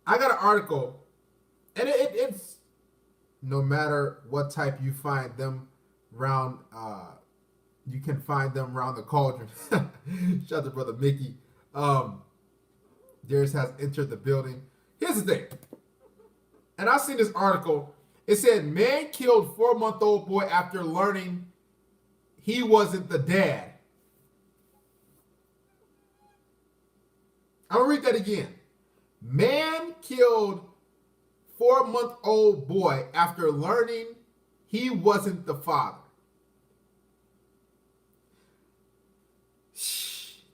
I got an article, and it's no matter what type you find them round, you can find them around the cauldron. Shout out to brother Mickey. Um, Darius has entered the building. Here's the thing, and I seen this article. It said man killed 4-month-old boy after learning he wasn't the dad. I'm gonna read that again. Man killed 4-month-old boy after learning he wasn't the father.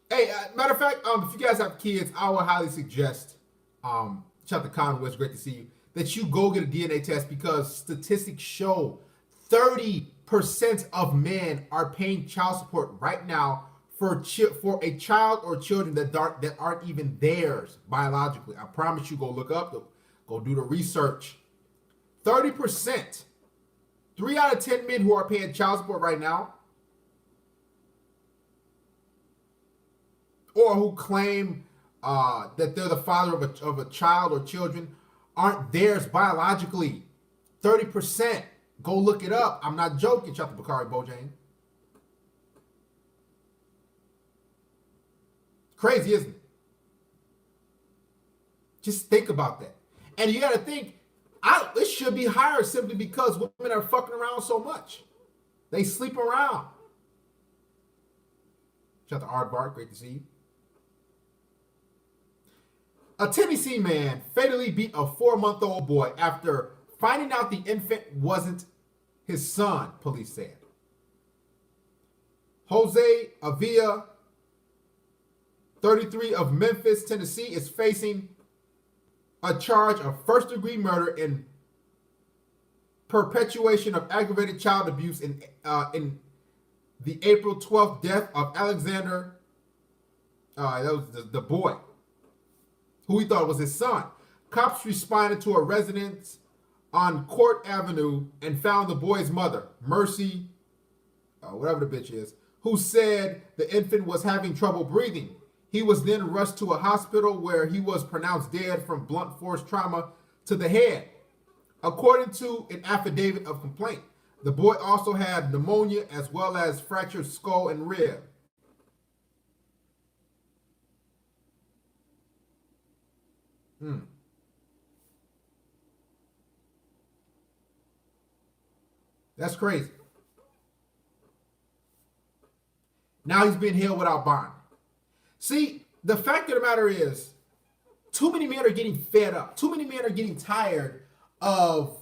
Hey, matter of fact, if you guys have kids, I would highly suggest, shout out to Conway, it's great to see you, that you go get a DNA test because statistics show 30% of men are paying child support right now for a child or children that aren't even theirs biologically. I promise you, go look up, go do the research. 30%, 3 out of 10 men who are paying child support right now, or who claim that they're the father of a child or children, aren't theirs biologically. 30%. Go look it up. I'm not joking. Shout out to Bakari Bojang. Crazy, isn't it? Just think about that. And you got to think, it should be higher simply because women are fucking around so much. They sleep around. Shout out to Art Bart. Great to see you. A Tennessee man fatally beat a 4-month-old boy after finding out the infant wasn't his son, police said. Jose Avila, 33, of Memphis, Tennessee, is facing a charge of first-degree murder and perpetuation of aggravated child abuse in the April 12th death of Alexander, that was the boy, who he thought was his son. Cops responded to a residence on Court Avenue and found the boy's mother, Mercy, whatever the bitch is, who said the infant was having trouble breathing. He was then rushed to a hospital where he was pronounced dead from blunt force trauma to the head. According to an affidavit of complaint, the boy also had pneumonia as well as fractured skull and rib. That's crazy. Now he's being held without bond. See, the fact of the matter is, too many men are getting fed up. Too many men are getting tired of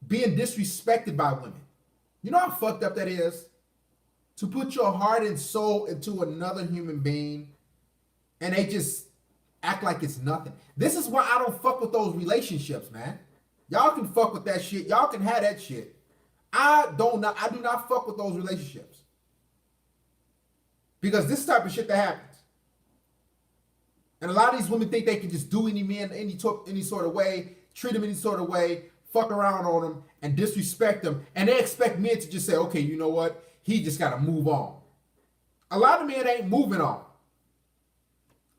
being disrespected by women. You know how fucked up that is? To put your heart and soul into another human being and they just act like it's nothing. This is why I don't fuck with those relationships, man. Y'all can fuck with that shit. Y'all can have that shit. I do not fuck with those relationships. Because this type of shit that happens. And a lot of these women think they can just do any man any sort of way, treat them any sort of way, fuck around on them, and disrespect them. And they expect men to just say, okay, you know what? He just got to move on. A lot of men ain't moving on.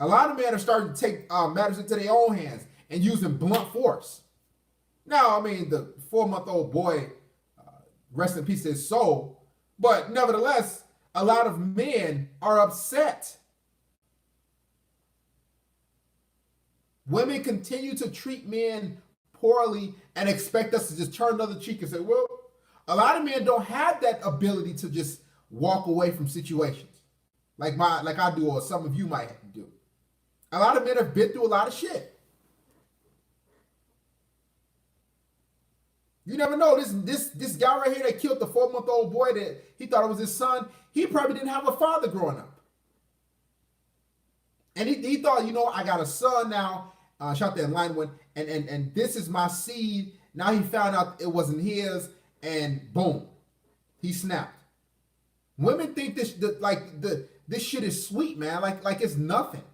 A lot of men are starting to take matters into their own hands and using blunt force. Now, I mean, the 4-month-old boy, rest in peace to his soul, but nevertheless, a lot of men are upset. Women continue to treat men poorly and expect us to just turn another cheek and say, well, a lot of men don't have that ability to just walk away from situations like I do, or some of you might do. A lot of men have been through a lot of shit. You never know. This guy right here that killed the 4-month-old boy that he thought it was his son, he probably didn't have a father growing up. And he thought, you know, I got a son now. Shout out that line one, and this is my seed. Now he found out it wasn't his, and boom, he snapped. Women think this shit is sweet, man. Like it's nothing.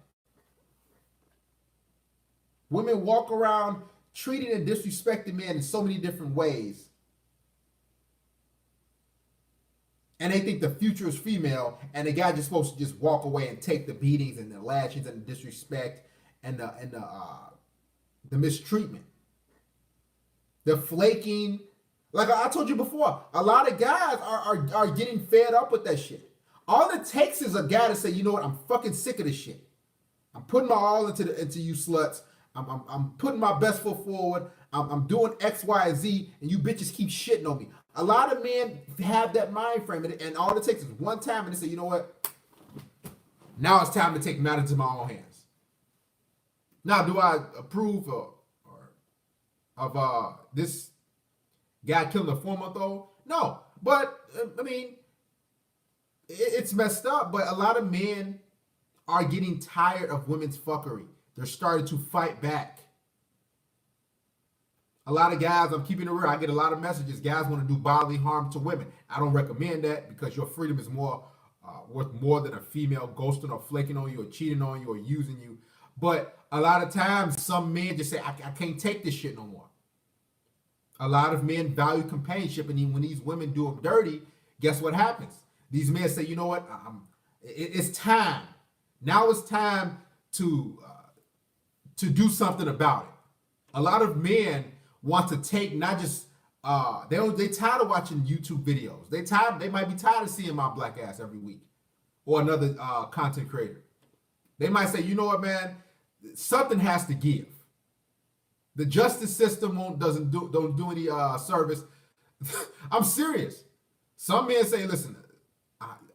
Women walk around treating and disrespecting men in so many different ways. And they think the future is female, and the guy just supposed to just walk away and take the beatings and the lashings and the disrespect the mistreatment, the flaking. Like I told you before, a lot of guys are getting fed up with that shit. All it takes is a guy to say, you know what, I'm fucking sick of this shit. I'm putting my all into you sluts. I'm putting my best foot forward. I'm doing X, Y, and Z, and you bitches keep shitting on me. A lot of men have that mind frame, and all it takes is one time, and they say, you know what? Now it's time to take matters into my own hands. Now, do I approve of this guy killing a 4-month-old? No, but I mean, it's messed up. But a lot of men are getting tired of women's fuckery. They're starting to fight back. A lot of guys, I'm keeping it real, I get a lot of messages. Guys want to do bodily harm to women. I don't recommend that because your freedom is more worth more than a female ghosting or flaking on you or cheating on you or using you. But a lot of times, some men just say, I can't take this shit no more. A lot of men value companionship, and even when these women do them dirty, guess what happens? These men say, you know what? It's time. Now it's time to do something about it. A lot of men want to take not just they tired of watching YouTube videos. They might be tired of seeing my black ass every week or another content creator. They might say, you know what, man, something has to give. The justice system don't do any service. I'm serious. Some men say, listen,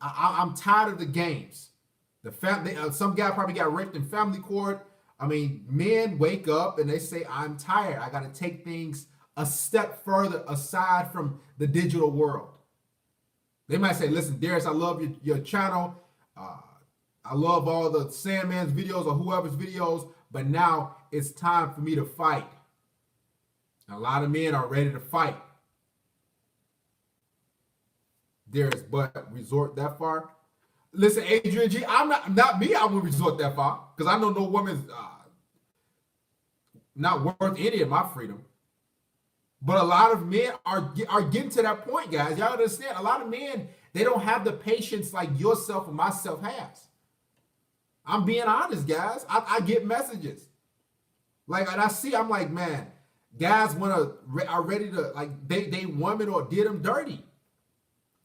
I'm tired of the games. Some guy probably got raped in family court. I mean, men wake up and they say, I'm tired. I got to take things a step further aside from the digital world. They might say, listen, Darius, I love your channel. I love all the Sandman's videos or whoever's videos, but now it's time for me to fight. A lot of men are ready to fight. Darius, but resort that far? Listen, Adrian G, I'm not me. I wouldn't resort that far because I know no woman's not worth any of my freedom. But a lot of men are getting to that point, guys. Y'all understand? A lot of men, they don't have the patience like yourself and myself has. I'm being honest, guys. I get messages like, and I'm like, man, guys are ready to like they woman or did them dirty,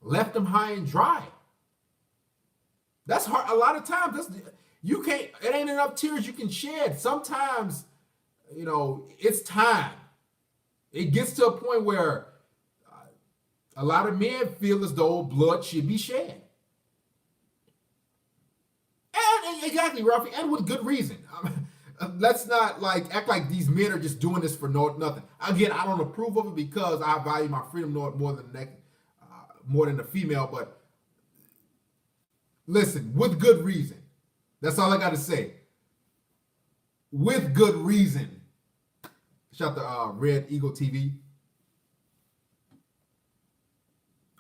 left them high and dry. That's hard. A lot of times, you can't. It ain't enough tears you can shed. Sometimes, you know, it's time. It gets to a point where a lot of men feel as though blood should be shed. And exactly, Ralphie, and with good reason. Let's not like act like these men are just doing this for nothing. Again, I don't approve of it because I value my freedom more than the female, but. Listen, with good reason. That's all I got to say. With good reason. Shout out to Red Eagle TV.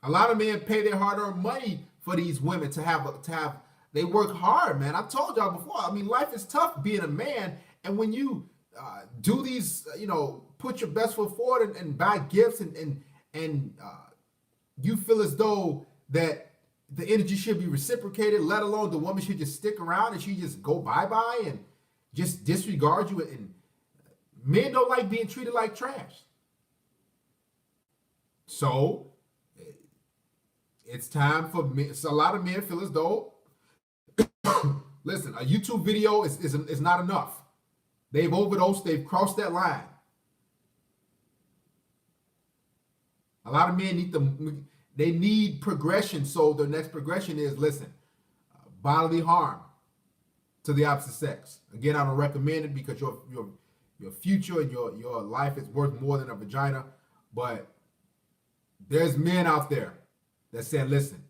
A lot of men pay their hard-earned money for these women to have. They work hard, man. I told y'all before. I mean, life is tough being a man, and when you do these, put your best foot forward and buy gifts, and you feel as though that. The energy should be reciprocated, let alone the woman should just stick around and she just go bye-bye and just disregard you. And men don't like being treated like trash. So it's time for men. So a lot of men feel as though, listen, a YouTube video is not enough. They've overdosed. They've crossed that line. A lot of men They need progression, so the next progression is, listen, bodily harm to the opposite sex. Again, I don't recommend it because your future and your life is worth more than a vagina, but there's men out there that said, listen,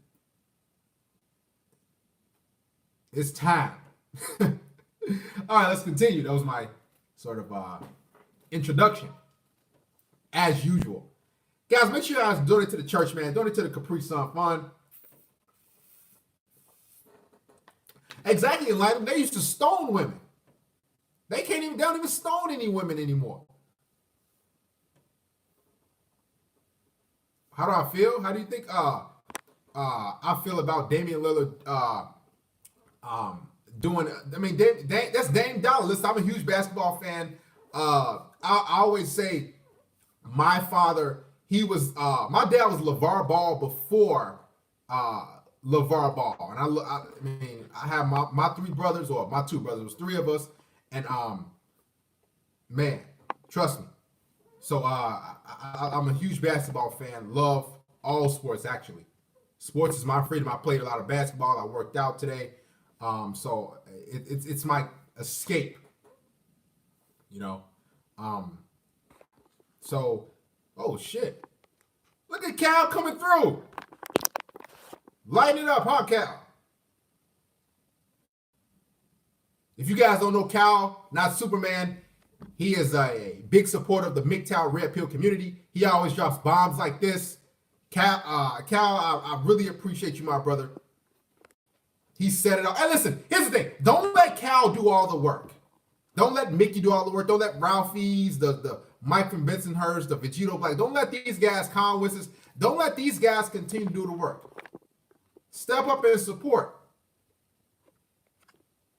it's time. All right, let's continue. That was my sort of introduction, as usual. Guys, make sure you guys donate to the church, man. Donate to the Capri Sun Fund. Exactly, Enlightenment. They used to stone women. They don't even stone any women anymore. How do I feel? How do you think I feel about Damian Lillard doing. I mean, that's Dame Dollar. Listen, I'm a huge basketball fan. I always say my father. He was my dad was LeVar Ball before LeVar Ball, and I mean, I have my three brothers, or my two brothers. It was three of us, and man, trust me. So I'm a huge basketball fan. Love all sports actually. Sports is my freedom. I played a lot of basketball. I worked out today, so it's my escape. You know, so oh shit! Look at Cal coming through. Light it up, huh, Cal? If you guys don't know Cal, not Superman, he is a big supporter of the MGTOW Red Pill community. He always drops bombs like this. Cal, I really appreciate you, my brother. He set it up. And listen, here's the thing. Don't let Cal do all the work. Don't let Mickey do all the work. Don't let Ralphie's, the Mike from Bensonhurst, the Vegito Black. Don't let these guys, Conwis's, don't let these guys continue to do the work. Step up and support.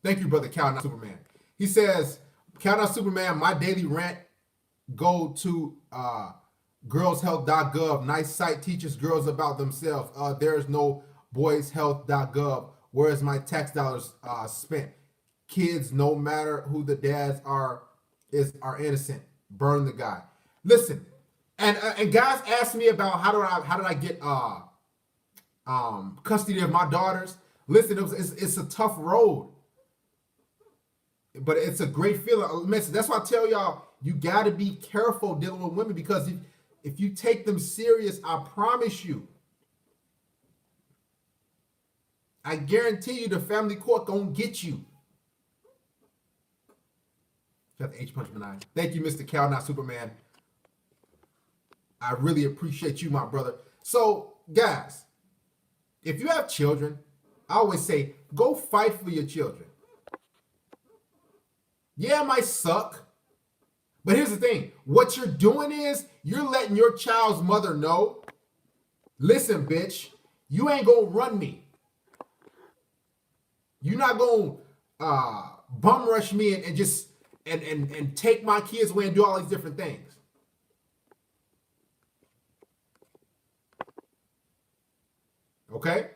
Thank you, brother Cal, not Superman. He says, Cal, not Superman, my daily rant go to girlshealth.gov. Nice site teaches girls about themselves. There's no boyshealth.gov. Where is my tax dollars spent? Kids, no matter who the dads are innocent. Burn the guy. Listen, and guys ask me about how did I get custody of my daughters. Listen, it's a tough road, but it's a great feeling. Listen, that's why I tell y'all, you got to be careful dealing with women, because if you take them serious, I promise you, I guarantee you the family court gonna get you. Got the H punch benign. Thank you, Mr. Cal, not Superman. I really appreciate you, my brother. So, guys, if you have children, I always say, go fight for your children. Yeah, it might suck. But here's the thing. What you're doing is you're letting your child's mother know, listen, bitch, you ain't gonna run me. You're not gonna bum rush me and just and take my kids away and do all these different things. Okay?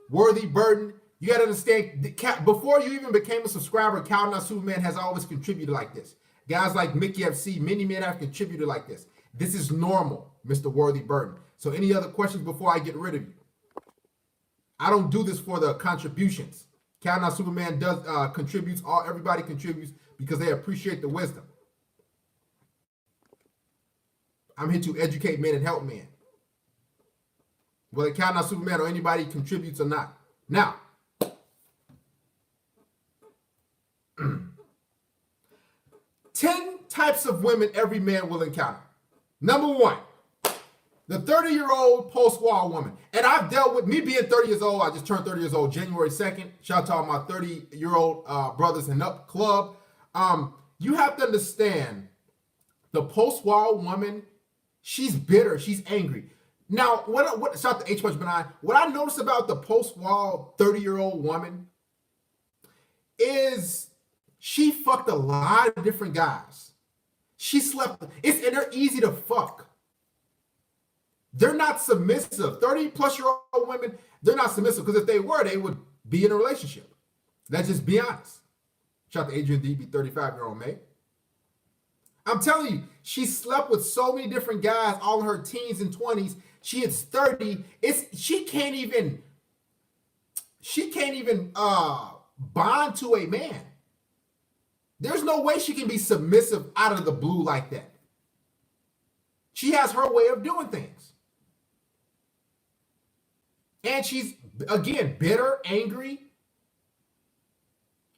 Worthy Burden, you got to understand, before you even became a subscriber, Cal Not Superman has always contributed like this. Guys like Mickey FC, many men have contributed like this. This is normal, Mr. Worthy Burden. So any other questions before I get rid of you? I don't do this for the contributions. Cal Not Superman does contributes, everybody contributes because they appreciate the wisdom. I'm here to educate men and help men. Whether Cal Not Superman or anybody contributes or not. Now, 10 types of women every man will encounter. Number one, the 30-year-old post-war woman. And I've dealt with me being 30 years old. I just turned 30 years old January 2nd. Shout out to all my 30-year-old brothers and up club. You have to understand, the post-war woman, she's bitter. She's angry. Now, what shout out to H. Punch Benign. What I noticed about the post-war 30-year-old woman is she fucked a lot of different guys. She slept, and they're easy to fuck. They're not submissive. 30-plus-year-old women, they're not submissive, because if they were, they would be in a relationship. Let's just be honest. Shout out to Adrian DB, 35-year-old mate. I'm telling you, she slept with so many different guys, all in her teens and 20s. She is 30. She can't even bond to a man. There's no way she can be submissive out of the blue like that. She has her way of doing things. And she's, again, bitter, angry.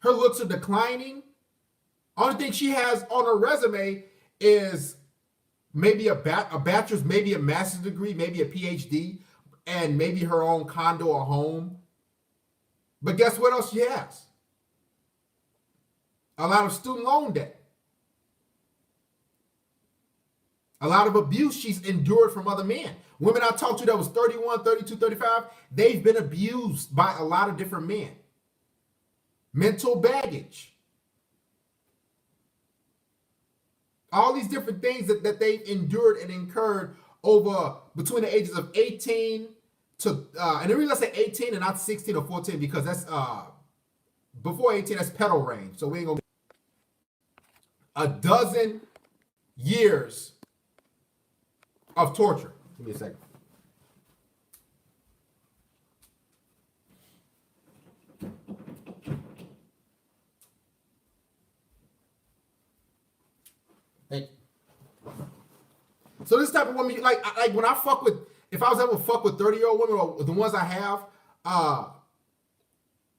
Her looks are declining. Only thing she has on her resume is maybe a bachelor's, maybe a master's degree, maybe a PhD, and maybe her own condo or home. But guess what else she has? A lot of student loan debt. A lot of abuse she's endured from other men. Women I talked to that was 31, 32, 35, they've been abused by a lot of different men. Mental baggage. All these different things that they've endured and incurred over between the ages of 18 to, and the reason I say 18 and not 16 or 14 because that's, before 18, that's pedal range. So we ain't gonna a dozen years of torture. Give me a second. Thank you. So this type of woman, like when I fuck with, if I was ever fuck with 30-year-old women or the ones I have,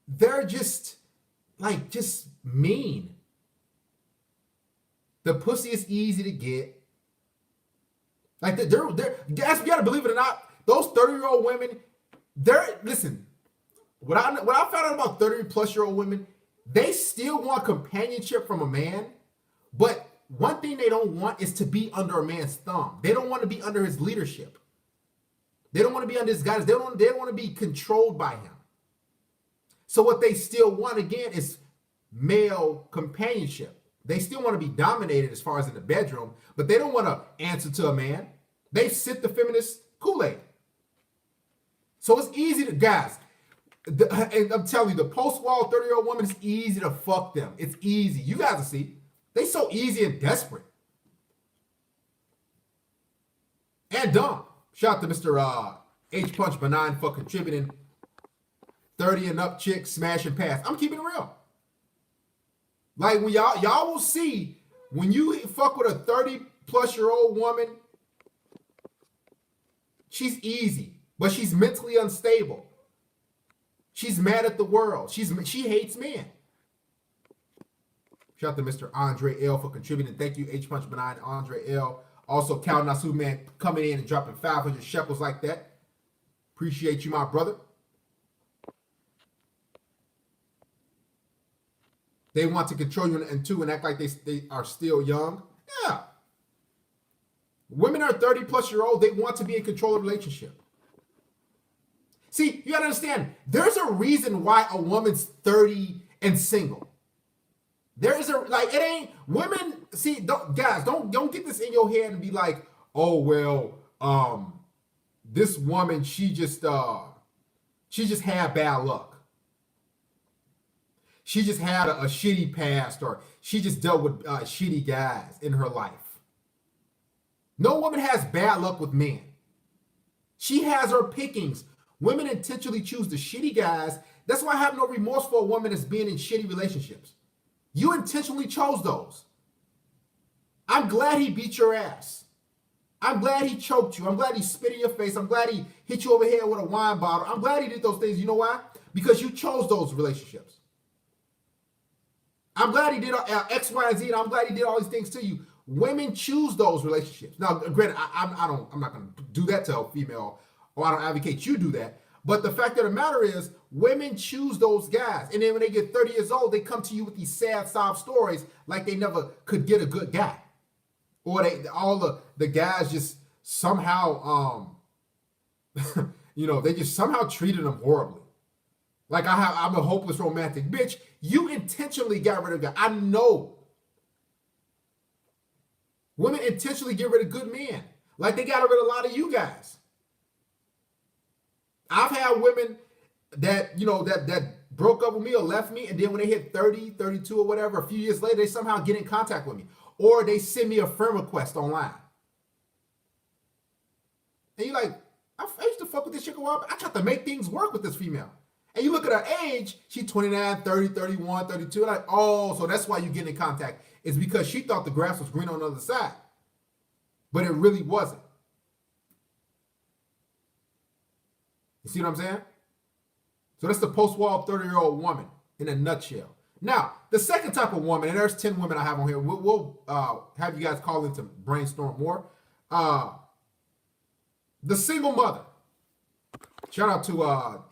they're just mean. The pussy is easy to get. Like they're guys, you gotta believe it or not, those 30-year-old women, listen, what I found out about 30-plus-year-old women, they still want companionship from a man, but one thing they don't want is to be under a man's thumb. They don't want to be under his leadership. They don't want to be under his guidance. They don't want to be controlled by him. So what they still want again is male companionship. They still want to be dominated as far as in the bedroom, but they don't want to answer to a man. They sip the feminist Kool-Aid. So it's easy to, guys, and I'm telling you, the post-wall 30-year-old woman is easy to fuck them. It's easy. You guys will see. They so easy and desperate. And dumb. Shout out to Mr. H Punch Benign for contributing. 30 and up chicks smashing past. I'm keeping it real. Like when y'all will see when you fuck with a 30-plus-year-old woman, she's easy, but she's mentally unstable. She's mad at the world. She hates men. Shout out to Mr. Andre L for contributing. Thank you, H Punch Benign, Andre L. Also, Cal Nasu man coming in and dropping 500 shekels like that. Appreciate you, my brother. They want to control you and act like they are still young. Yeah. Women are 30-plus-year-old. They want to be in control of a relationship. See, you got to understand, there's a reason why a woman's 30 and single. There is it ain't, women, see, don't get this in your head and be like, oh, well, this woman, she just had bad luck. She just had a shitty past, or she just dealt with shitty guys in her life. No woman has bad luck with men. She has her pickings. Women intentionally choose the shitty guys. That's why I have no remorse for a woman that's being in shitty relationships. You intentionally chose those. I'm glad he beat your ass. I'm glad he choked you. I'm glad he spit in your face. I'm glad he hit you over here with a wine bottle. I'm glad he did those things. You know why? Because you chose those relationships. I'm glad he did X, Y, and Z, and I'm glad he did all these things to you. Women choose those relationships. Now, granted, I'm not going to do that to a female, or I don't advocate you do that. But the fact of the matter is, women choose those guys. And then when they get 30 years old, they come to you with these sad sob stories like they never could get a good guy. Or all the guys just somehow, they just somehow treated them horribly. Like I'm a hopeless romantic. Bitch, you intentionally got rid of guys. I know. Women intentionally get rid of good men. Like they got rid of a lot of you guys. I've had women that, that broke up with me or left me, and then when they hit 30, 32 or whatever, a few years later, they somehow get in contact with me. Or they send me a friend request online. And you're like, I used to fuck with this chick a while, but I tried to make things work with this female. And you look at her age, she's 29, 30, 31, 32. Like, oh, so that's why you get in contact. It's because she thought the grass was green on the other side. But it really wasn't. You see what I'm saying? So that's the post-wall 30-year-old woman in a nutshell. Now, the second type of woman, and there's 10 women I have on here. We'll have you guys call in to brainstorm more. The single mother. Shout out to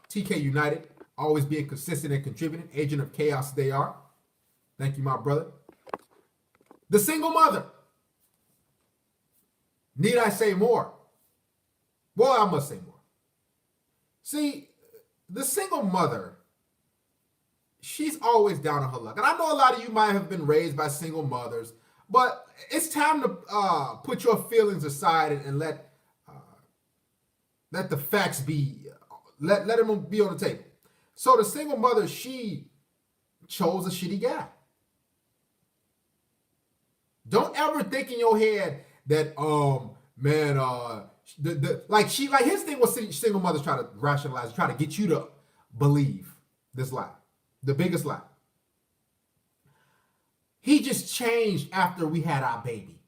TK United. Always being consistent and contributing. Agent of chaos they are. Thank you, my brother. The single mother. Need I say more? Well, I must say more. See, the single mother, she's always down on her luck. And I know a lot of you might have been raised by single mothers, but it's time to put your feelings aside and let the facts be, let them be on the table. So the single mother, she chose a shitty guy. Don't ever think in your head that man like his thing was single mothers try to rationalize, try to get you to believe this lie, the biggest lie. He just changed after we had our baby.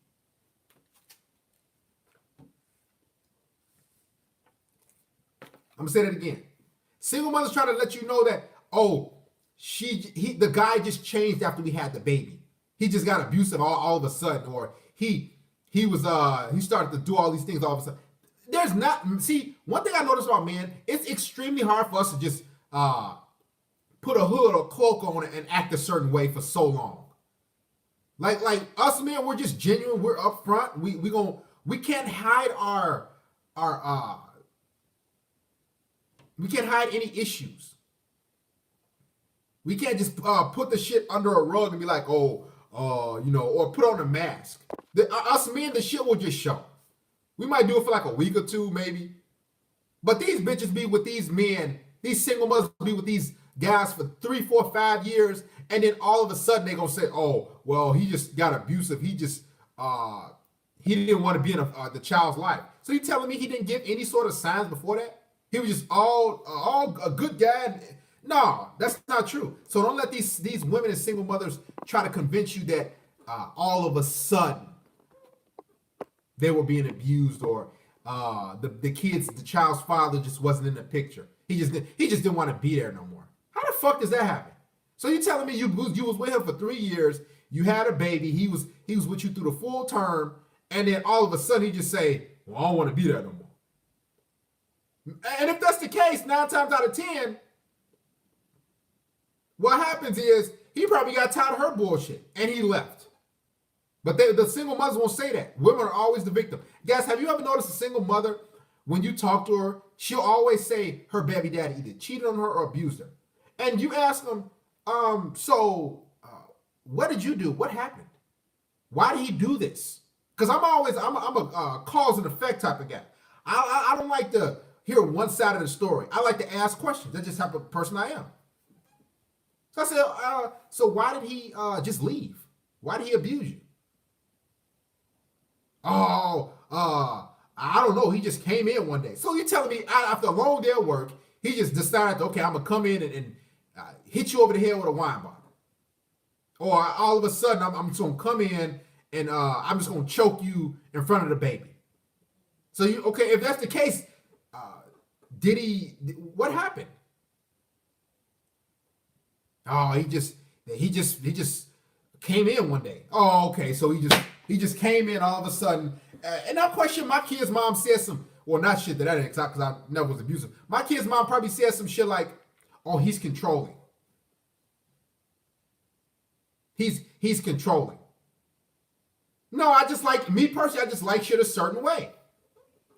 I'm gonna say that again. Single mothers try to let you know that, oh, the guy just changed after we had the baby. He just got abusive all of a sudden, or he started to do all these things all of a sudden. There's not, see, one thing I noticed about men, it's extremely hard for us to just put a hood or cloak on it and act a certain way for so long. Like us men, we're just genuine, we're upfront. We can't hide our we can't hide any issues. We can't just put the shit under a rug and be like, or put on a mask. Us men, the shit will just show. We might do it for like a week or two, maybe. But these bitches be with these men, these single mothers be with these guys for 3, 4, 5 years, and then all of a sudden they gonna say, oh, well, he just got abusive. He just he didn't want to be in the child's life. So you telling me he didn't give any sort of signs before that? He was just all a good guy. No, that's not true. So don't let these women and single mothers try to convince you that all of a sudden they were being abused, or the child's father just wasn't in the picture. He just didn't want to be there no more. How the fuck does that happen? So you telling me you was with him for 3 years, you had a baby, he was with you through the full term, and then all of a sudden he just say, well, I don't want to be there no more. And if that's the case, 9 times out of 10, what happens is he probably got tired of her bullshit and he left. But the single mothers won't say that. Women are always the victim. Guys, have you ever noticed a single mother, when you talk to her, she'll always say her baby daddy either cheated on her or abused her. And you ask them, what did you do? What happened? Why did he do this? Because I'm a cause and effect type of guy. I don't like to hear one side of the story. I like to ask questions. That's just the type of person I am. So I said, so why did he just leave? Why did he abuse you? Oh, I don't know. He just came in one day. So you're telling me after a long day of work, he just decided, okay, I'm going to come in and hit you over the head with a wine bottle. Or all of a sudden, I'm just going to come in and I'm just going to choke you in front of the baby. So, if that's the case, what happened? Oh, he just came in one day. Oh, okay. So he just came in all of a sudden. And I'm quite sure my kid's mom said some, well, not shit that I didn't, because I never was abusive. My kid's mom probably said some shit like, oh, he's controlling. He's controlling. No, I just like shit a certain way.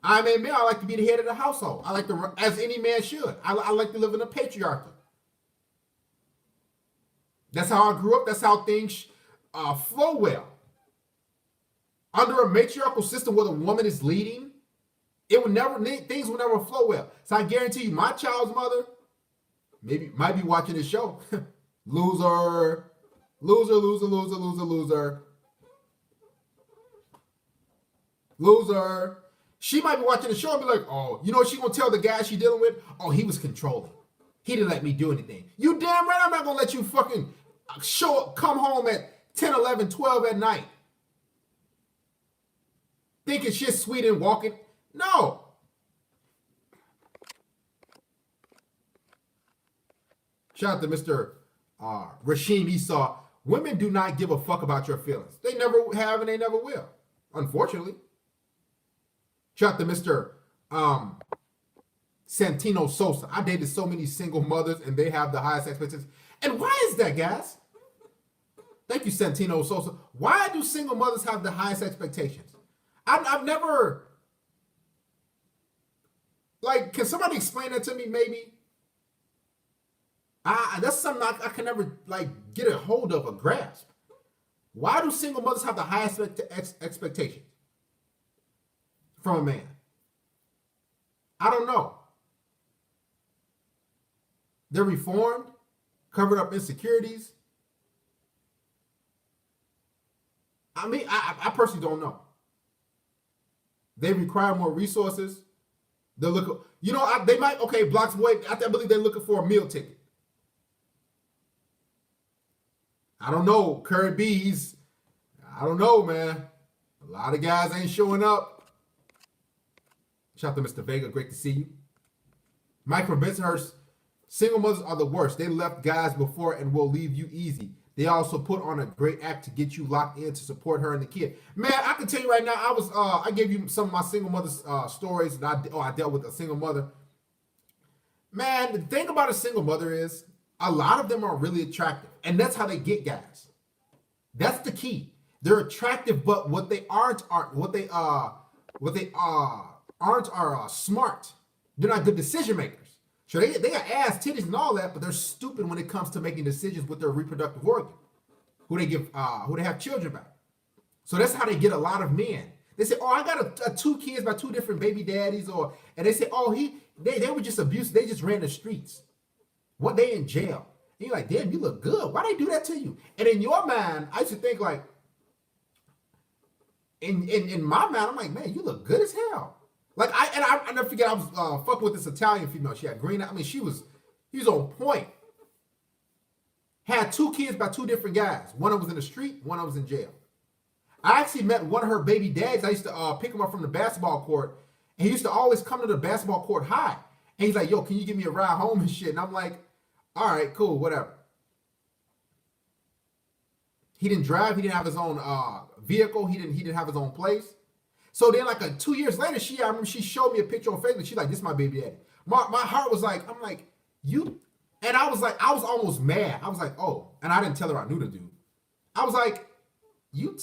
I'm a man. I like to be the head of the household. I like to, as any man should. I like to live in a patriarchy. That's how I grew up. That's how things flow well. Under a matriarchal system where the woman is leading, things will never flow well. So I guarantee you, my child's mother might be watching this show. Loser. She might be watching the show and be like, oh, you know what she gonna tell the guy she dealing with? Oh, he was controlling. He didn't let me do anything. You damn right I'm not gonna let you fucking come home at 10, 11, 12 at night. Thinking shit's sweet and walking. No. Shout out to Mr. Rashim Esau. Women do not give a fuck about your feelings. They never have and they never will. Unfortunately. Shout out to Mr. Santino Sosa. I dated so many single mothers and they have the highest expectations. And why is that, guys? Thank you, Santino Sosa. Why do single mothers have the highest expectations? I've never Like, can somebody explain that to me? Maybe that's something I can never like get a hold of a grasp. Why do single mothers have the highest expectations from a man? I don't know. They're reformed, covered up insecurities. I mean, I personally don't know. They require more resources. They're looking, they might, okay, Blocks Boy, I believe they're looking for a meal ticket. I don't know. Curry B's, I don't know, man. A lot of guys ain't showing up. Shout out to Mr. Vega. Great to see you. Mike from Bensonhurst. Single mothers are the worst. They left guys before and will leave you easy. They also put on a great act to get you locked in to support her and the kid. Man, I can tell you right now, I gave you some of my single mother's stories that I dealt with a single mother. Man, the thing about a single mother is a lot of them are really attractive, and that's how they get guys. That's the key. They're attractive, but what they aren't are smart. They're not good decision makers. So they got ass, titties, and all that, but they're stupid when it comes to making decisions with their reproductive organ, who they have children by. So that's how they get a lot of men. They say, "Oh, I got two kids by two different baby daddies," and they say, "Oh, they were just abused. They just ran the streets. One day in jail." And you're like, "Damn, you look good. Why they do that to you?" And in your mind, I used to think like, in my mind, I'm like, "Man, you look good as hell." Like I never forget I was fucking with this Italian female. She had green. I mean, he was on point. Had two kids by two different guys. One of them was in the street. One of them was in jail. I actually met one of her baby dads. I used to pick him up from the basketball court, and he used to always come to the basketball court high. And he's like, "Yo, can you give me a ride home and shit?" And I'm like, "All right, cool, whatever." He didn't drive. He didn't have his own vehicle. He didn't have his own place. So then, like 2 years later, I remember she showed me a picture on Facebook. She's like, "This is my baby daddy." My heart was like, I'm like, "You," and I was like, I was almost mad. I was like, "Oh," and I didn't tell her I knew the dude. I was like, you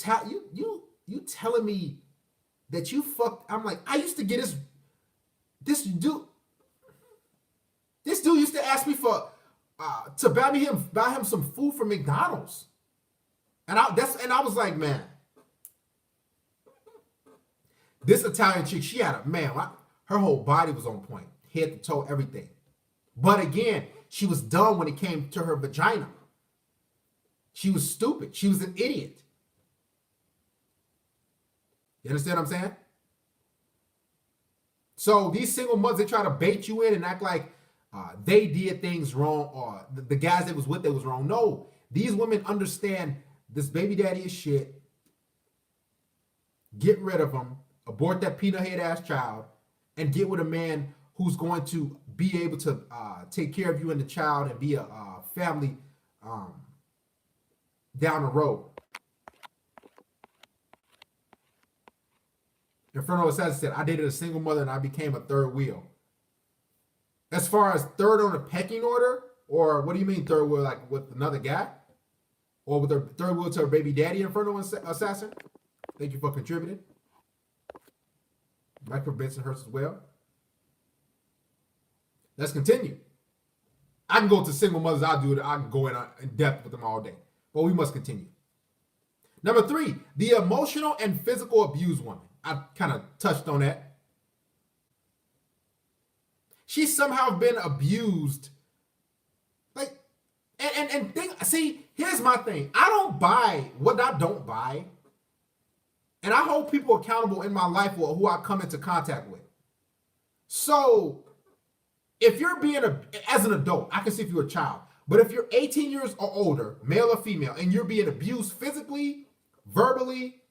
telling me that you fucked?" I'm like, I used to get this dude. This dude used to ask me for to buy him some food from McDonald's, and I was like, man. This Italian chick, she had her whole body was on point, head to toe, everything. But again, she was dumb when it came to her vagina. She was stupid. She was an idiot. You understand what I'm saying? So these single mothers, they try to bait you in and act like they did things wrong, or the guys they was with, they was wrong. No, these women understand this baby daddy is shit. Get rid of him. Abort that peanut head ass child and get with a man who's going to be able to take care of you and the child and be a family down the road. Inferno Assassin said, "I dated a single mother and I became a third wheel." As far as third on the pecking order, or what do you mean third wheel, like with another guy? Or with her third wheel to her baby daddy, Inferno Assassin? Thank you for contributing. Michael Bensonhurst as well. Let's continue. I can go to single mothers. I can go in depth with them all day. But we must continue. Number 3, the emotional and physical abuse woman. I kind of touched on that. She's somehow been abused. Like, and think, see, here's my thing. I don't buy what I don't buy. And I hold people accountable in my life who I come into contact with. So if you're as an adult, I can see if you're a child, but if you're 18 years or older, male or female, and you're being abused physically, verbally,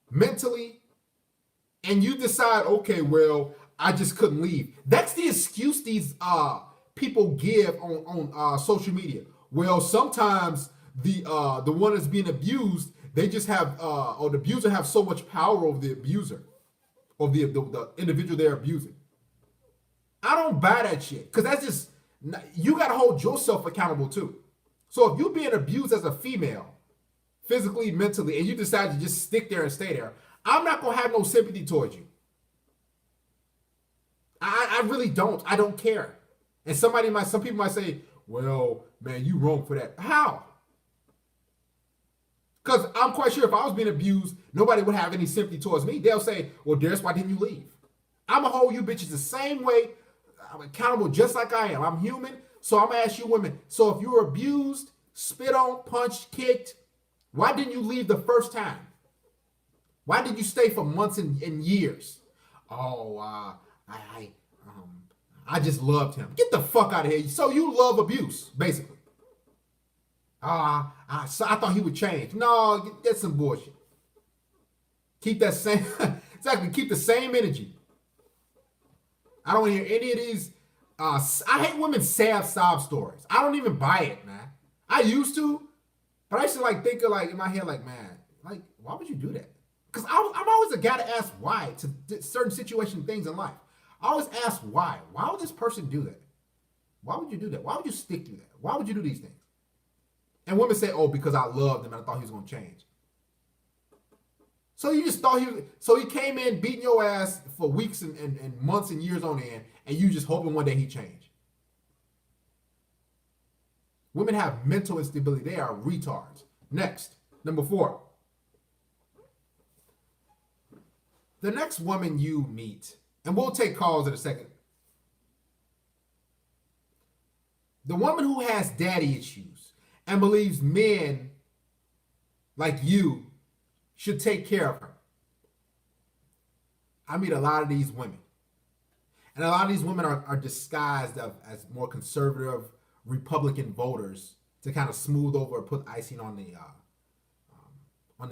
mentally, and you decide, okay, well, I just couldn't leave. That's the excuse these people give on social media. Well, sometimes the one that's being abused, they just have, or the abuser have so much power over the abuser, or the individual they're abusing. I don't buy that shit, because that's just, you got to hold yourself accountable too. So if you're being abused as a female, physically, mentally, and you decide to just stick there and stay there, I'm not going to have no sympathy towards you. I really don't. I don't care. And some people might say, well, man, you wrong for that. How? Because I'm quite sure if I was being abused, nobody would have any sympathy towards me. They'll say, well, Darius, why didn't you leave? I'm going to hold you bitches the same way. I'm accountable just like I am. I'm human. So I'm going to ask you women. So if you were abused, spit on, punched, kicked, why didn't you leave the first time? Why did you stay for months and years? Oh, I just loved him. Get the fuck out of here. So you love abuse, basically. So I thought he would change. No, that's some bullshit. Keep that same, exactly, keep the same energy. I don't hear any of these, I hate women's sad sob stories. I don't even buy it, man. I used to, but I used to like think of like in my head, like, man, like, why would you do that? Because I'm always a guy to ask why to certain situation things in life. I always ask why. Why would this person do that? Why would you do that? Why would you stick to that? Why would you do these things? And women say, oh, because I loved him and I thought he was going to change. So you just thought so he came in beating your ass for weeks and months and years on end, and you just hoping one day he changed. Women have mental instability. They are retards. Next, number 4. The next woman you meet, and we'll take calls in a second. The woman who has daddy issues and believes men like you should take care of her. I meet a lot of these women. And a lot of these women are disguised as more conservative Republican voters to kind of smooth over or put icing on the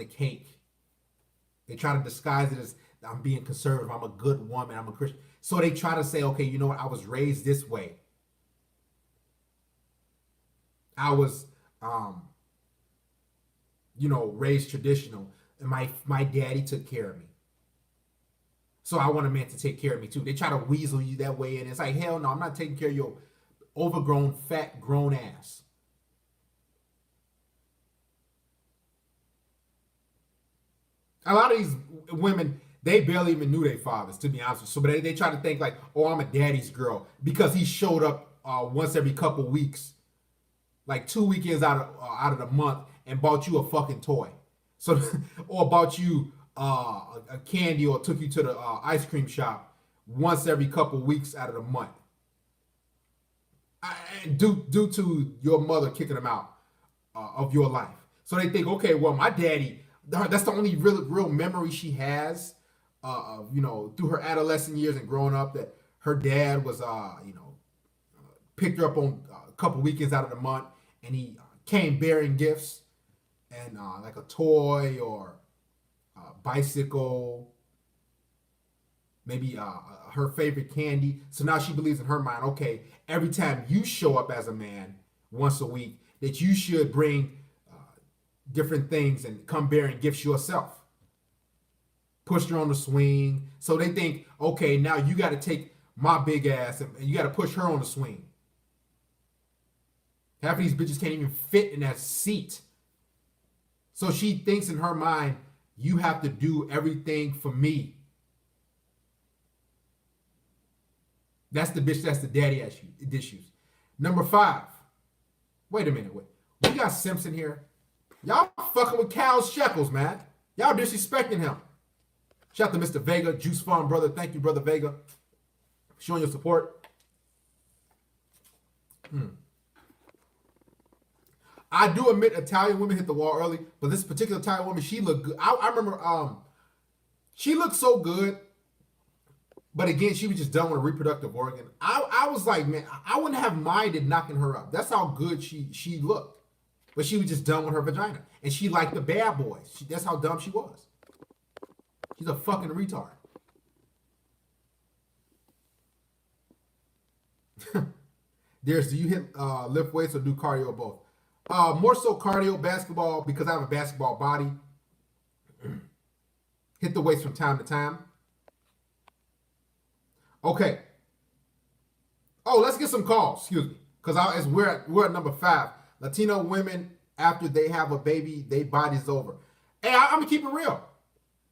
cake. They try to disguise it as I'm being conservative, I'm a good woman, I'm a Christian. So they try to say, okay, you know what, I was raised this way. I was, raised traditional, and my daddy took care of me. So I want a man to take care of me too. They try to weasel you that way, and it's like, hell no, I'm not taking care of your overgrown, fat, grown ass. A lot of these women, they barely even knew their fathers, to be honest with you. So they try to think like, oh, I'm a daddy's girl because he showed up once every couple weeks, like 2 weekends out of the month, and bought you a fucking toy. So, or bought you a candy, or took you to the ice cream shop once every couple weeks out of the month. Due to your mother kicking him out of your life. So they think, okay, well, my daddy, that's the only real memory she has through her adolescent years and growing up, that her dad was, picked her up on a couple weekends out of the month, and he came bearing gifts and like a toy or a bicycle, maybe her favorite candy. So now she believes in her mind, okay, every time you show up as a man once a week, that you should bring different things and come bearing gifts yourself. Pushed her on the swing. So they think, okay, now you got to take my big ass and you got to push her on the swing. Half of these bitches can't even fit in that seat. So she thinks in her mind, you have to do everything for me. That's the bitch, that's the daddy issues. Number 5. Wait a minute, we got Simpson here. Y'all fucking with Cal's shekels, man. Y'all disrespecting him. Shout out to Mr. Vega, Juice Farm brother. Thank you, brother Vega, showing your support. I do admit Italian women hit the wall early, but this particular Italian woman, she looked good. I remember she looked so good, but again, she was just done with a reproductive organ. I was like, man, I wouldn't have minded knocking her up. That's how good she looked. But she was just done with her vagina. And she liked the bad boys. That's how dumb she was. She's a fucking retard. Darius, do you hit lift weights or do cardio or both? More so cardio, basketball, because I have a basketball body. Hit the weights from time to time. Okay. Oh, let's get some calls. Excuse me. Because we're at number 5. Latino women, after they have a baby, their body's over. Hey, I'm going to keep it real.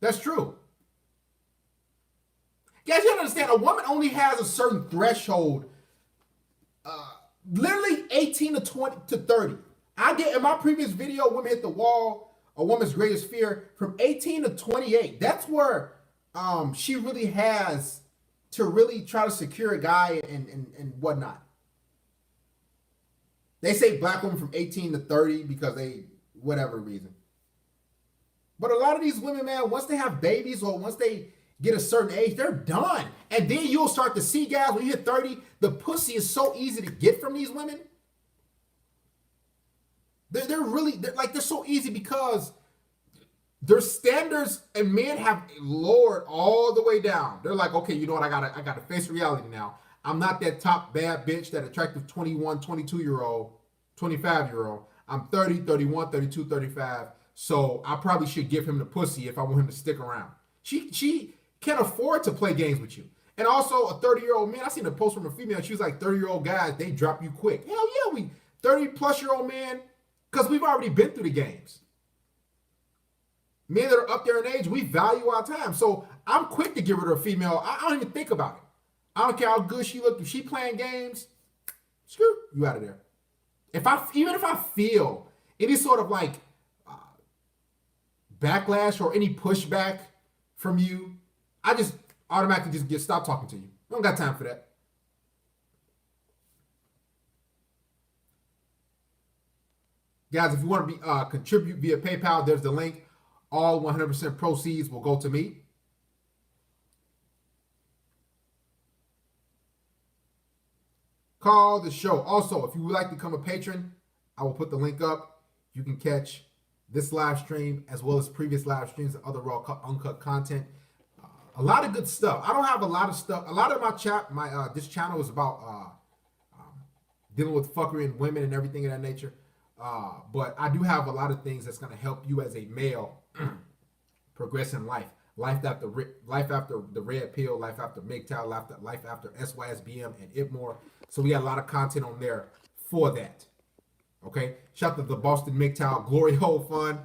That's true. Guys, you understand, a woman only has a certain threshold, literally 18 to 20 to 30. I get in my previous video, women hit the wall, a woman's greatest fear, from 18 to 28. That's where she really has to really try to secure a guy and whatnot. They say black women from 18 to 30 because they, whatever reason. But a lot of these women, man, once they have babies or once they get a certain age, they're done. And then you'll start to see, guys, when you hit 30, the pussy is so easy to get from these women. They're really, they're so easy because their standards and men have lowered all the way down. They're like, okay, you know what? I gotta face reality now. I'm not that top bad bitch, that attractive 21, 22-year-old, 25-year-old. I'm 30, 31, 32, 35. So I probably should give him the pussy if I want him to stick around. She can't afford to play games with you. And also a 30-year-old man, I seen a post from a female. She was like, 30-year-old guys, they drop you quick. Hell yeah, we 30-plus-year-old man, because we've already been through the games. Men that are up there in age, we value our time. So I'm quick to give her to a female. I don't even think about it. I don't care how good she look. If she playing games, screw you out of there. Even if I feel any sort of like backlash or any pushback from you, I just automatically just stop talking to you. I don't got time for that. Guys, if you want to be contribute via PayPal, there's the link. All 100% proceeds will go to me. Call the show. Also, if you would like to become a patron, I will put the link up. You can catch this live stream as well as previous live streams and other raw uncut content. A lot of good stuff. I don't have a lot of stuff. A lot of my this channel is about dealing with fuckery and women and everything of that nature. But I do have a lot of things that's going to help you as a male progress in life. Life after the red pill, life after MGTOW, life after SYSBM and IPMOR. So we got a lot of content on there for that. Okay? Shout out to the Boston MGTOW Glory Hole Fund.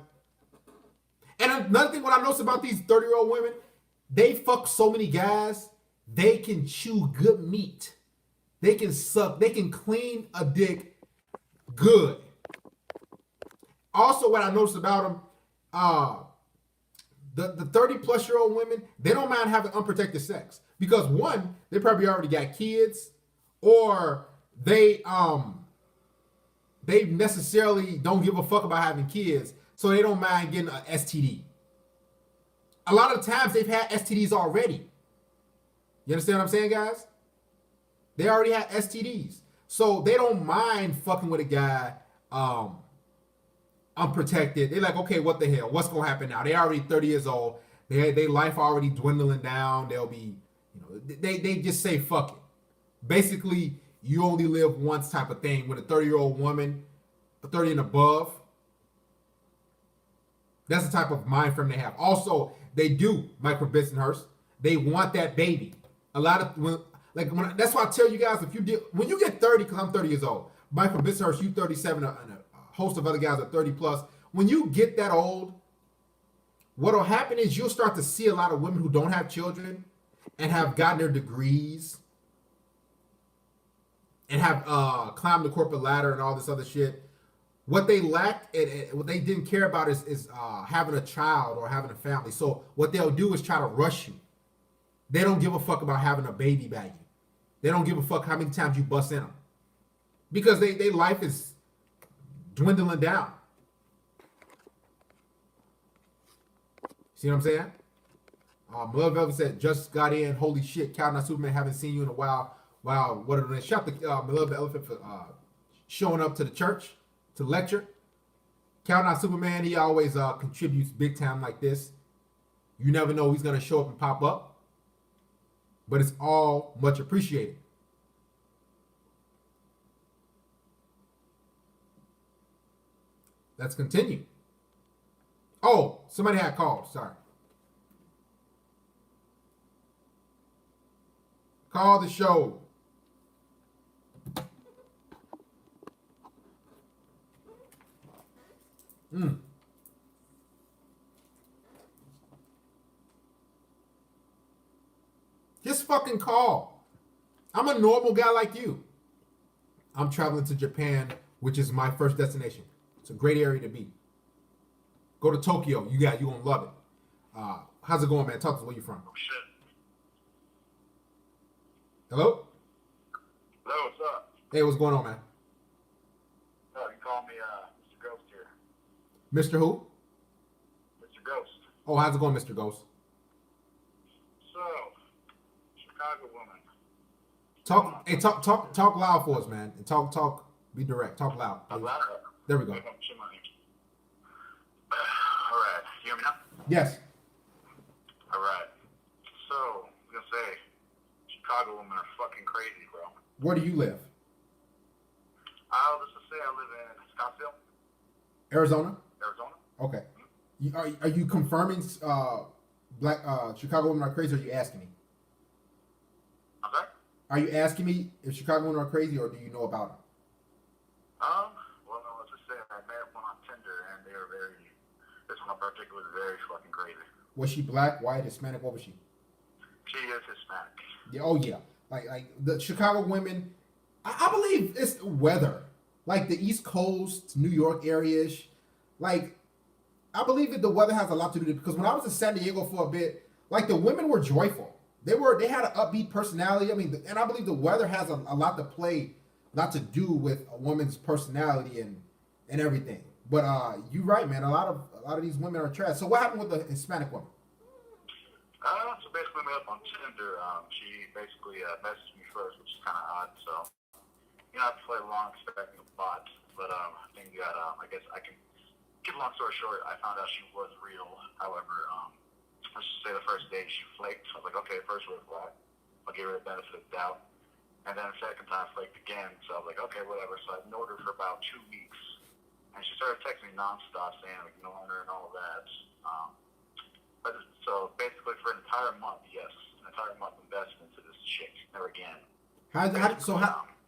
And another thing, what I noticed about these 30-year-old women, they fuck so many guys, they can chew good meat. They can suck, they can clean a dick good. Also, what I noticed about them, the 30-plus-year-old women, they don't mind having unprotected sex. Because one, they probably already got kids, or they necessarily don't give a fuck about having kids, so they don't mind getting an STD. A lot of times they've had STDs already. You understand what I'm saying, guys? They already had STDs. So they don't mind fucking with a guy unprotected. They're like, okay, what the hell? What's gonna happen now? They already 30 years old. They life already dwindling down. They'll be, they just say fuck it. Basically, you only live once type of thing. With a 30-year-old woman, a 30 and above, that's the type of mind frame they have. Also, they do Michael Bensonhurst. They want that baby. A lot of that's why I tell you guys, when you get 30, because I'm 30 years old, Michael Bensonhurst, you 37, and a host of other guys are 30 plus. When you get that old, what'll happen is you'll start to see a lot of women who don't have children and have gotten their degrees and have climbed the corporate ladder and all this other shit. What they lack and what they didn't care about is having a child or having a family. So what they'll do is try to rush you. They don't give a fuck about having a baby by you. They don't give a fuck how many times you bust in them. Because their life is dwindling down. See what I'm saying? Love Velvet said, just got in. Holy shit, Cal, not Superman, haven't seen you in a while. Wow, what a shout out to Beloved Elephant for showing up to the church to lecture. Cal, not Superman, he always contributes big time like this. You never know he's going to show up and pop up. But it's all much appreciated. Let's continue. Oh, somebody had called. Sorry. Call the show. fucking call. I'm a normal guy like you. I'm traveling to Japan, which is my first destination. It's a great area to be. Go to Tokyo. You gonna love it. How's it going, man? Talk to us. Where you from? Oh, shit. Hello? Hello, what's up? Hey, what's going on, man? Oh, you can call me Mr. Ghost here. Mr. Who? Mr. Ghost. Oh, how's it going, Mr. Ghost? So, Chicago woman. Talk loud for us, man. And talk. Be direct. Talk loud. Loud? There we go. Alright, you hear me now? Yes. Alright. So, I'm gonna say, Chicago women are fucking crazy, bro. Where do you live? Let's just say I live in Scottsdale, Arizona. Arizona. Okay. Are you confirming black Chicago women are crazy, or are you asking me? I'm sorry? Are you asking me if Chicago women are crazy, or do you know about them? Well, no, let's just say I met one on Tinder, and they are this one in particular is very fucking crazy. Was she black, white, Hispanic? What was she? She is Hispanic. Yeah. Oh yeah. Like the Chicago women. I believe it's the weather. Like the East Coast, New York area-ish. Like I believe that the weather has a lot to do with it, because when I was in San Diego for a bit, like the women were joyful. They had an upbeat personality. I mean, and I believe the weather has a lot to do with a woman's personality and everything. But you're right, man. A lot of these women are trash. So what happened with the Hispanic woman? So basically, we met up on Tinder. She basically messaged me first, which is kind of odd. So, I played along expecting a bot, but I think I guess I can keep a long story short. I found out she was real. However, let's just say the first day she flaked. I was like, okay, first red flag. I'll give her the benefit of the doubt. And then the second time flaked again. So I was like, okay, whatever. So I ignored her for about 2 weeks. And she started texting me nonstop saying I'm ignoring her and all of that. So basically for an entire month, yes, an entire month investment into this chick. Never again. How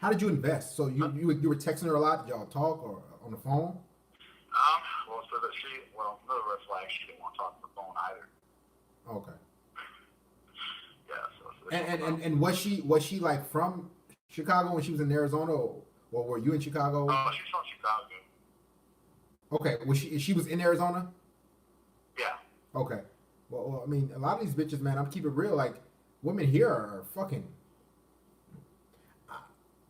did you invest? So you were texting her a lot? Did y'all talk or on the phone? Another red flag, she didn't want to talk on the phone either. Okay. Yeah. And was she like from Chicago when she was in Arizona, or were you in Chicago? She's from Chicago. Okay. She was in Arizona? Yeah. Okay. Well, I mean, a lot of these bitches, man, I'm keeping it real. Like, women here are fucking.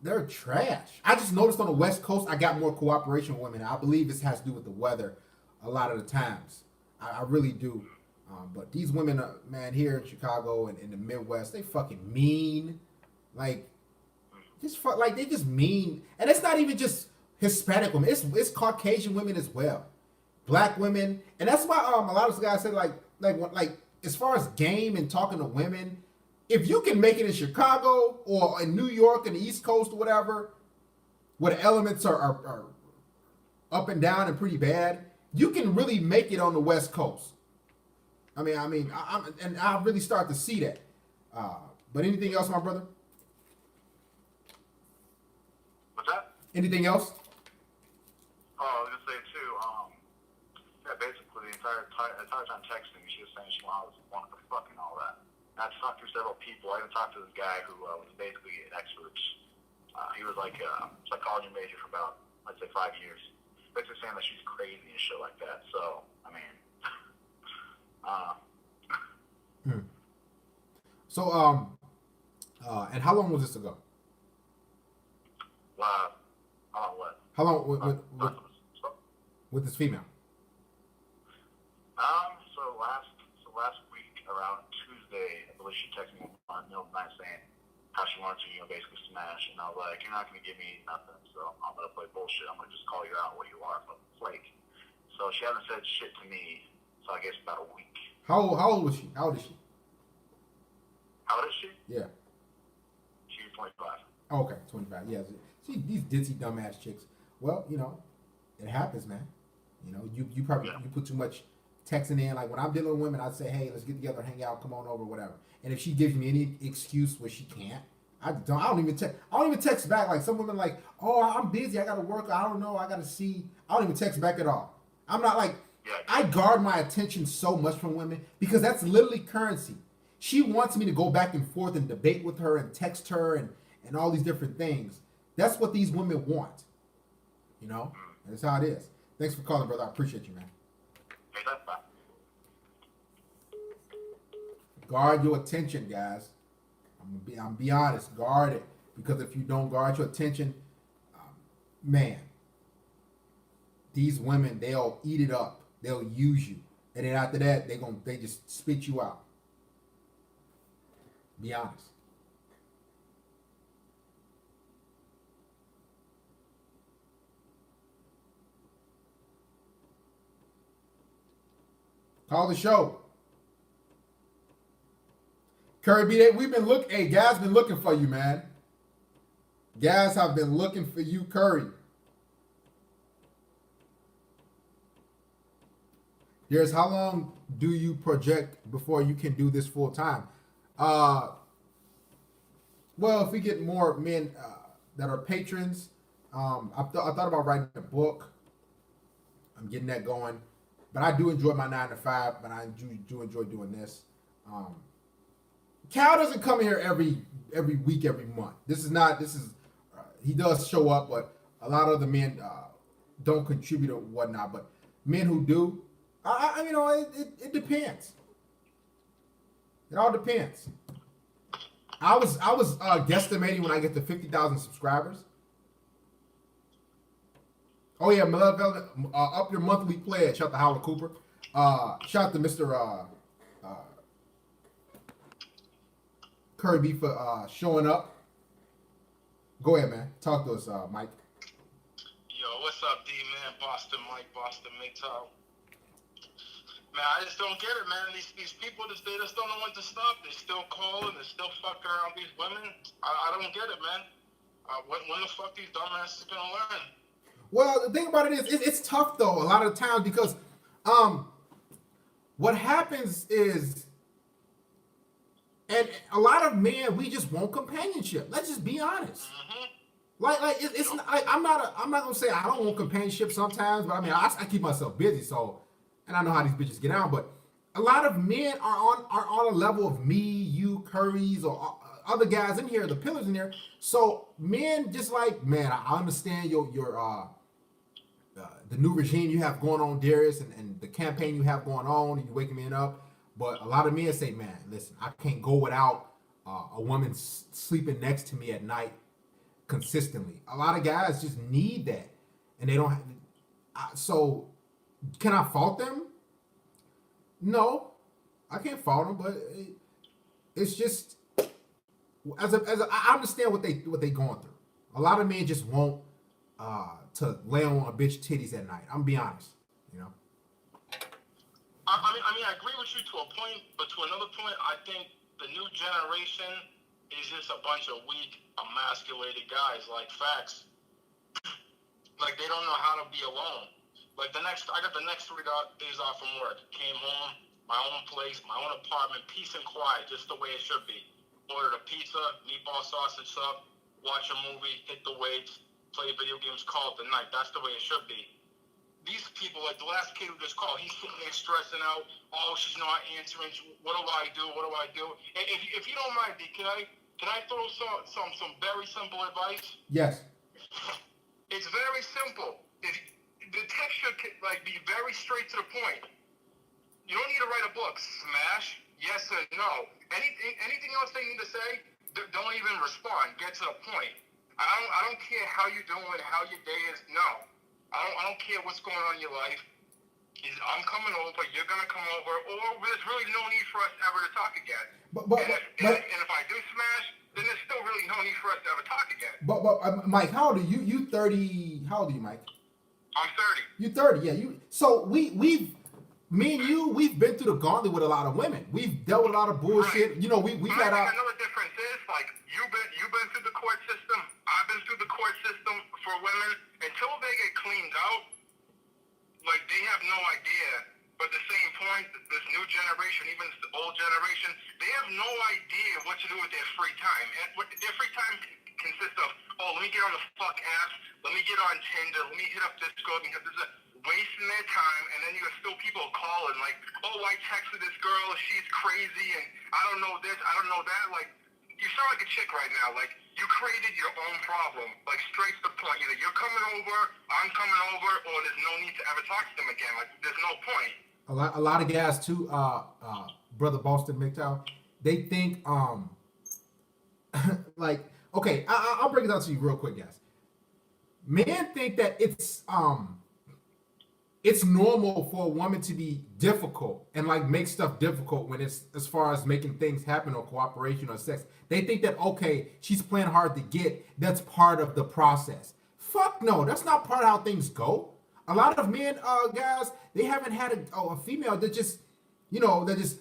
They're trash. I just noticed on the West Coast, I got more cooperation with women. I believe this has to do with the weather a lot of the times. I really do. But these women, man, here in Chicago and in the Midwest, they fucking mean. Like, they just mean. And it's not even just Hispanic women. It's Caucasian women as well. Black women. And that's why a lot of guys say, like as far as game and talking to women, if you can make it in Chicago or in New York and the East Coast or whatever, where the elements are up and down and pretty bad, you can really make it on the West Coast. I really start to see that. But anything else, my brother? What's that? Anything else? Oh, I was gonna say too. Basically the entire time texting, she was saying she wanted to fuck and all that. And I talked to several people. I even talked to this guy who was basically an expert. He was like a psychology major for about, let's say, 5 years. Basically saying that she's crazy and shit like that. So, I mean, So, and how long was this ago? What? How long with this female? So last week around Tuesday, I believe she texted me on the middle of the night saying how she wanted to, basically smash, and I was like, you're not gonna give me nothing, so I'm gonna play bullshit. I'm gonna just call you out what you are, but flake. So she hasn't said shit to me. So I guess about a week. How old was she? How old is she? How old is she? Yeah. She's 25. Okay, 25. Yeah. See, these ditzy dumbass chicks. Well, it happens, man. You probably you put too much texting in. Like when I'm dealing with women, I'd say, hey, let's get together, hang out, come on over, whatever. And if she gives me any excuse where she can't, I don't even text back. Like some women like, oh, I'm busy, I gotta work, I don't know, I gotta see. I don't even text back at all. I'm not like, I guard my attention so much from women because that's literally currency. She wants me to go back and forth and debate with her and text her and all these different things. That's what these women want. You know? That's how it is. Thanks for calling, brother. I appreciate you, man. Hey, that's fine. Guard your attention, guys. I'm be honest. Guard it. Because if you don't guard your attention, man, these women, they'll eat it up. They'll use you. And then after that, they just spit you out. Be honest. Call the show. Curry B, we've been looking. Hey, Gaz been looking for you, man. Gaz have been looking for you, Curry. Here's how long do you project before you can do this full time? Well, if we get more men that are patrons, I thought about writing a book. I'm getting that going, but I do enjoy my 9 to 5. But I do enjoy doing this. Cal doesn't come here every week, every month. He does show up, but a lot of the men don't contribute or whatnot. But men who do, it depends. It all depends. I was guesstimating when I get to 50,000 subscribers. Oh yeah, Malevolent, up your monthly pledge. Shout out to Howard Cooper. Shout out to Mr. Curry B for showing up. Go ahead, man. Talk to us, Mike. Yo, what's up, D-Man? Boston Mike, Boston Maytow. Man, I just don't get it, man. These people, they just don't know when to stop. They still calling. They still fucking around these women. I don't get it, man. When the fuck these dumbasses gonna learn? Well, the thing about it is, it's tough, though, a lot of times, because what happens is, and a lot of men, we just want companionship. Let's just be honest. Mm-hmm. It's not, like, I'm not gonna say I don't want companionship sometimes, but I mean I keep myself busy, so, and I know how these bitches get out. But a lot of men are on a level of me, you, Curry's, or other guys in here, the pillars in there. So men just like, man, I understand your the new regime you have going on, Darius, and the campaign you have going on, and you're waking me up. But a lot of men say, man, listen, I can't go without a woman sleeping next to me at night consistently. A lot of guys just need that, and they don't have. So, can I fault them? No, I can't fault them, but it's just I understand what they going through. A lot of men just want to lay on a bitch titties at night. I'm gonna be honest, you know. I mean, I agree with you to a point, but to another point, I think the new generation is just a bunch of weak, emasculated guys. Like, facts. Like, they don't know how to be alone. Like, I got the next 3 days off from work. Came home, my own place, my own apartment, peace and quiet, just the way it should be. Ordered a pizza, meatball sausage sub, watch a movie, hit the weights, play video games, call it the night. That's the way it should be. These people, like the last kid who just called, he's sitting there stressing out. Oh, she's not answering. What do I do? What do I do? And if you don't mind, D, can I throw some very simple advice? Yes. It's very simple. The text should be very straight to the point. You don't need to write a book. Smash, yes or no. Anything else they need to say, don't even respond. Get to the point. I don't care how you're doing, how your day is. No. I don't care what's going on in your life. I'm coming over, you're going to come over, or there's really no need for us ever to talk again. And if I do smash, then there's still really no need for us to ever talk again. But Mike, how old are you? You 30, how old are you, Mike? I'm 30. You're 30, yeah. So me and you, we've been through the gauntlet with a lot of women. We've dealt with a lot of bullshit. Right. You know, we've had our... Another difference is, like, you've been through the court system. I've been through the court system for women. Until they get cleaned out, like, they have no idea. But at the same point, this new generation, even the old generation, they have no idea what to do with their free time. And their free time consists of, let me get on the fuck apps, let me get on Tinder, let me hit up this girl, let me hit this. wasting their time, and then you have still people calling like, oh, I texted this girl, she's crazy, and I don't know this, I don't know that. Like, you sound like a chick right now. Like, you created your own problem. Like, straight to the point. Either you're coming over, I'm coming over, or there's no need to ever talk to them again. Like, there's no point. A lot of guys too, brother Boston McTow, they think like, okay, I'll break it down to you real quick, guys. Men think that it's normal for a woman to be difficult and like make stuff difficult when it's as far as making things happen or cooperation or sex. They think that okay, she's playing hard to get. That's part of the process. Fuck no, that's not part of how things go. A lot of men, guys, they haven't had a female that just, that just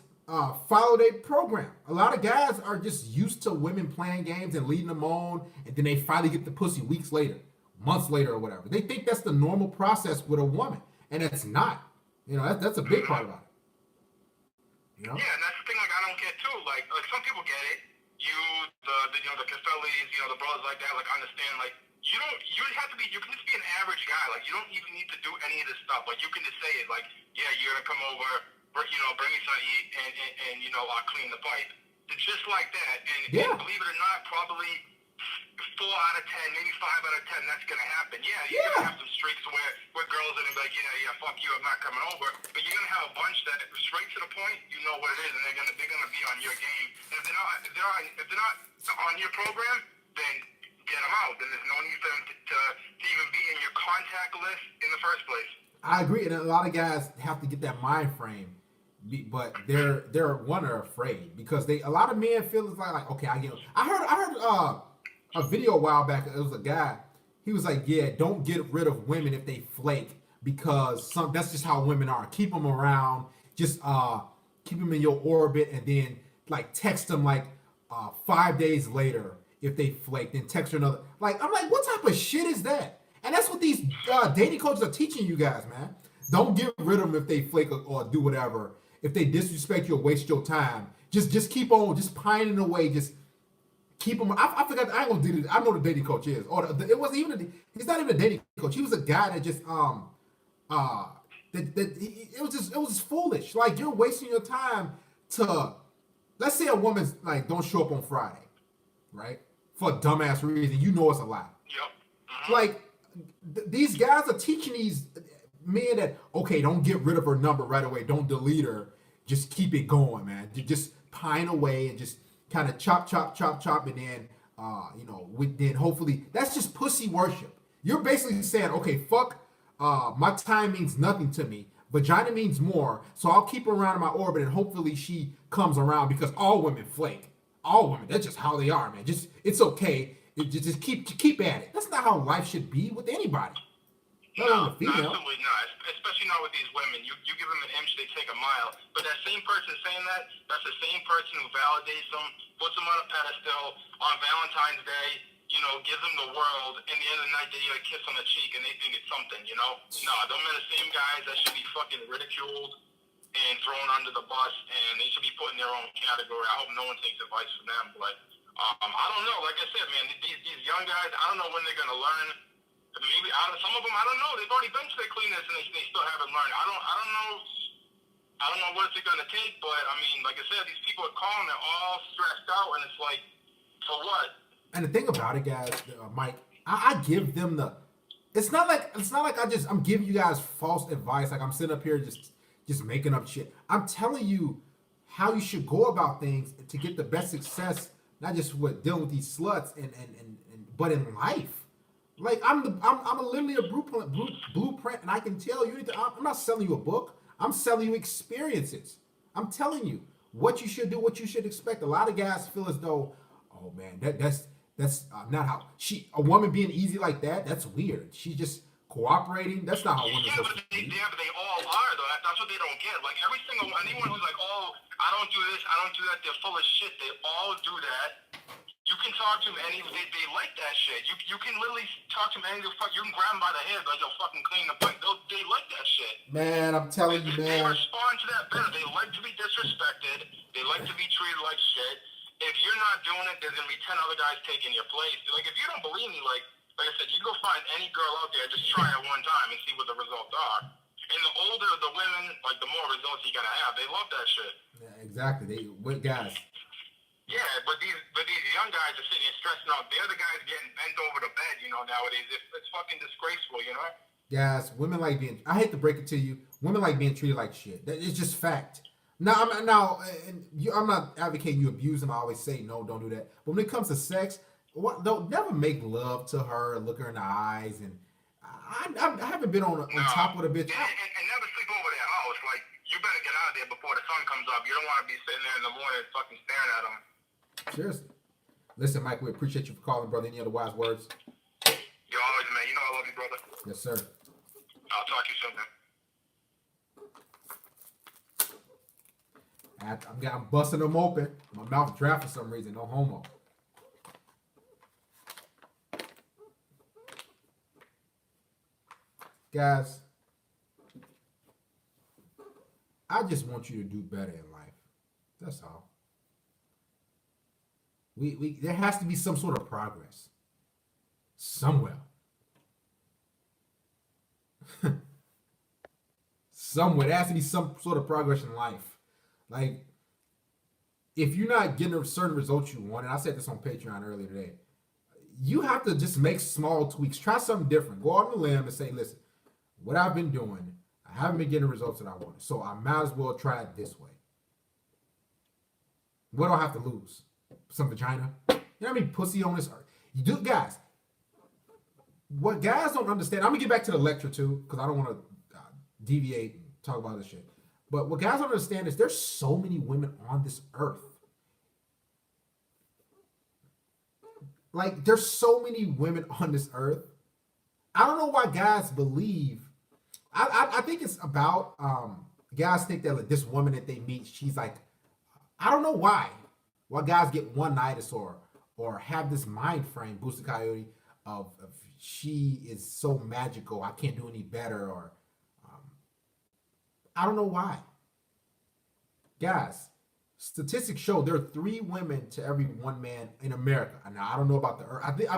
follow their program. A lot of guys are just used to women playing games and leading them on, and then they finally get the pussy weeks later, months later, or whatever. They think that's the normal process with a woman. And it's not. That's a big part about it. Yeah, and that's the thing. Like, I don't get too. Like some people get it. The Castellis, the brothers like that. Like, understand. Like, you don't. You have to be. You can just be an average guy. Like, you don't even need to do any of this stuff. Like, you can just say it. Like, yeah, you're gonna come over. Bring me something to eat, and I'll clean the pipe. It's just like that. And believe it or not, probably 4 out of 10, maybe 5 out of 10, that's gonna happen. Yeah, you're gonna have some streaks where girls are gonna be like, yeah, fuck you, I'm not coming over. But you're gonna have a bunch that straight to the point, you know what it is, and they're gonna be on your game. And if they're not on your program, then get them out. Then there's no need for them to even be in your contact list in the first place. I agree, and a lot of guys have to get that mind frame, but they're afraid because a lot of men feel it's like okay, I get. I heard a video a while back. It was a guy. He was like, "Yeah, don't get rid of women if they flake because that's just how women are. Keep them around. Just keep them in your orbit, and then like text them like 5 days later if they flake. Then text her another. Like I'm like, what type of shit is that? And that's what these dating coaches are teaching you guys, man. Don't get rid of them if they flake or do whatever. If they disrespect you or waste your time, just keep on, just pining away, just." Keep him. I forgot. I ain't gonna do it. I know the dating coach is. Or it wasn't even. He's not even a dating coach. He was a guy that just it was just foolish. Like you're wasting your time to. Let's say a woman's like don't show up on Friday, right? For a dumbass reason. You know it's a lie. Yep. Like these guys are teaching these men that okay, don't get rid of her number right away. Don't delete her. Just keep it going, man. Just pine away and just. Kind of chop, and then, then hopefully that's just pussy worship. You're basically saying, okay, fuck, my time means nothing to me. Vagina means more, so I'll keep her around in my orbit, and hopefully she comes around because all women flake. All women, that's just how they are, man. Just it's okay. Just keep at it. That's not how life should be with anybody. No, absolutely not. Especially not with these women. You give them an inch, they take a mile. But that same person saying that's the same person who validates them, puts them on a pedestal on Valentine's Day, gives them the world, and at the end of the night they get a kiss on the cheek and they think it's something, No, them are the same guys that should be fucking ridiculed and thrown under the bus, and they should be put in their own category. I hope no one takes advice from them, but I don't know. Like I said, man, these young guys, I don't know when they're gonna learn. Maybe some of them, I don't know. They've already been to their cleaners and they still haven't learned. I don't know. I don't know what it's gonna take, but I mean, like I said, these people are calling. They're all stressed out, and it's like, for what? And the thing about it, guys, Mike, I give them the. It's not like I'm giving you guys false advice. Like I'm sitting up here just making up shit. I'm telling you how you should go about things to get the best success, not just with dealing with these sluts but in life. Like I'm literally a blueprint, and I can tell you. I'm not selling you a book. I'm selling you experiences. I'm telling you what you should do, what you should expect. A lot of guys feel as though, oh man, that's not how a woman being easy like that. That's weird. She's just cooperating. That's not how women are supposed to be. Yeah, but they all are though. That's what they don't get. Like anyone who's like, oh, I don't do this, I don't do that. They're full of shit. They all do that. You can talk to them they like that shit. You can literally talk to them you can grab them by the head, like, yo, fucking clean the pipe. They like that shit. Man, I'm telling you, They man. respond to that better. They like to be disrespected. They like to be treated like shit. If you're not doing it, there's gonna be 10 other guys taking your place. Like, if you don't believe me, like like I said, you go find any girl out there, just try it one time and see what the results are. And the older the women, like the more results you're gonna have. They love that shit. Yeah, exactly. What guys? Yeah, but these young guys are sitting here stressing out. They're the guys getting bent over the bed, nowadays. It's fucking disgraceful, Guys, women like being. I hate to break it to you. Women like being treated like shit. It's just fact. I'm not advocating you abuse them. I always say no, don't do that. But when it comes to sex, don't never make love to her, look her in the eyes, and I haven't been on top of the bitch. And never sleep over their house. Like, you better get out of there before the sun comes up. You don't want to be sitting there in the morning fucking staring at them. Seriously. Listen, Mike, we appreciate you for calling, brother. Any other wise words? You always, man. You know I love you, brother. Yes, sir. I'll talk to you soon, man. I'm busting them open. My mouth dry for some reason. No homo. Guys, I just want you to do better in life. That's all. There has to be some sort of progress somewhere. Somewhere there has to be some sort of progress in life. Like, if you're not getting a certain results you want, and I said this on Patreon earlier today, you have to just make small tweaks. Try something different. Go out on the limb and say, listen, what I've been doing, I haven't been getting the results that I wanted, so I might as well try it this way. What do I have to lose? Some vagina? You know how many pussy on this earth? You do, guys. What guys don't understand, I'm gonna get back to the lecture too, because I don't want to deviate and talk about this shit. But what guys don't understand is there's so many women on this earth. Like, there's so many women on this earth. I don't know why guys believe. I think it's about guys think that like, this woman that they meet, she's like, I don't know why guys get one-nights or have this mind frame, Booster Coyote, of she is so magical, I can't do any better, or I don't know why. Guys, statistics show there are 3 women to every 1 man in America. Now, I don't know about the earth. I think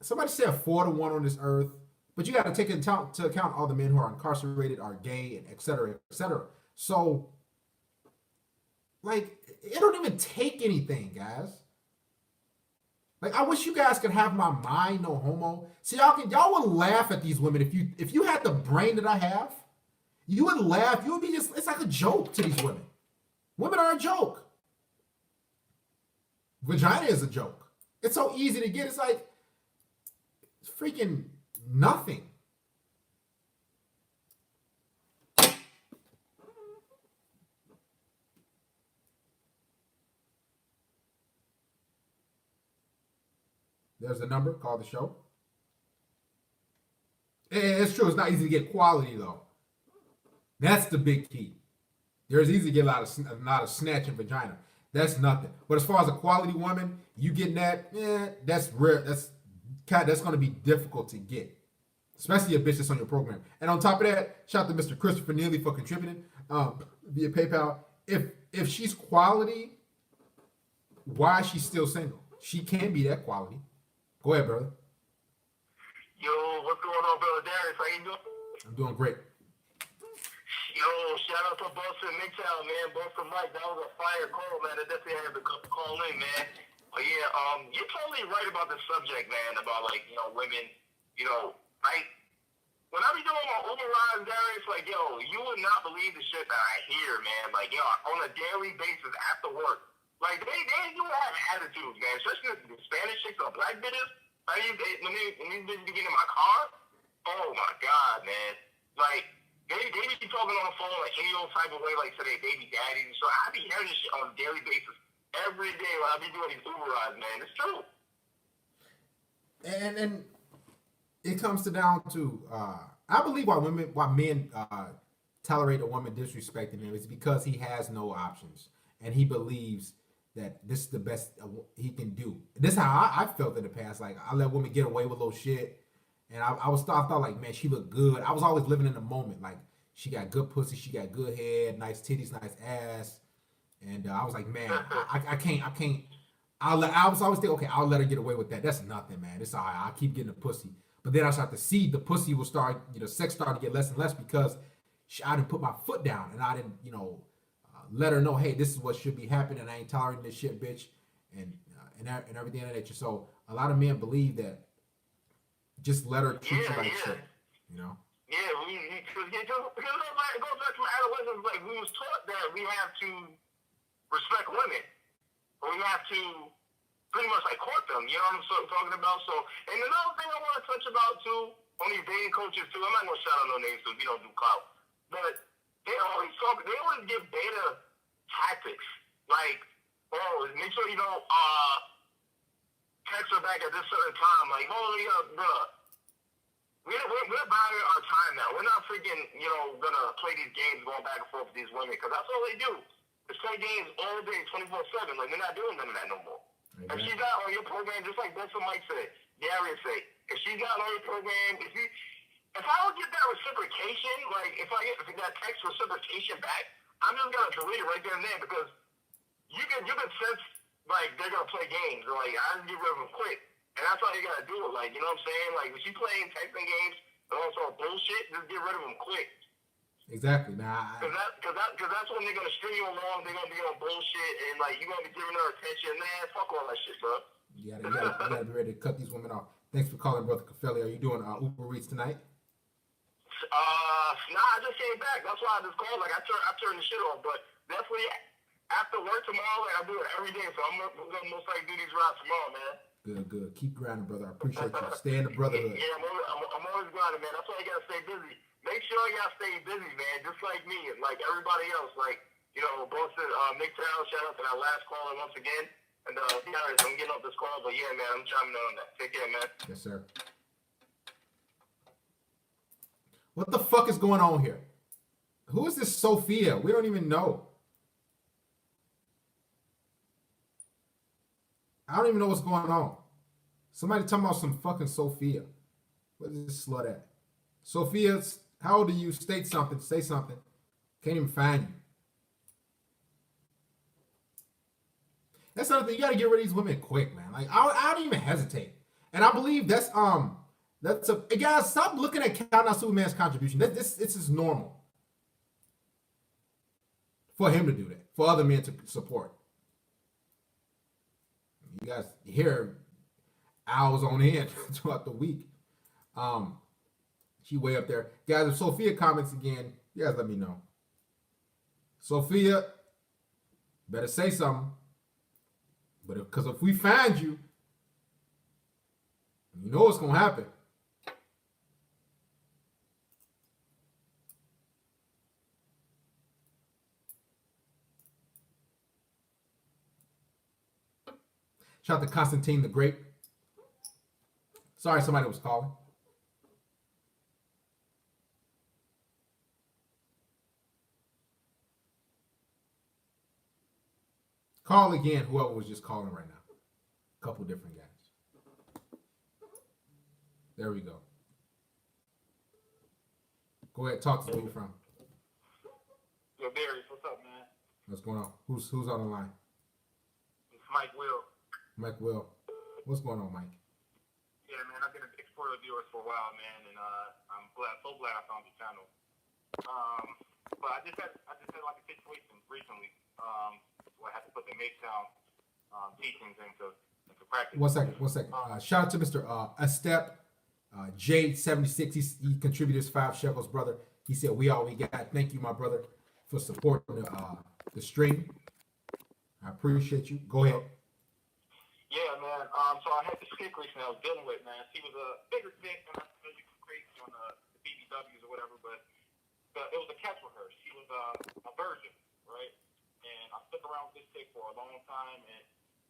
somebody said 4 to 1 on this earth, but you got to take into account all the men who are incarcerated, are gay, and et cetera, et cetera. So, like, it don't even take anything, guys. Like, I wish you guys could have my mind, no homo. See, y'all would laugh at these women if you had the brain that I have. You would laugh. You would be just, it's like a joke to these women. Women are a joke. Vagina is a joke. It's so easy to get. It's like, it's freaking nothing. There's the number. Call the show. It's true. It's not easy to get quality, though. That's the big key. There's easy to get a lot of snatching vagina. That's nothing. But as far as a quality woman, you getting that, that's rare. That's going to be difficult to get, especially a bitch that's on your program. And on top of that, shout out to Mr. Christopher Neely for contributing via PayPal. If she's quality, why is she still single? She can be that quality. Go ahead, brother. Yo, what's going on, brother Darius? How you doing? I'm doing great. Yo, shout out to Boston Midtown, man. Boston Mike, that was a fire call, man. I definitely had to call in, man. But yeah, you're totally right about the subject, man, about like, women, like when I be doing my Uber rides, Darius, like, yo, you would not believe the shit that I hear, man. Like, on a daily basis after work. Like, they do have attitudes, man. Especially the Spanish chicks or black bitches. Like, when these bitches be getting in my car, oh my God, man. Like, they be talking on the phone like any old type of way, like to their baby daddies. So I be hearing this shit on a daily basis every day when I be doing these Uber rides, man. It's true. And it comes down to I believe why men tolerate a woman disrespecting him is because he has no options and he believes that this is the best he can do. This is how I felt in the past. Like, I let women get away with little shit. And I thought like, man, she looked good. I was always living in the moment. Like, she got good pussy, she got good head, nice titties, nice ass. And I was like, man, I I was always think, okay, I'll let her get away with that. That's nothing, man. It's all right. I'll keep getting the pussy. But then I start to see the pussy will start, sex started to get less and less because I didn't put my foot down and I didn't, let her know, hey, this is what should be happening. I ain't tolerating this shit, bitch, and everything of that nature. So a lot of men believe that just let her treat you like shit, Yeah, because it goes back to my adolescence. Like, we was taught that we have to respect women, or we have to pretty much like court them. You know what I'm talking about? So, and another thing I want to touch about too, on these dating coaches too. I'm not gonna shout out no names because we don't do clout, but they always give beta tactics, like, oh, make sure you don't text her back at this certain time. Like, holy up, bruh. We're buying our time now. We're not freaking, gonna play these games going back and forth with these women, because that's all they do. Is play games all day, 24/7. Like, we're not doing none of that no more. Exactly. If she's not on your program, just like Benson Mike said, Darius said, if she's not on your program, if I don't get that reciprocation, like if I get that text reciprocation back, I'm just gonna delete it right there and there, because you can sense like they're gonna play games, or like I just get rid of them quick. And that's how you gotta do it. Like, you know what I'm saying? Like, if you playing texting games and also bullshit, just get rid of them quick. Exactly, man. Because that's when they're gonna string you along. They're gonna be on bullshit, and like you're gonna be giving her attention. Man, fuck all that shit, bro. You gotta be ready to cut these women off. Thanks for calling, Brother Cafelli. Are you doing Uber Eats tonight? Nah, I just came back. That's why I just called. Like, I turned the shit off, but definitely after work tomorrow, like I do it every day. So I'm gonna most likely do these rides tomorrow, man. Good. Keep grinding, brother. I appreciate you. Stay in the brotherhood. Yeah, I'm always grinding, man. That's why you gotta stay busy. Make sure y'all stay busy, man. Just like me, like everybody else. Like, both Nick Terrell, shout out to that last caller once again. And Darius, I'm getting off this call, but yeah, man, I'm chiming in on that. Take care, man. Yes, sir. What the fuck is going on here? Who is this Sophia? We don't even know. I don't even know what's going on. Somebody talking about some fucking Sophia. What is this slut at? Sophia, how old are you? State something. Say something. Can't even find you. That's another thing. You gotta get rid of these women quick, man. Like, I don't even hesitate. And I believe that's guys, stop looking at Count Out Superman's contribution. This is normal for him to do that, for other men to support. You guys hear hours on end throughout the week. She way up there. Guys, if Sophia comments again, you guys let me know. Sophia, better say something. But because if we find you, you know what's gonna happen. Shout out to Constantine the Great. Sorry, somebody was calling. Call again, whoever was just calling right now. A couple different guys. There we go. Go ahead, talk to me. Where you from? Yo, Darius, what's up, man? What's going on? Who's on the line? It's Mike Will. Mike Will. What's going on, Mike? Yeah, man, I've been an Explorer of yours for a while, man, and I'm so glad I found your channel. But I just had like a situation recently where I had to put the Midtown teachings into practice. One second. Shout out to Mr. Estep J76. He contributed his 5 shekels, brother. He said, "We all we got." Thank you, my brother, for supporting the stream. I appreciate you. Go ahead. Yeah, man. So I had this chick recently I was dealing with, man. She was a bigger chick, and I know you can create on the BBWs or whatever, but it was a catch with her. She was a virgin, right? And I stuck around with this chick for a long time, and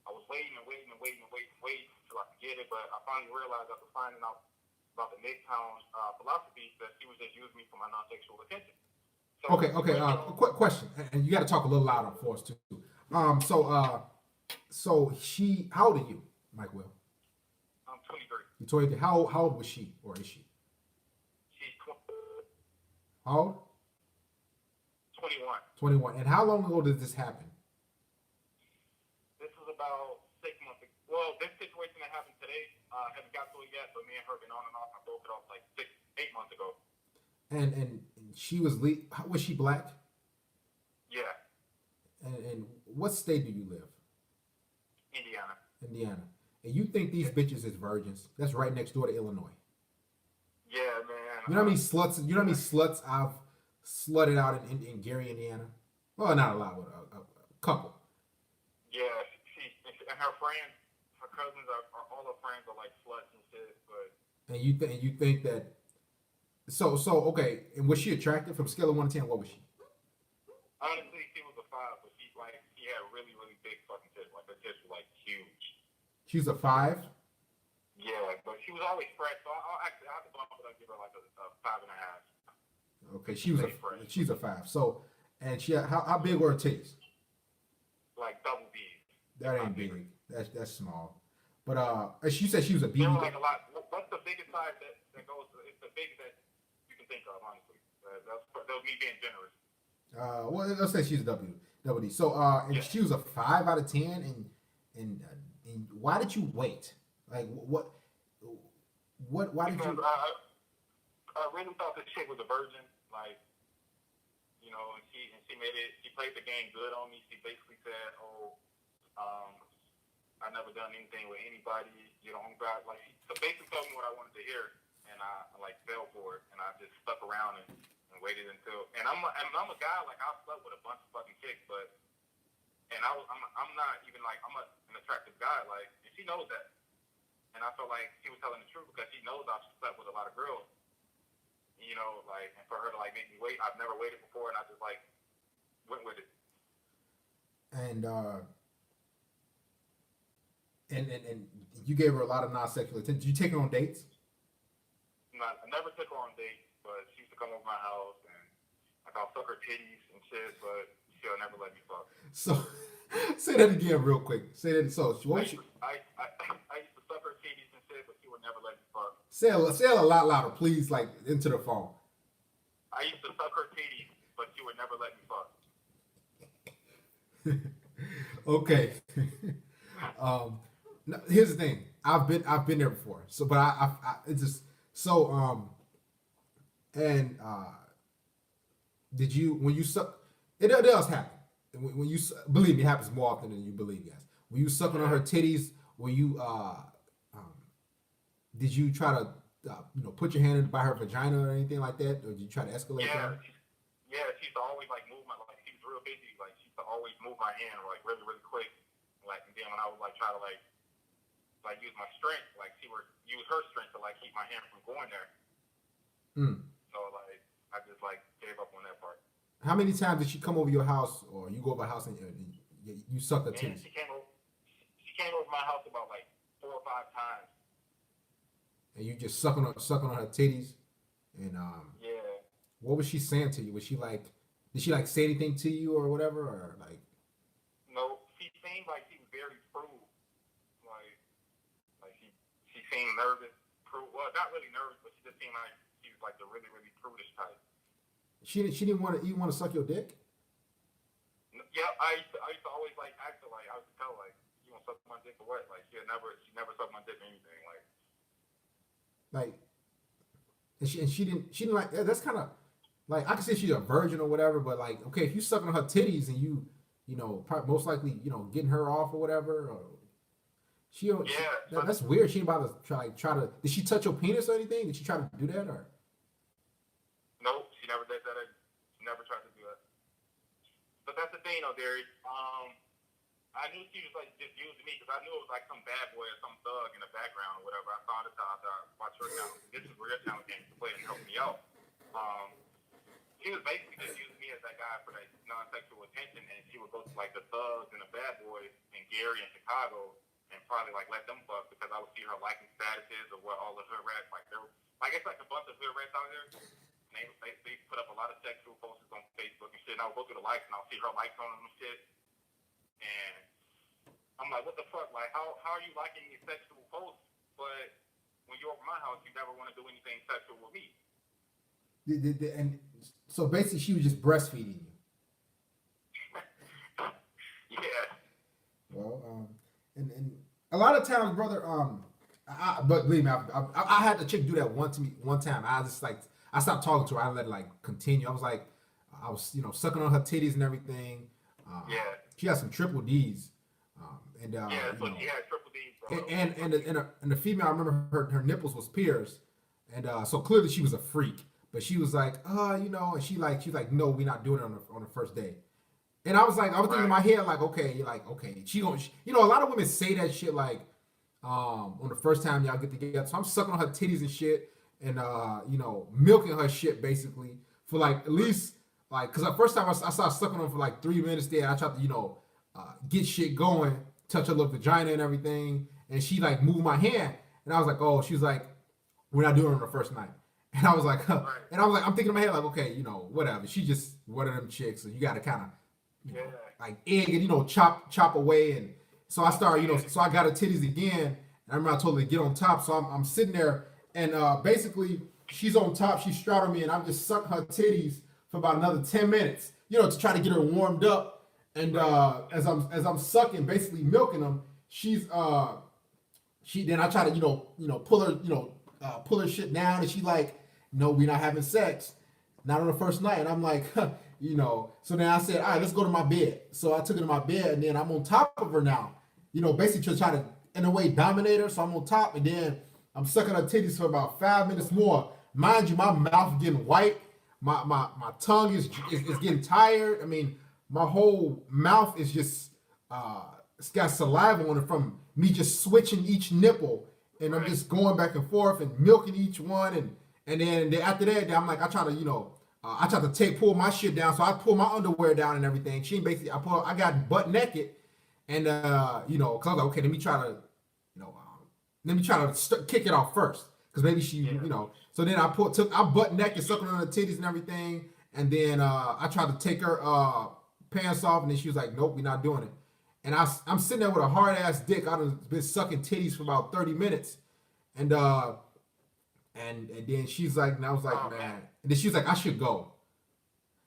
I was waiting until I could get it, but I finally realized after finding out about the Midtown philosophy that she was just using me for my non-sexual attention. So, Okay. Quick question, and you got to talk a little louder for us too. So she, how old are you, Mike Will? I'm 23. You 23. How old was she, or is she? She's 20. How old? 21. 21. And how long ago did this happen? This was about 6 months well, this situation that happened today, haven't got to it yet, but me and her been on and off. I broke it off like 8 months ago. And she was was she black? Yeah, And what state do you live? Indiana. Indiana. And you think these bitches is virgins? That's right next door to Illinois. Yeah, man. You know how many sluts? You know how many sluts I've slutted out in Gary, Indiana? Well, not a lot, but a couple. Yeah, she and her friends, her cousins are all her friends are like sluts and shit. But And you think that? So okay. And was she attractive? From scale of 1 to 10, what was she? honestly, she was a 5, but she had really really big fucking tits. Like her tits were like huge. She was a 5. Yeah, but she was always fresh. So I'll actually I have to bump it up, give her like a 5.5. Okay, she's a 5. So, and she how big were her titties? Like double B. That ain't big. That's small. But she said she was a They BB. were like a lot. What's the biggest size that goes? It's the biggest that you can think of, honestly. That was me being generous. Well, let's say she's a WD. So, and Yeah. she was a 5 out of 10. And why did you wait? Like, why did Because you? I really thought this chick was a virgin. Like, you know, and she made it. She played the game good on me. She basically said, "Oh, I never done anything with anybody. You know, like she basically told me what I wanted to hear, and I like fell for it, and I just stuck around and waited until. And I'm a guy like I slept with a bunch of fucking chicks, but I'm not even like an attractive guy, like, and she knows that. And I felt like she was telling the truth because she knows I've slept with a lot of girls. You know, like, and for her to like make me wait, I've never waited before, and I just like went with it. And you gave her a lot of non-sexual attention. Did you take her on dates? I never took her on dates, but she used to come over my house and like I'll suck her titties and shit, but she'll never let me fuck. So, say that again real quick. Say that. So, what you I used to suck her titties and shit, but she would never let me fuck. say it a lot louder, please, like into the phone. I used to suck her titties, but she would never let me fuck. Okay. No, here's the thing. I've been there before. So, but I it's just so did you when you suck? It does happen. When you believe me, it happens more often than you believe, guys. When you sucking on her titties, were you did you try to put your hand by her vagina or anything like that, or did you try to escalate that? Yeah, she used to always like move my like she was real busy, like she used to always move my hand like really really quick, like and then when I would like try to like use my strength, like she would use her strength to like keep my hand from going there. So like I just like gave up on that part. How many times did she come over your house, or you go over her house and you suck her titties? She came over my house about like 4 or 5 times. And you just sucking on her titties, and Yeah. what was she saying to you? Was she like, did she like say anything to you or whatever, or like? No, she seemed like she was very prude. Like she seemed nervous. Well, not really nervous, but she just seemed like she was like the really really prudish type. She didn't want to. You want to suck your dick? Yeah, I used to always like ask her like I used to tell like you want to suck my dick or what? Like she never sucked my dick or anything Like, and she didn't like. That's kind of like, I can say she's a virgin or whatever, but like, okay, if you sucking on her titties and you probably most likely getting her off or whatever, or that's weird. She ain't about to try to. Did she touch your penis or anything? Did she try to do that or? Nope, she never did that. She never tried to do that. But that's the thing, though, Darius. I knew she was like just using me because I knew it was like some bad boy or some thug in the background or whatever. I found it out after I watched her channel. This is where your channel came to play and helped me out. She was basically just using me as that guy for that non-sexual attention, and she would go to like the thugs and the bad boys in Gary and Chicago and probably like let them fuck because I would see her liking statuses of what all the hood rats like. There, like it's like a bunch of hood rats out there. And they put up a lot of sexual posters on Facebook and shit. And I would go through the likes and I'll see her likes on them and shit. And I'm like, what the fuck? Like, how are you liking these sexual posts? But when you're over my house, you never want to do anything sexual with me. And so basically, she was just breastfeeding you. Yeah. Well, and a lot of times, brother. But believe me, I had the chick do that one to me one time. I just like I stopped talking to her. I let it like continue. I was like, I was sucking on her titties and everything. Yeah. She had some triple D's, and Yeah, that's what he had, triple D, bro. and the female, I remember her nipples was pierced, and so clearly she was a freak. But she was like, and she's like, no, we're not doing it on the first day. And I was thinking in my head, like, okay, she gonna, a lot of women say that shit like, on the first time y'all get together. So I'm sucking on her titties and shit, and milking her shit basically for like at least like, cause the first time I started sucking on for like 3 minutes there. I tried to get shit going, touch her little vagina and everything, and she like moved my hand, and I was like, oh, she was like, we're not doing it on the first night. And I was like, huh. And I was like, I'm thinking in my head, like, okay, whatever. She just one of them chicks, so you got to kind of, like egg and chop away. And so I started, so I got her titties again. And I remember I told her to get on top. So I'm sitting there, and basically she's on top, she's straddling me, and I'm just sucking her titties for about another 10 minutes, to try to get her warmed up. And as I'm sucking, basically milking them, then I try to pull her shit down, and she like, no, we're not having sex, not on the first night. And I'm like, so then I said, all right, let's go to my bed. So I took her to my bed, and then I'm on top of her now, basically to try to in a way dominate her. So I'm on top, and then I'm sucking her titties for about 5 minutes more. Mind you, my mouth getting white, my tongue is getting tired. I mean, my whole mouth is just it's got saliva on it from me just switching each nipple, and I'm just going back and forth and milking each one, and then after that, I'm like, I try to pull my shit down, so I pull my underwear down and everything. She basically, I got butt naked, and cause I was like, okay, let me try to kick it off first, cause maybe she, So then I butt naked, sucking on her titties and everything, and then I tried to take her pants off, and then she was like, nope, we're not doing it. And I'm sitting there with a hard ass dick. I've been sucking titties for about 30 minutes, and then she's like, and I was like, man. And then she was like, I should go.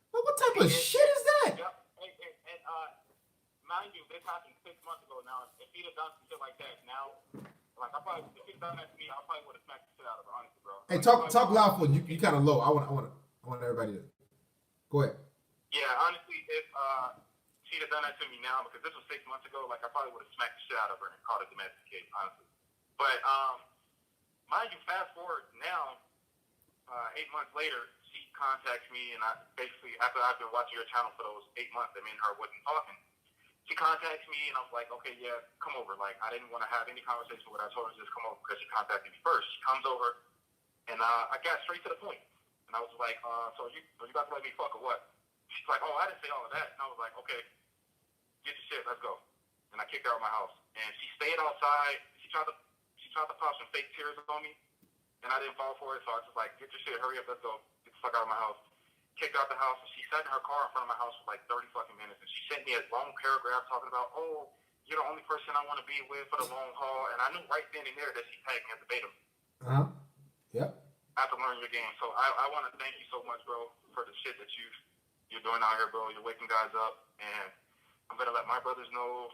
Well, what type of shit is that? Yep. And mind you, this happened 6 months ago now. If he'd have done some shit like that now, like if he'd done that to me, I probably would have smacked the shit out of her, honestly, bro. Hey, talk loud for you. You kind of low. I want everybody to go ahead. Yeah, honestly, if she'd have done that to me now, because this was 6 months ago, like I probably would have smacked the shit out of her and called it domestic case, honestly. But mind you, fast forward now, 8 months later, she contacts me, and I basically, after I've been watching your channel for those 8 months, I mean, her wasn't talking. She contacts me, and I was like, okay, yeah, come over. Like, I didn't want to have any conversation with her. I told her to just come over because she contacted me first. She comes over, and I got straight to the point. And I was like, so are you about to let me fuck or what? She's like, oh, I didn't say all of that. And I was like, okay, get your shit, let's go. And I kicked her out of my house. And she stayed outside. She tried to pop some fake tears on me, and I didn't fall for it. So I was just like, get your shit, hurry up, let's go. Get the fuck out of my house. Kicked her out the house, and she sat in her car in front of my house for like 30 fucking minutes. And she sent me a long paragraph talking about, oh, you're the only person I want to be with for the long haul. And I knew right then and there that she tagged me as a beta. Yep. After learning your game. So I want to thank you so much, bro, for the shit that you're doing out here, bro. You're waking guys up, and I'm going to let my brothers know.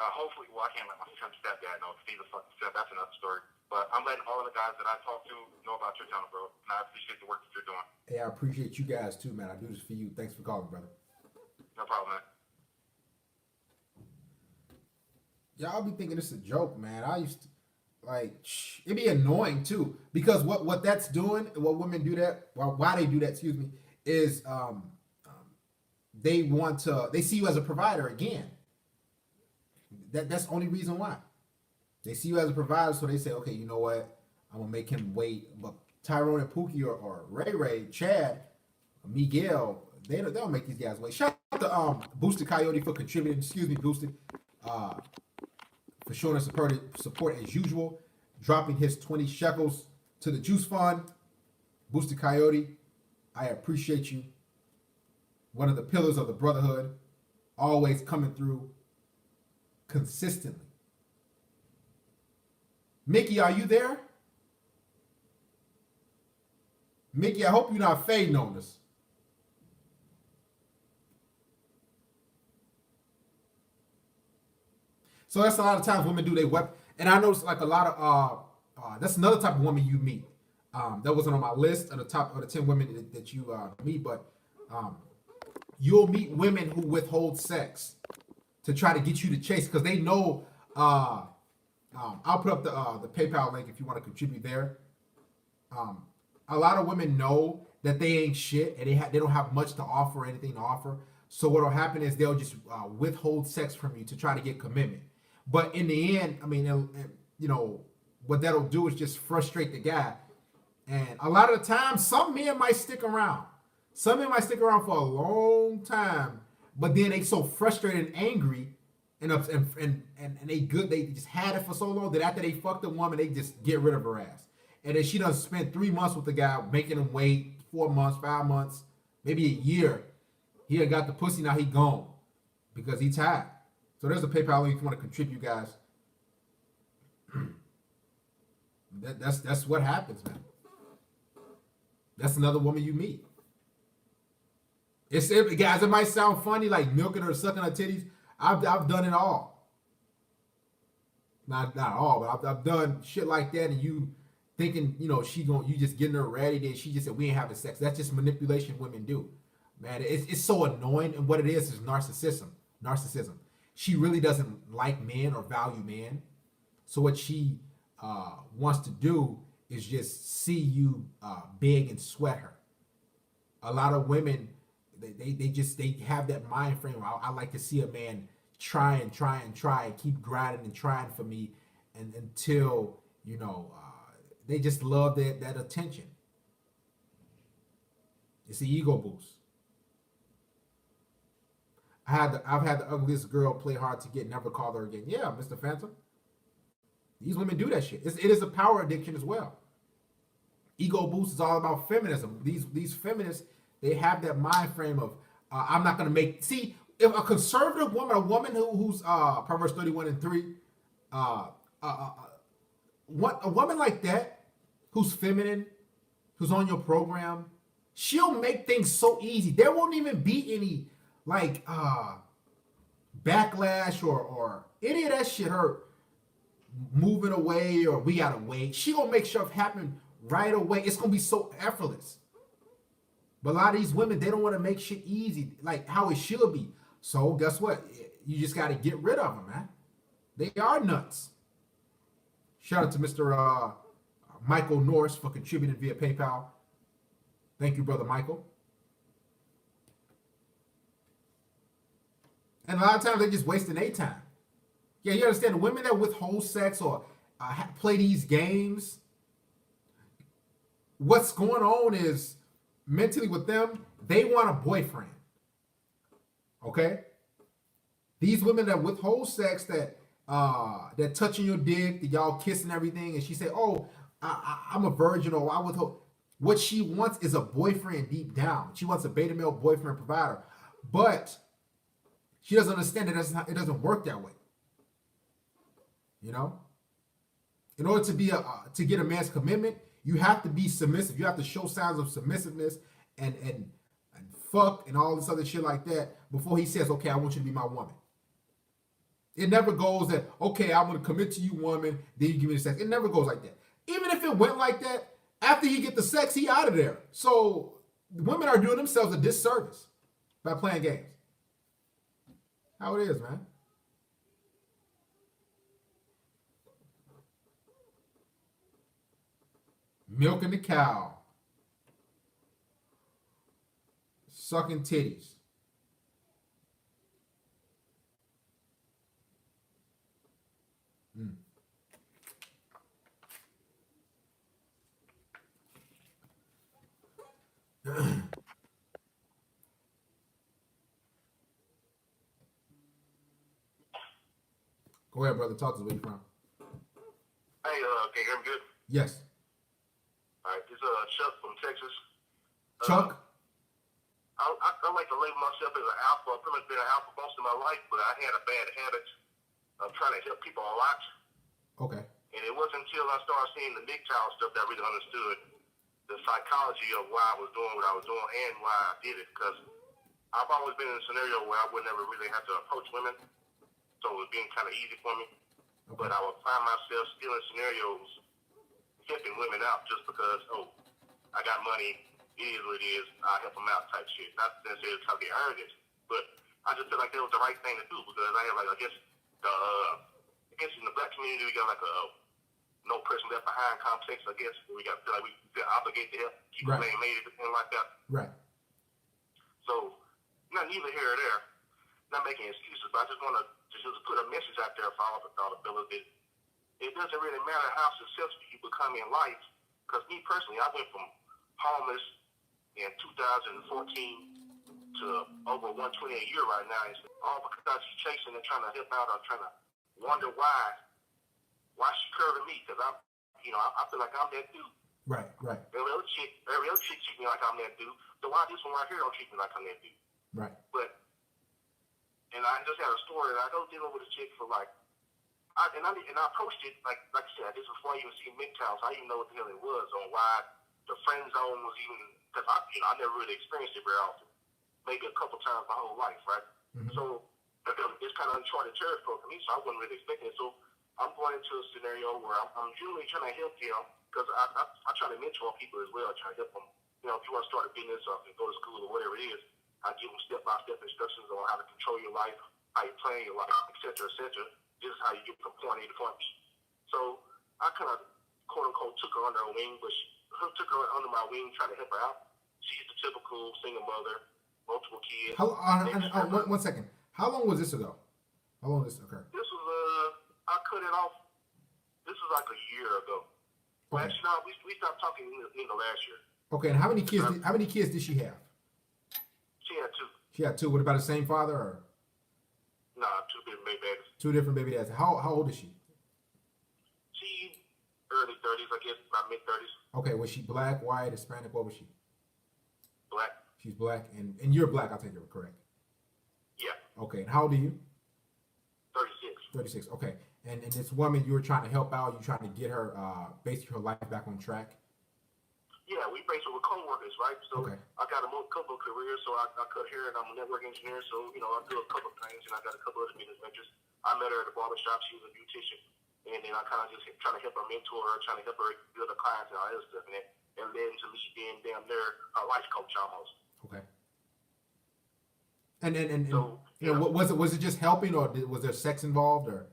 Hopefully, well, I can't let my stepdad know because he's a fucking step. That's another story. But I'm letting all of the guys that I talk to know about your channel, bro. And I appreciate the work that you're doing. Hey, I appreciate you guys too, man. I do this for you. Thanks for calling, brother. No problem, man. Y'all be thinking it's a joke, man. I used to, it'd be annoying too, because what that's doing, what women do that, why they do that, excuse me, is they see you as a provider again. That's the only reason why. They see you as a provider, so they say, okay, you know what? I'm gonna make him wait. But Tyrone and Pookie or Ray, Chad, Miguel, they don't make these guys wait. Shout out to Boosted Coyote for contributing. Excuse me, Boosted, for showing us support as usual, dropping his 20 shekels to the Juice Fund. Boosted Coyote, I appreciate you. One of the pillars of the brotherhood, always coming through consistently. Mickey, are you there? Mickey, I hope you're not fading on us. So that's a lot of times women do. And I noticed like a lot of that's another type of woman you meet. That wasn't on my list of the top of the 10 women that you meet, but um, you'll meet women who withhold sex to try to get you to chase because they know. I'll put up the PayPal link if you want to contribute there. A lot of women know that they ain't shit and they don't have much to offer, anything to offer. So what'll happen is they'll just withhold sex from you to try to get commitment. But in the end, I mean, you know, what that'll do is just frustrate the guy. And a lot of the time, some men might stick around. Some men might stick around for a long time, but then they so frustrated and angry and they just had it for so long that after they fuck the woman, they just get rid of her ass. And then she done spent 3 months with the guy, making him wait 4 months, 5 months, maybe a year. He had got the pussy, now he gone because he tired. So there's a PayPal link if you want to contribute, guys. That's what happens, man. That's another woman you meet. Guys, it might sound funny, like milking her, sucking her titties. I've done it all. Not all, but I've done shit like that, and you thinking, you know, you just getting her ready, then she just said we ain't having sex. That's just manipulation women do. Man, it's so annoying, and what it is narcissism. She really doesn't like men or value men. So what she wants to do is just see you beg and sweat her. A lot of women, they have that mind frame. I like to see a man try and keep grinding and trying for me, and until you know they just love that attention. It's the ego boost. I've had the ugliest girl play hard to get, never call her again. Yeah, Mr. Phantom. These women do that shit. It is a power addiction as well. Ego boost is all about feminism. These feminists, they have that mind frame of I'm not gonna make. See, if a conservative woman, a woman who's Proverbs 31:3, a woman like that, who's feminine, who's on your program, she'll make things so easy. There won't even be any like backlash or any of that shit. Her moving away or we gotta wait. She gonna make sure it happen right away. It's gonna be so effortless. But a lot of these women, they don't want to make shit easy like how it should be. So guess what? You just got to get rid of them, man. They are nuts. Shout out to Mr. Michael Norris for contributing via PayPal. Thank you, brother Michael. And a lot of times they're just wasting their time. Yeah, you understand the women that withhold sex or play these games. What's going on is mentally with them, they want a boyfriend. Okay? These women that withhold sex, that touching your dick, that y'all kissing everything, and she say, "Oh, I'm a virgin," or "I withhold." What she wants is a boyfriend deep down. She wants a beta male boyfriend provider, but she doesn't understand that it doesn't work that way. You know, in order to get a man's commitment, you have to be submissive. You have to show signs of submissiveness and fuck and all this other shit like that before he says, "Okay, I want you to be my woman." It never goes that, "Okay, I'm gonna commit to you, woman, then you give me the sex." It never goes like that. Even if it went like that, after he get the sex, he out of there. So women are doing themselves a disservice by playing games. How it is, man. Milking the cow. Sucking titties. Go ahead, brother. Talk to us. Where you from? Hey, can you hear me good? Yes. All right, this is Chuck from Texas. Chuck? I like to label myself as an alpha. I've pretty much been an alpha most of my life, but I had a bad habit of trying to help people a lot. Okay. And it wasn't until I started seeing the MGTOW stuff that I really understood the psychology of why I was doing what I was doing and why I did it. Because I've always been in a scenario where I would never really have to approach women, so it was being kind of easy for me. But I would find myself still in scenarios helping women out just because, oh, I got money, it is what it is, I help them out type shit. Not necessarily because they earned it, but I just feel like that was the right thing to do because I have like, I guess in the black community we got like a no person left behind complex, I guess. We got feel like we feel obligated to help keep Right. them made and like that. Right. So, not neither here or there, not making excuses, but I just want to just put a message out there for all the fellas that it doesn't really matter how successful you become in life. Because me personally, I went from homeless in 2014 to over 120 a year right now. It's all because she's chasing and trying to help out or trying to wonder why she curving me. Because I feel like I'm that dude. Right. Every other chick treat me like I'm that dude. So why this one right here don't treat me like I'm that dude? Right. But, and I just had a story that I go dealing with a chick for like, I approached it like I said, this before I even see MGTOW, so I didn't even know what the hell it was on why the friend zone was even, because I never really experienced it very often, maybe a couple times my whole life, right? Mm-hmm. So it's kind of uncharted territory for me, so I wasn't really expecting it. So I'm going into a scenario where I'm generally trying to help them because I try to mentor people as well, try to help them. You know, if you want to start a business or go to school or whatever it is, I give them step-by-step instructions on how to control your life, how you plan your life, et cetera, et cetera. This is how you get from point A to point B. So I kind of, quote unquote, took her under her wing, but took her under my wing, trying to help her out. She's the typical single mother, multiple kids. One second. How long was this ago? How long did this occur? This was I cut it off. This was like a year ago. Well, Okay. actually, no, we stopped talking in the last year. Okay, and how many kids? How many kids did she have? She had two. She had two. What about the same father or Nah, two different babies. two different baby dads? How old is she? She early 30s, I guess, about mid 30s. Okay, was she black, white, Hispanic? What was she? Black. She's black, and you're black. I take it correct. Yeah, Okay, and how old are you? 36. 36. Okay, and this woman you were trying to help out. You trying to get her basically her life back on track. Yeah, we basically were co-workers, right? So Okay. I got a couple of careers, so I cut hair and I'm a network engineer, so, you know, I do a couple of things and I got a couple other business ventures. I met her at a barbershop, she was a beautician, and then I kind of just trying to help her mentor her, trying to help her build her clients and all that stuff, and it led to me being damn near a life coach almost. Okay. And So, you know, was it just helping, or was there sex involved, or?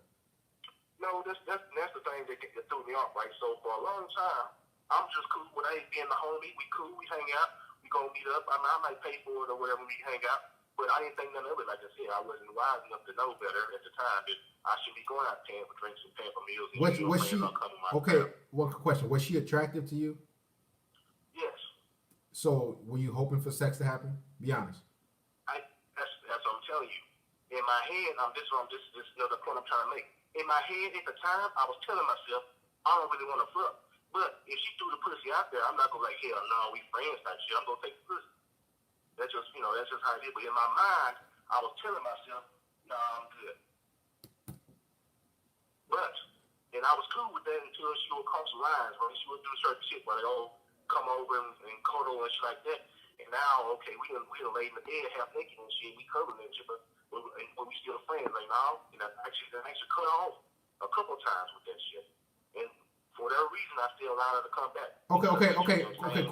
No, that's the thing that threw me off, right? So for a long time, I'm just cool with her being the homie. We cool, we hang out, we gonna meet up. I might pay for it or whatever we hang out, but I didn't think none of it. Like I said, I wasn't wise enough to know better at the time that I should be going out paying for drinks and paying for meals. And Was she okay? One question: was she attractive to you? Yes. So were you hoping for sex to happen? Be honest. That's what I'm telling you. In my head, this is another point I'm trying to make. In my head at the time, I was telling myself, I don't really want to fuck. But if she threw the pussy out there, I'm not gonna like, hell no, we friends type shit. I'm gonna take the pussy. That's just how it is. But in my mind, I was telling myself, nah, I'm good. But, and I was cool with that until she would cross the lines, right? She would do certain shit where they all come over and cuddle and shit like that. And now, okay, we done laid in the bed half naked and shit, we cuddling and shit, but we still friends. Like, no, and I actually cut off a couple times with that shit. And for whatever reason, I still allowed her to come back. Okay.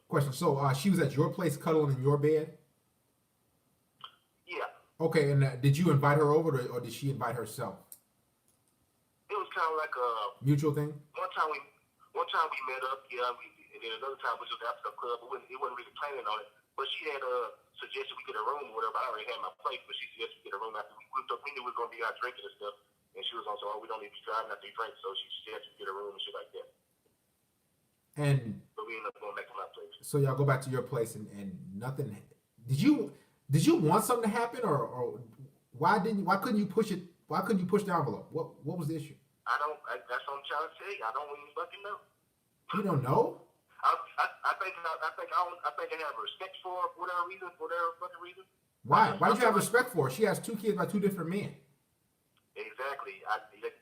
Question. So she was at your place cuddling in your bed? Yeah. Okay, and did you invite her over, or did she invite herself? It was kind of like a mutual thing. One time we met up, yeah, and then another time we was after the club. It wasn't really planning on it, but she had suggested we get a room or whatever. I already had my place, but she suggested we get a room after we knew we were gonna be out drinking and stuff. And she was also, we don't need to be driving after you drink, so she suggested we get a room and shit like that. And but we ended up going back to my place. So y'all go back to your place and nothing. Did you want something to happen, or why couldn't you push it? Why couldn't you push the envelope? What was the issue? That's what I'm trying to say. I don't even fucking know. You don't know? I think I have respect for her for whatever fucking reason. Why? Why did you have respect for her? She has two kids by two different men. Exactly.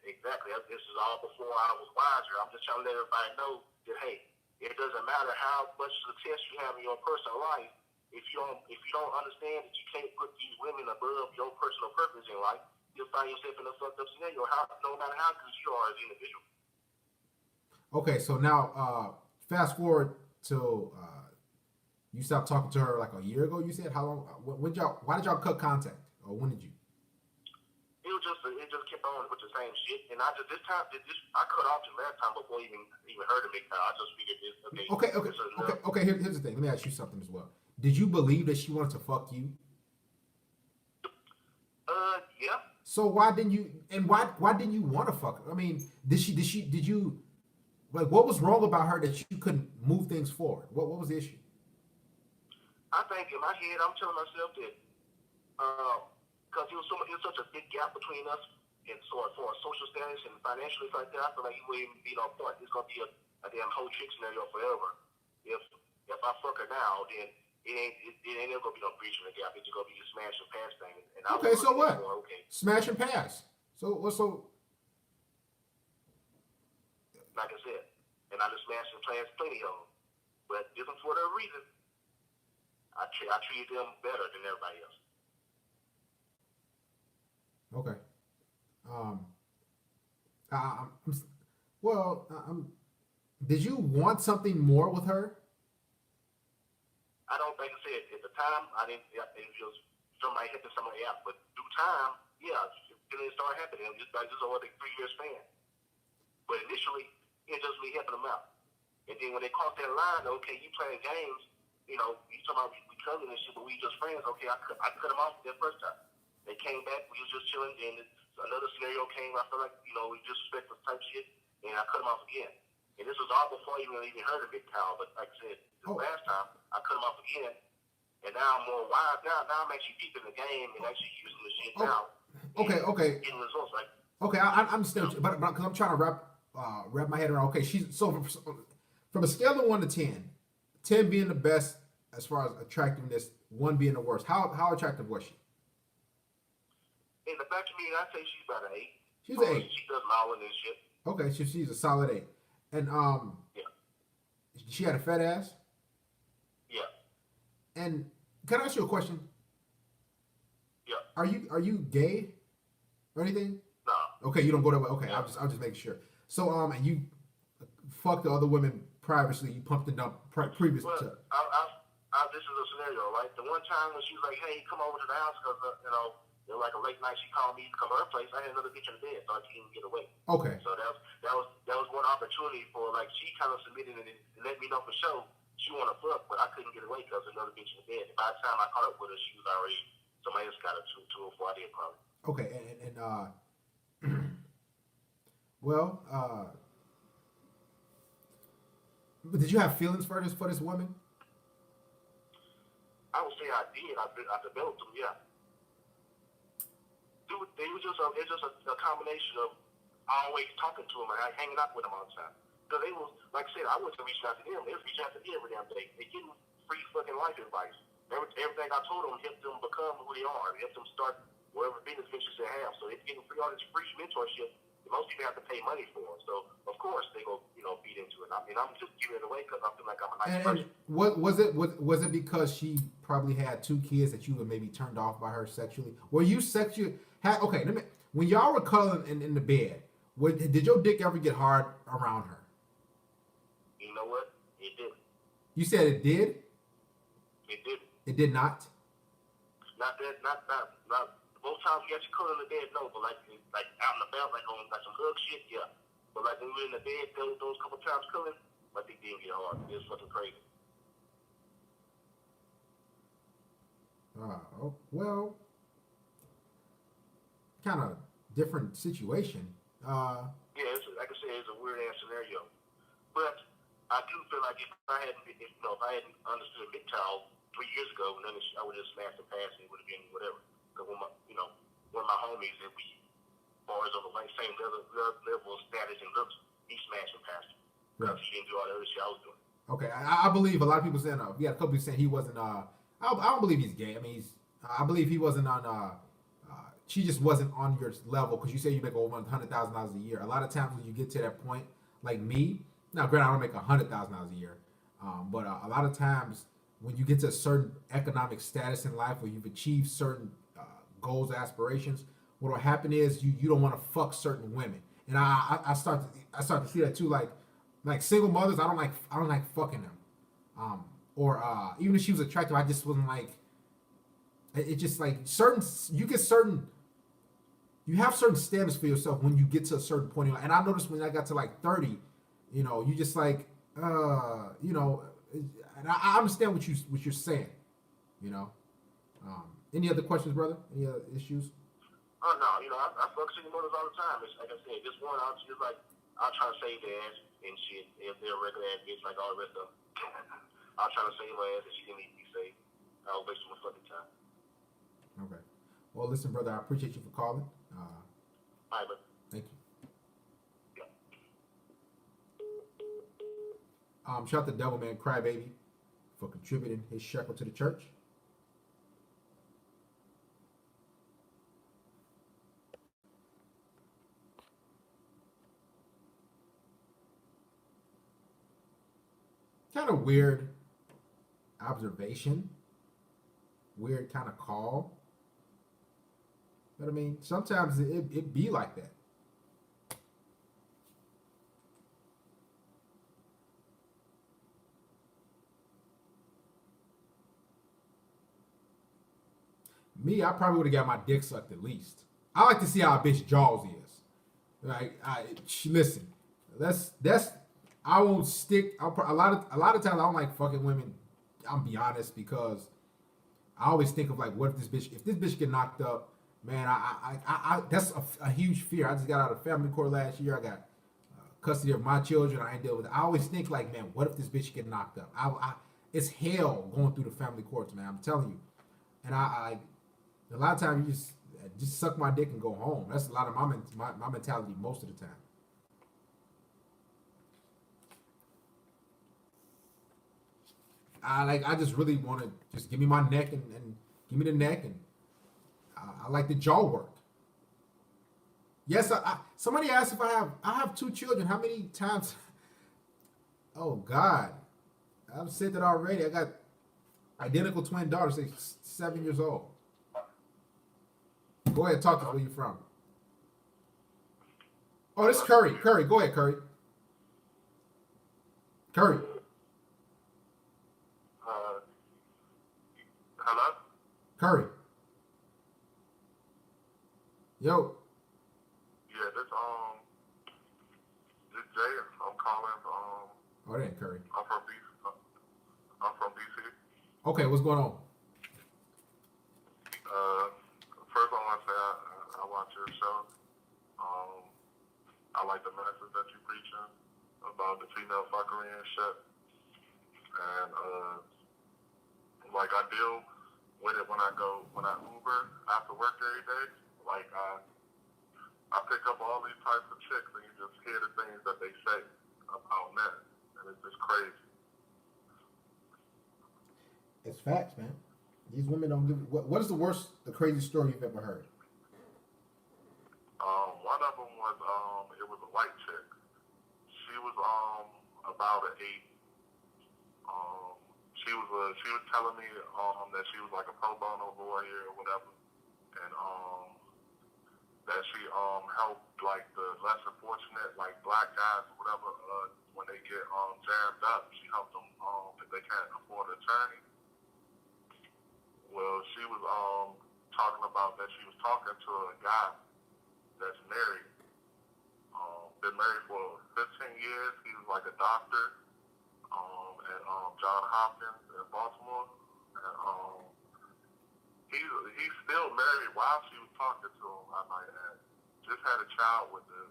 Exactly. This is all before I was wiser. I'm just trying to let everybody know that, hey, it doesn't matter how much success you have in your personal life. If you don't understand that you can't put these women above your personal purpose in life, you'll find yourself in a fucked up scenario. No matter how good you are as an individual. Okay, so now fast forward to you stopped talking to her like a year ago. You said how long? Why did y'all cut contact, or when did you? It just kept on with the same shit, and I cut off the last time before even heard of it. I just figured this. Okay. Here's the thing. Let me ask you something as well. Did you believe that she wanted to fuck you? Yeah. So why didn't you? And why didn't you want to fuck her? I mean, did you? Like, what was wrong about her that you couldn't move things forward? What was the issue? I think in my head, I'm telling myself that because it was such a big gap between us, and so for our social status and financially like that, I feel like he wouldn't even be on point. It's gonna be a damn whole chick scenario forever. If I fuck her now, then it ain't ever gonna be no breach in the gap. It's just gonna be a smash and pass thing. And okay, so what? Okay. Smash and pass. So what's so? Like I said, and I just smashed and passed plenty of them, but different for whatever reason. I treated them better than everybody else. Okay. Did you want something more with her? I don't think I said at the time. I didn't. It was somebody hit somebody out, but through time, yeah, it started happening. It was just over a 3 year span. But initially, it just me helping them out. And then when they crossed that line, okay, you playing games. You talking about we cousins and shit, but we just friends. Okay, I cut them off that first time. They came back, we was just chilling, and another scenario came. I feel like we disrespectful type shit, and I cut them off again. And this was all before I even heard of Big Kyle. But like I said, last time I cut them off again, and now I'm more wise. Now I'm actually peeping the game and actually using the shit now. Okay. Getting results like. Okay, I'm still, but because I'm trying to wrap my head around. Okay, she's so from a scale of 1 to 10, 10 being the best as far as attractiveness, 1 being the worst. How attractive was she? In the back of me, I say she's about an 8. She's an 8. She does all in this shit. Okay, so she's a solid 8. And yeah. She had a fat ass. Yeah. And can I ask you a question? Yeah. Are you gay or anything? No. Okay, you don't go that way. Okay, Yeah. I'll just make sure. So and you fucked the other women privately. You pumped it up previous well, to. This is a scenario, right? The one time when she was like, "Hey, come over to the house," because it was like a late night. She called me to come to her place. I had another bitch in the bed, so I couldn't get away. Okay. So that was one opportunity for like she kind of submitted it and let me know for sure she wanted to fuck, but I couldn't get away because another bitch in the bed. And by the time I caught up with her, she was already somebody else got her two or four. I did probably. Okay, and well, but did you have feelings for this woman? I would say I did. I developed them, yeah. They was just a combination of always talking to them and hanging out with them all the time. Because they was, like I said, I wasn't reaching out to them. They was reaching out to me every damn day. They getting free fucking life advice. Everything I told them helped them become who they are. It helped them start whatever business ventures they have. So they're getting all this free mentorship. Most people have to pay money for it. So of course they go, feed into it. I mean, I'm just giving it away because I feel like I'm a nice person. What was it because she probably had 2 kids that you were maybe turned off by her sexually? Were you okay, when y'all were cuddling in the bed, did your dick ever get hard around her? You know what? It did. You said it did? It did. It did not? Not both times we actually cuddle in the bed, no, but like out in the bed, like on like some hug shit, yeah. But like when we were in the bed, those couple times cuddling, my dick didn't get hard. It was fucking crazy. Well, kind of different situation. Yeah, like I said, it's a weird ass scenario. But I do feel like if I hadn't understood MGTOW 3 years ago, then I would have just smashed the past and it would have been whatever. Because one of my homies that we bars on the same level of status and looks, he smashed and passed because he didn't do all the other shit I was doing. Okay, I believe a lot of people saying we had a couple people saying he wasn't. I don't believe he's gay. I mean, I believe he wasn't on. She just wasn't on your level because you say you make over $100,000 a year. A lot of times when you get to that point, like me, now granted I don't make $100,000 a year, but a lot of times when you get to a certain economic status in life where you've achieved certain goals, aspirations, what'll happen is you don't want to fuck certain women, and I start to see that too. Like single mothers, I don't like fucking them. Or even if she was attractive, I just wasn't like. It just like certain you have certain standards for yourself when you get to a certain point. And I noticed when I got to like 30, you just like and I understand what you're saying, you know. Any other questions, brother? Any other issues? Oh no, I fuck single mothers all the time. It's like I said, this one I'll just like I'll try to save their ass and shit. If they're a regular ass bitch like all the rest of them, I'll try to save her ass and she didn't need to be saved. I'll waste my fucking time. Okay. Well, listen, brother, I appreciate you for calling. All right, but Thank you. Shout out to Devilman Crybaby for contributing his shekel to the church. Kind of weird observation, weird kind of call. But I mean, sometimes it be like that. Me, I probably would have got my dick sucked at least. I like to see how a bitch jaws is. Like, listen, that's I won't stick. A lot of times I don't like fucking women. I'll be honest because I always think of like, what if this bitch get knocked up, man? I that's a huge fear. I just got out of family court last year. I got custody of my children. I ain't deal with it. I always think like, man, what if this bitch get knocked up? It's hell going through the family courts, man. I'm telling you. And a lot of times you just suck my dick and go home. That's a lot of my mentality most of the time. I just really want to just give me my neck and give me the neck, and I like the jaw work. Yes, somebody asked if I have 2 children. How many times? Oh God, I've said that already. I got identical twin daughters, they're 7 years old. Go ahead, talk to us. Where you from? Oh, this is Curry. Curry, go ahead, Curry. Curry. hello. Curry. Yo. Yeah, this Jay. I'm calling. Oh, that ain't Curry. I'm from DC. Okay, what's going on? First, I want to say I watch your show. I like the message that you're preaching about the female fuckery and shit. And like I deal with it when I Uber after work every day. Like I pick up all these types of chicks and you just hear the things that they say about men, and it's just crazy. It's facts, man. These women don't give. What is the craziest story you've ever heard? One of them was it was a white chick. She was about an 8. She was telling me that she was like a pro bono lawyer or whatever, and that she helped like the lesser fortunate, like black guys or whatever, when they get jammed up. She helped them if they can't afford an attorney. Well, she was talking about that she was talking to a guy that's married. Been married for 15 years. He was like a doctor at Johns Hopkins in Baltimore. And he's still married while she was talking to him, I might add. Just had a child with the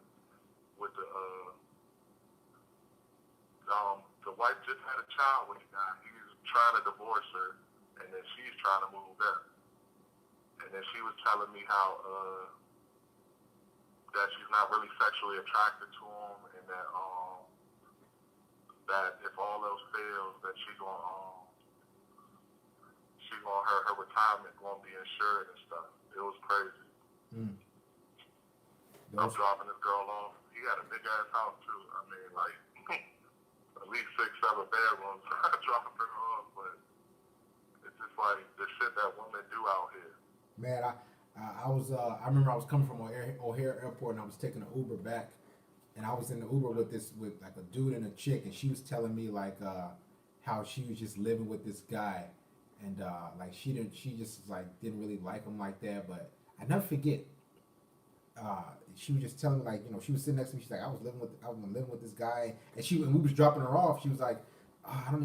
wife just had a child with the guy. He's trying to divorce her, and then she's trying to move in. And then she was telling me how that she's not really sexually attracted to him, and that if all else fails, that her retirement gonna be insured and stuff. It was crazy. I'm dropping this girl off. He had a big ass house too. I mean, like at least 6-7 bedrooms. Dropping her off, but it's just like the shit that women do out here. Man, I remember I was coming from O'Hare Airport and I was taking an Uber back, and I was in the Uber with like a dude and a chick, and she was telling me like how she was just living with this guy, and like she just like didn't really like him like that, but I never forget. She was just telling me like, you know, she was sitting next to me. She's like, I was living with this guy, and we was dropping her off. She was like, oh, I don't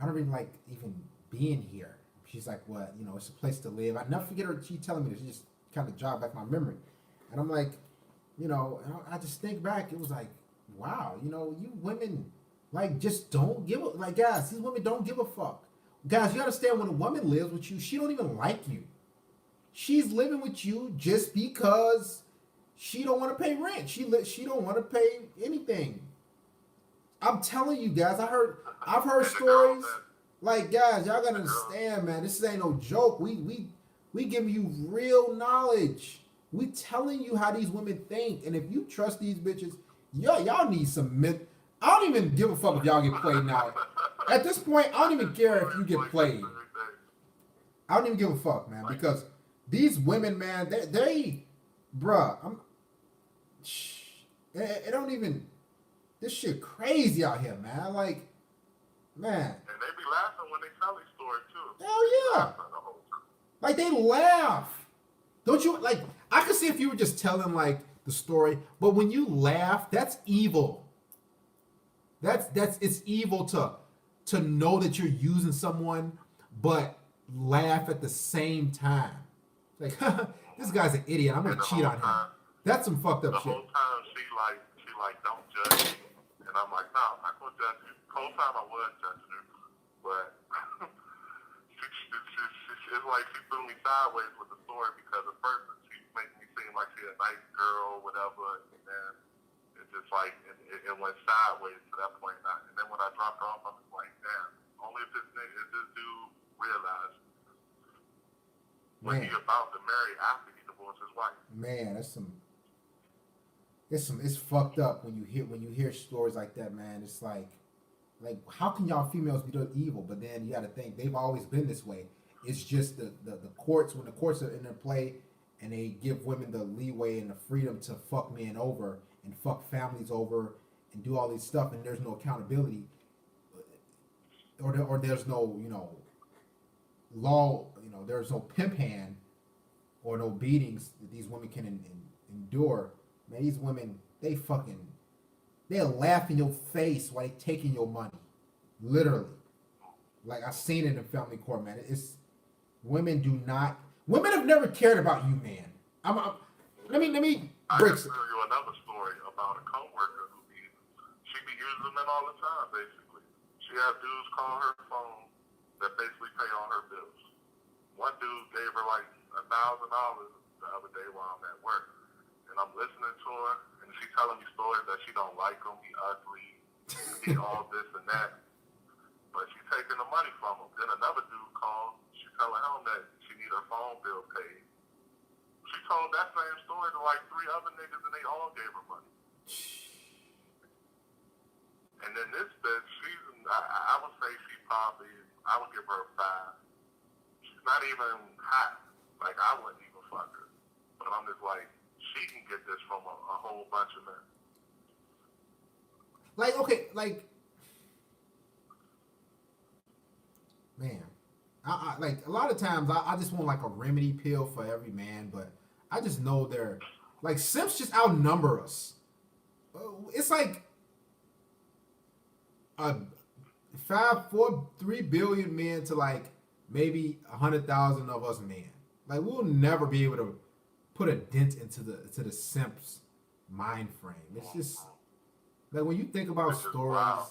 really like even being here. She's like, what, you know, it's a place to live. I never forget her. She telling me this. She just kind of jogged back my memory, and I'm like, you know, and I just think back. It was like, wow, you know, you women like just don't give a like, guys. These women don't give a fuck. Guys, you understand when a woman lives with you, she don't even like you. She's living with you just because she don't want to pay rent. She don't want to pay anything. I'm telling you guys, I've heard stories. Like, guys, y'all gotta understand, man. This ain't no joke. We giving you real knowledge. We telling you how these women think, and if you trust these bitches, y'all need some myth. I don't even give a fuck if y'all get played now. At this point, I don't even care if you get played. I don't even give a fuck, man, because these women, man, they bruh, it don't even. This shit crazy out here, man. Like, man. And they be laughing when they tell these stories too. Hell yeah. Like they laugh. Don't you like? I could see if you were just telling like the story, but when you laugh, that's evil. That's it's evil to know that you're using someone, but laugh at the same time. Like this guy's an idiot. I'm gonna cheat on him. That's some fucked up shit. The whole time she like don't judge me, and I'm like, no, I'm not gonna judge you. The whole time I was judging her, but it's like she threw me sideways with the story because at first she made me seem like she a nice girl, whatever, and then it just like it went sideways to that point. And then when I dropped her off, I was like, damn, only if this dude realized when he about to marry after he divorced his wife. Man, it's fucked up when you hear stories like that, man. It's like how can y'all females be the evil? But then you got to think they've always been this way. It's just the courts, when the courts are in their play and they give women the leeway and the freedom to fuck men over and fuck families over and do all this stuff, and there's no accountability, or there's no, you know, law, you know, there's no pimp hand or no beatings that these women can endure. Man, these women, they'll laugh in your face while they taking your money, literally. Like I seen it in family court, man. It's women have never cared about you, man. Let me I break. can tell you another story about a coworker she be using them all the time, basically. She had dudes call her phone that basically pay all her bills. One dude gave her like $1,000 the other day while I'm at work. And I'm listening to her, and she telling me stories that she don't like him, he ugly, he all this and that. But she's taking the money from him. Then another dude called, she telling him that she need her phone bill paid. She told that same story to like 3 other niggas, and they all gave her money. And then this bitch, I would say I would give her a 5. She's not even hot. Like, I wouldn't even fuck her. But I'm just like, she can get this from a whole bunch of men. Like, okay, like, man, I like a lot of times I just want like a remedy pill for every man, but I just know they're like simps just outnumber us. It's like 3 billion men to like maybe 100,000 of us men. Like we'll never be able to put a dent into the simp's mind frame. It's just like when you think about stories, wow.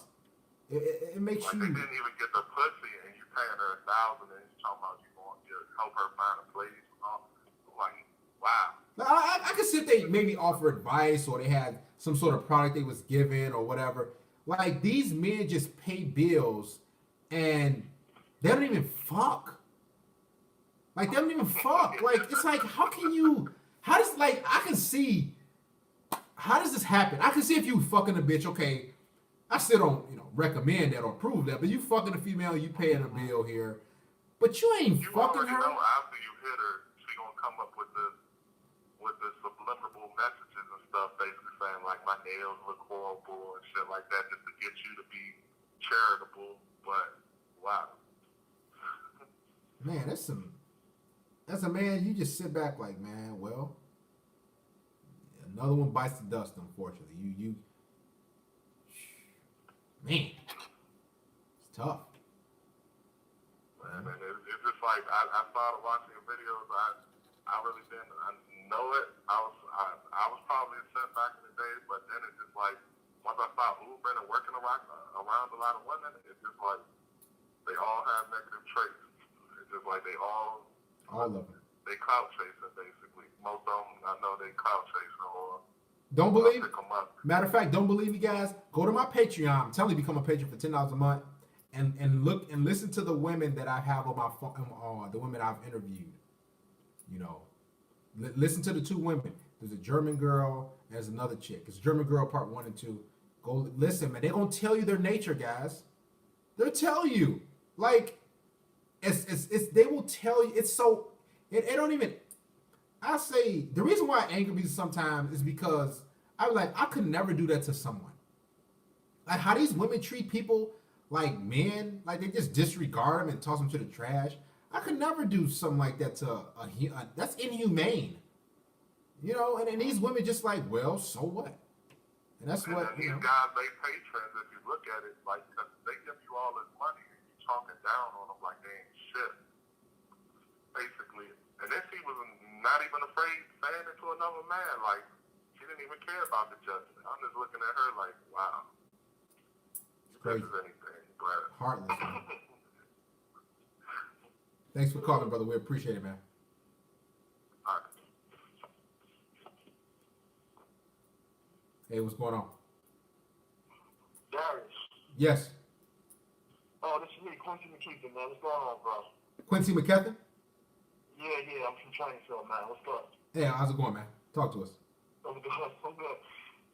it makes like you. They didn't even get the pussy, and you paying her $1,000, and you talking about you going to help her find a place. Like, wow. I could see if they maybe offer advice or they had some sort of product they was given or whatever. Like these men just pay bills and they don't even fuck. Like they don't even fuck. Like it's like how does like I can see how does this happen? I can see if you fucking a bitch, okay. I still don't, recommend that or approve that, but you fucking a female, you paying a bill here. But you ain't fucking her. You know after you hit her, she gonna come up with the subliminal messages and stuff, basically saying like my nails look horrible and shit like that, just to get you to be charitable. But wow. Man, that's a man, you just sit back like, man, well, another one bites the dust, unfortunately. Man, it's tough. Man, and it's just like I started watching your videos. I really didn't know it. I was probably a set back in the day, but then it's just like once I started Ubering and working around a lot of women, it's just like they all have negative traits. It's just like they all of them. they clout chasing basically. Most of them I know they clout chasing or Don't believe pick them up. Matter of fact, don't believe me, guys. Go to my Patreon. I'm telling you, become a patron for $10 a month, and look and listen to the women that I have on my phone, the women I've interviewed. You know, listen to the two women. There's a German girl and there's another chick. It's German girl part 1 and 2. Go listen, man. They're gonna tell you their nature, guys. They'll tell you. Like, it's they will tell you. It's so it don't even. I say the reason why it angers me sometimes is because I'm like, I could never do that to someone. Like how these women treat people like men, like they just disregard them and toss them to the trash. I could never do something like that to that's inhumane. You know, and these women just like, well, so what? And that's And what, then you these know. guys, they patrons, if you look at it, like, 'cause they give you all this money and you talking down on them like they ain't shit, basically. And then she was not even afraid saying it to another man. Like, she didn't even care about the judgment. I'm just looking at her like, wow. Crazy. This is anything, but... Heartless, man. Thanks for calling, brother. We appreciate it, man. All right. Hey, what's going on? Darius. Yes. Oh, this is me, Quincy McKeithen, man. What's going on, bro? Quincy McKethan? Yeah, I'm from Trainfield, man. What's up? Hey, how's it going, man? Talk to us. I'm good.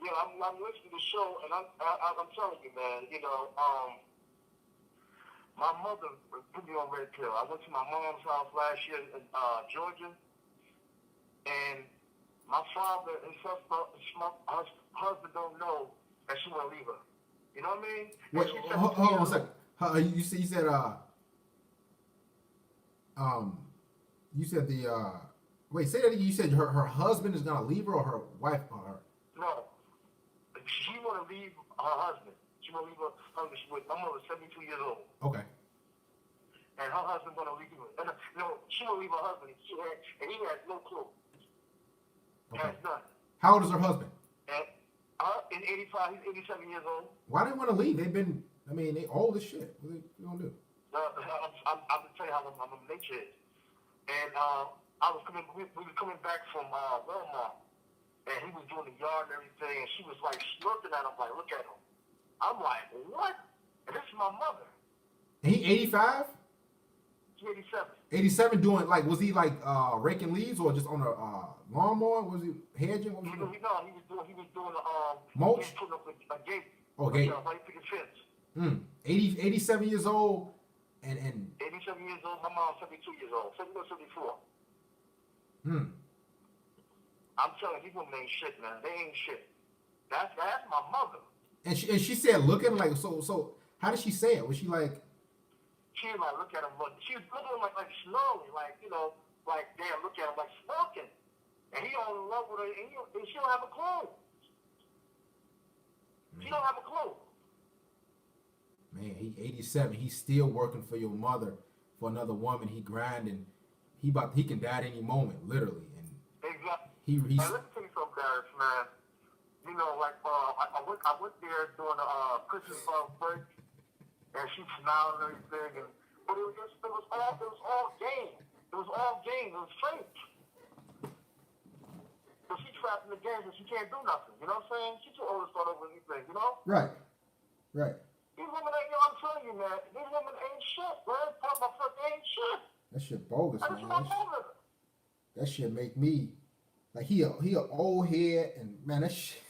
Yeah, I'm listening to the show, and I'm telling you, man, you know, my mother put me on red pill. I went to my mom's house last year in Georgia, and my father and husband don't know that she want to leave her. You know what I mean? Wait, hold on a second. You said you said the wait, say that again. You said her husband is gonna leave her, or her wife, or her. No, she want to leave her husband. She want to leave her husband. My mother's 72 years old. Okay. And her husband want to leave her. And, no, she want to leave her husband. And he has no clue. Okay. Has none. How old is her husband? And in 85, he's 87 years old. Why they want to leave? They old as shit. What they gonna do? I'm going to tell you how my nature is. And we were coming back from Walmart. And he was doing the yard and everything. And she was like looking at him like, look at him. I'm like, what? And this is my mother. And he 85? She's 87. 87 doing like, was he like raking leaves or just on a lawnmower? Was he hedging? What was he doing? He was doing mulch? He was putting up a gate. Oh, gate. White picket fence. 87 years old and 87 years old. My mom's 72 years old. 74. I'm telling you, these women ain't shit, man. They ain't shit. That's my mother. And she said looking like so how did she say it? Was she like She was like, look at him, look. She was looking at him like snarling, like, you know, like, damn, look at him, like smoking. And he all in love with her, and she don't have a clue. She don't have a clue. Man, he 87. He's still working for your mother, for another woman. He grinding. He can die at any moment, literally. And Exactly. he's Now, let me tell you something, Darius, man. You know, like, I went there during the Christmas break, and she smiled and everything, but it was all game. It was all game. It was fake. But she trapped in the games and she can't do nothing. You know what I'm saying? She's too old to start over anything, you know? right. These women ain't, I'm telling you, man, these women ain't shit, man. Talk about fuck, they ain't shit. That shit bogus, That's man. my mother. That shit make me like he a old head, and man, that shit,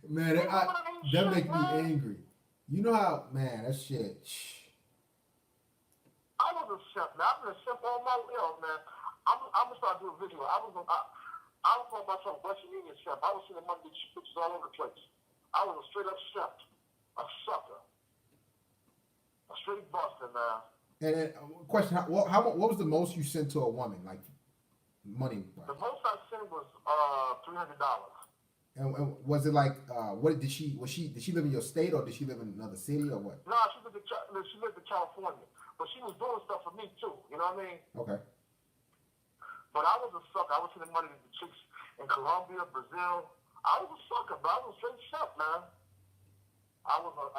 man, that make me angry. You know how, man, that shit. I was a simp, man. I've been a simp all my life, man. I'm gonna start doing video. I was calling myself Western Union chef. I was seeing money pictures all over the place. I was a straight up chef, a sucker, a straight buster, man. And then, question: what was the most you sent to a woman, like money? The most I sent was $300. And was it like what did she live in your state or did she live in another city or what? No, she lived in California, but she was doing stuff for me too. You know what I mean? Okay. But I was a sucker. I was sending money to chicks in Colombia, Brazil. I was a sucker, bro. I was a straight chef, man. I was a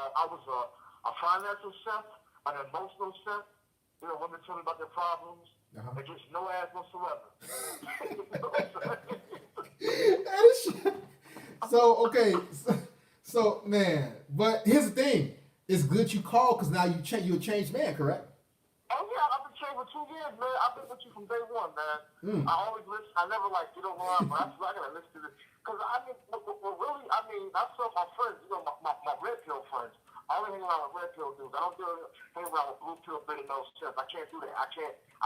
financial chef, an emotional chef. You know, women tell me about their problems. Uh-huh. They just no ass whatsoever. You know what I'm saying? That is shit. So okay, so man, but here's the thing: it's good you called because now you're a changed man, correct? Oh yeah, I've been trained for 2 years, man. I've been with you from day one, man. I always listen. I never like get online, but I gotta listen to this because I mean, really, I mean, I saw my friends, you know, my red pill friends. I only hang around with red pill dudes. I don't hang around with blue pill, bitter nose chefs. I can't do that. I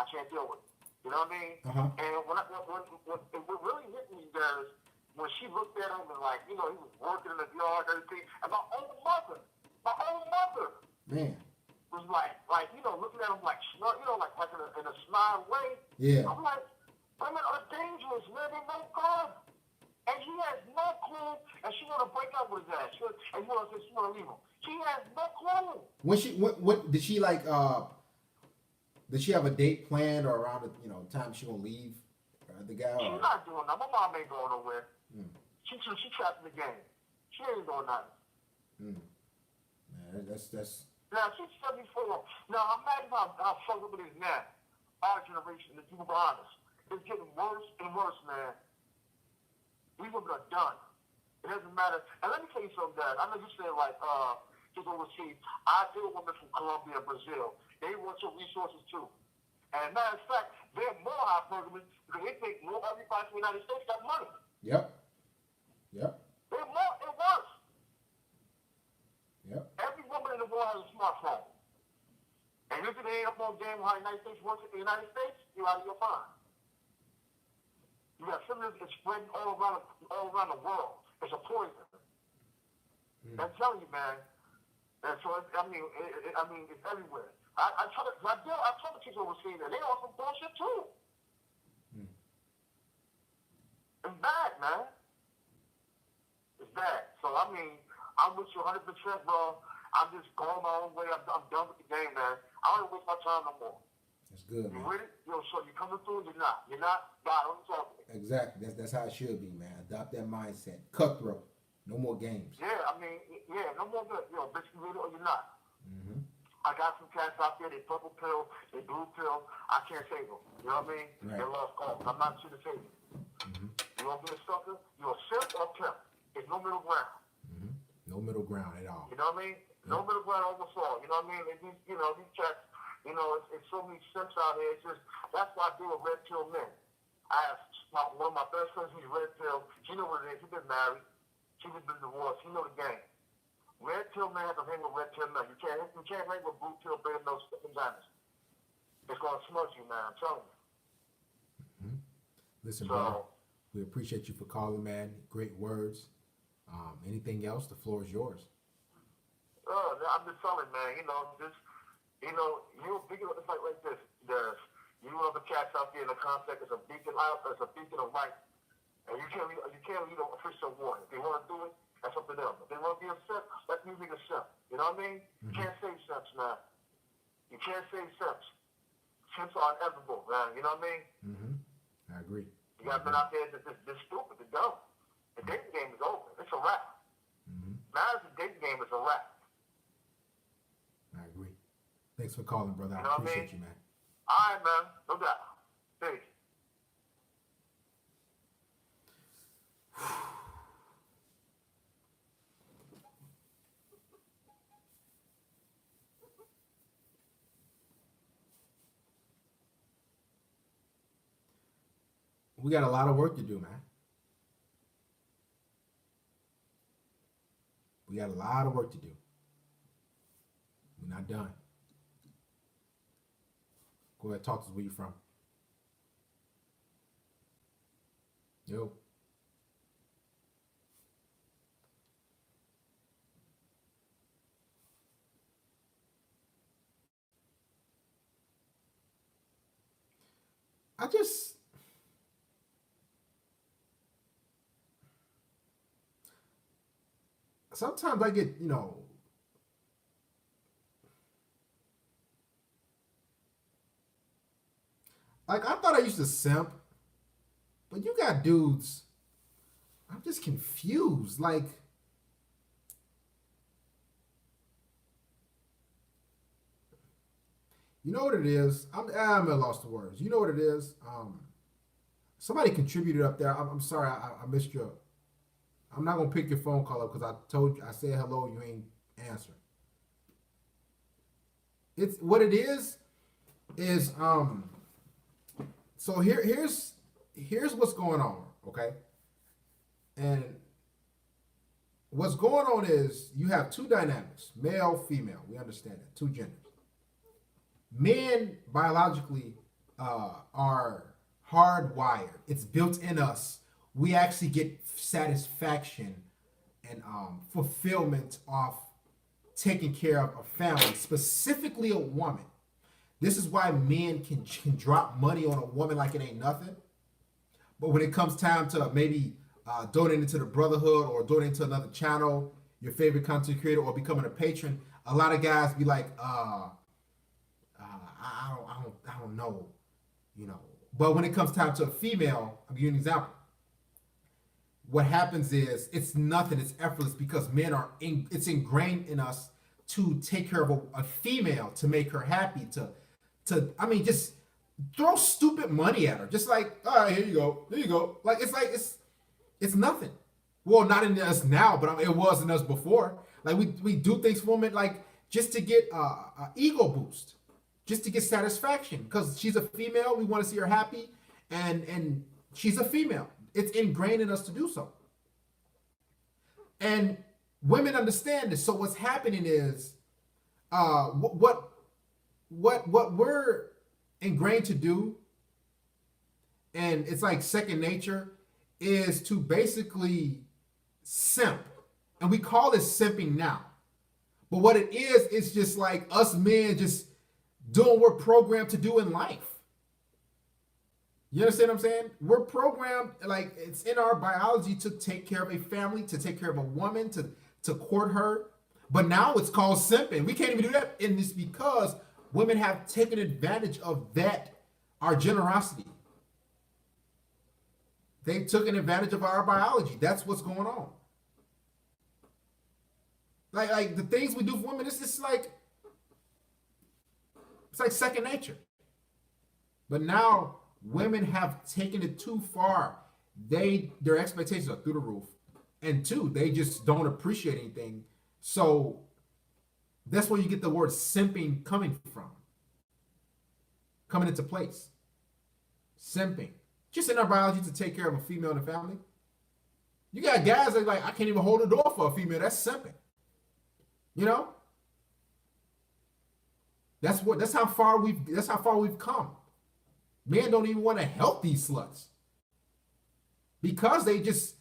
can't deal with it. You know what I mean? Uh-huh. And what really hit me there is when she looked at him and like, you know, he was working in the yard and everything, and my own mother Man. was like, you know, looking at him like, you know, like in a smile way. Yeah. I'm like, women are dangerous, man. They know God. And he has no clue, and she want to break up with his ass. And you want to say she want to leave him. She has no clue. When she what did she like? Did she have a date planned or around the time she gonna leave the guy? She's not doing that. My mom ain't going nowhere. She trapped in the game. She ain't doing nothing. Man, that's Now, she's 74. Now, imagine how fucked up it is now. Our generation, if you were honest, it's getting worse and worse, man. We women are done. It doesn't matter. And let me tell you something, Dad. I know you said, like, just overseas. I deal with women from Colombia and Brazil. They want your resources, too. And matter of fact, they're more hypergamous because they think more everybody from the United States got money. Yep. They're worse. Yep. Every woman in the world has a smartphone. And if it ain't up on game how the United States works in the United States, you're out of your mind. You got something that's spreading all around the world. It's a poison. I'm telling you, man. And so, I mean, it's everywhere. I tell the kids overseas that they on some bullshit too. It's bad, man. It's bad. So, I mean, I'm with you 100%, bro. I'm just going my own way. I'm done with the game, man. I don't waste my time no more. That's good, You man. with it? Yo, so you coming through? You're not. You're not. God, don't talk to me. Exactly. That's how it should be, man. Adopt that mindset. Cutthroat. No more games. Yeah, I mean, yeah, no more good. Yo, bitch, you with it or you're not. Mm-hmm. I got some cats out there, they purple pill, they blue pill. I can't save them. You know what I mean? Right. They lost cause. I'm not here to save you. You want to be a sucker? You're a simp or a pimp. There's no middle ground. No middle ground at all. You know what I mean? No middle ground almost all. You know what I mean? And these cats, it's so many simps out here. It's just, that's why I deal with red pill men. I have one of my best friends who's red pill. She know what it is. She's been married. She's been divorced. She know the game. Red pill men have to hang with red pill men. You can't hang with blue pill, beta nose, vaginas. It's gonna smudge you, man. I'm telling you. Listen, brother, we appreciate you for calling, man. Great words. Anything else? The floor is yours. I'm just telling, man. You're big enough to fight like this. There's other cats out there in the contact. It's a beacon out. It's a beacon of light. And you can't lead a fish of water. If they want to do it, that's up to them. If they want to be a simp, let me be a simp. You know what I mean? You can't save simps, man. You can't save simps. Simps are inevitable, man. You know what I mean? I agree. You got men out there that's stupid, they're dumb. The dating game is over. It's a wrap. Now the dating game is a wrap. I agree. Thanks for calling, brother. You I know what I appreciate mean? you, man. All right, man. No doubt. Peace. We got a lot of work to do, man. We got a lot of work to do. We're not done. Go ahead, talk to us where you from. Yo. I just sometimes I get, like I thought I used to simp, but you got dudes. I'm just confused. Like, you know what it is? I'm at a loss of words. You know what it is? Somebody contributed up there. I'm sorry, I missed your. I'm not gonna pick your phone call up because I said hello, you ain't answering. It's what it is so here's what's going on, okay? And what's going on is you have two dynamics, male, female. We understand that, two genders. Men biologically are hardwired. It's built in us. We actually get satisfaction and fulfillment off taking care of a family, specifically a woman. This is why men can drop money on a woman like it ain't nothing. But when it comes time to maybe donating to the brotherhood or donating to another channel, your favorite content creator, or becoming a patron, a lot of guys be like, I don't know, But when it comes time to a female, I'll give you an example. What happens is it's nothing, it's effortless because men it's ingrained in us to take care of a female, to make her happy, just throw stupid money at her. Just like, all right, here you go. Like it's nothing. Well, not in us now, but it was in us before. Like we do things for women, like just to get a ego boost, just to get satisfaction. Because she's a female, we want to see her happy, and she's a female. It's ingrained in us to do so. And women understand this. So what's happening is, what we're ingrained to do, and it's like second nature, is to basically simp. And we call this simping now. But what it is, it's just like us men just doing what we're programmed to do in life. You understand what I'm saying? We're programmed, like it's in our biology to take care of a family, to take care of a woman, to court her. But now it's called simping. We can't even do that in this because women have taken advantage of that, our generosity. They took an advantage of our biology. That's what's going on. Like the things we do for women, it's like second nature. But now women have taken it too far. Their expectations are through the roof. And two, they just don't appreciate anything. So that's where you get the word simping coming into place. Simping. Just in our biology to take care of a female in the family. You got guys that are like, I can't even hold a door for a female. That's simping. That's how far we've come. Men don't even want to help these sluts. Because they're just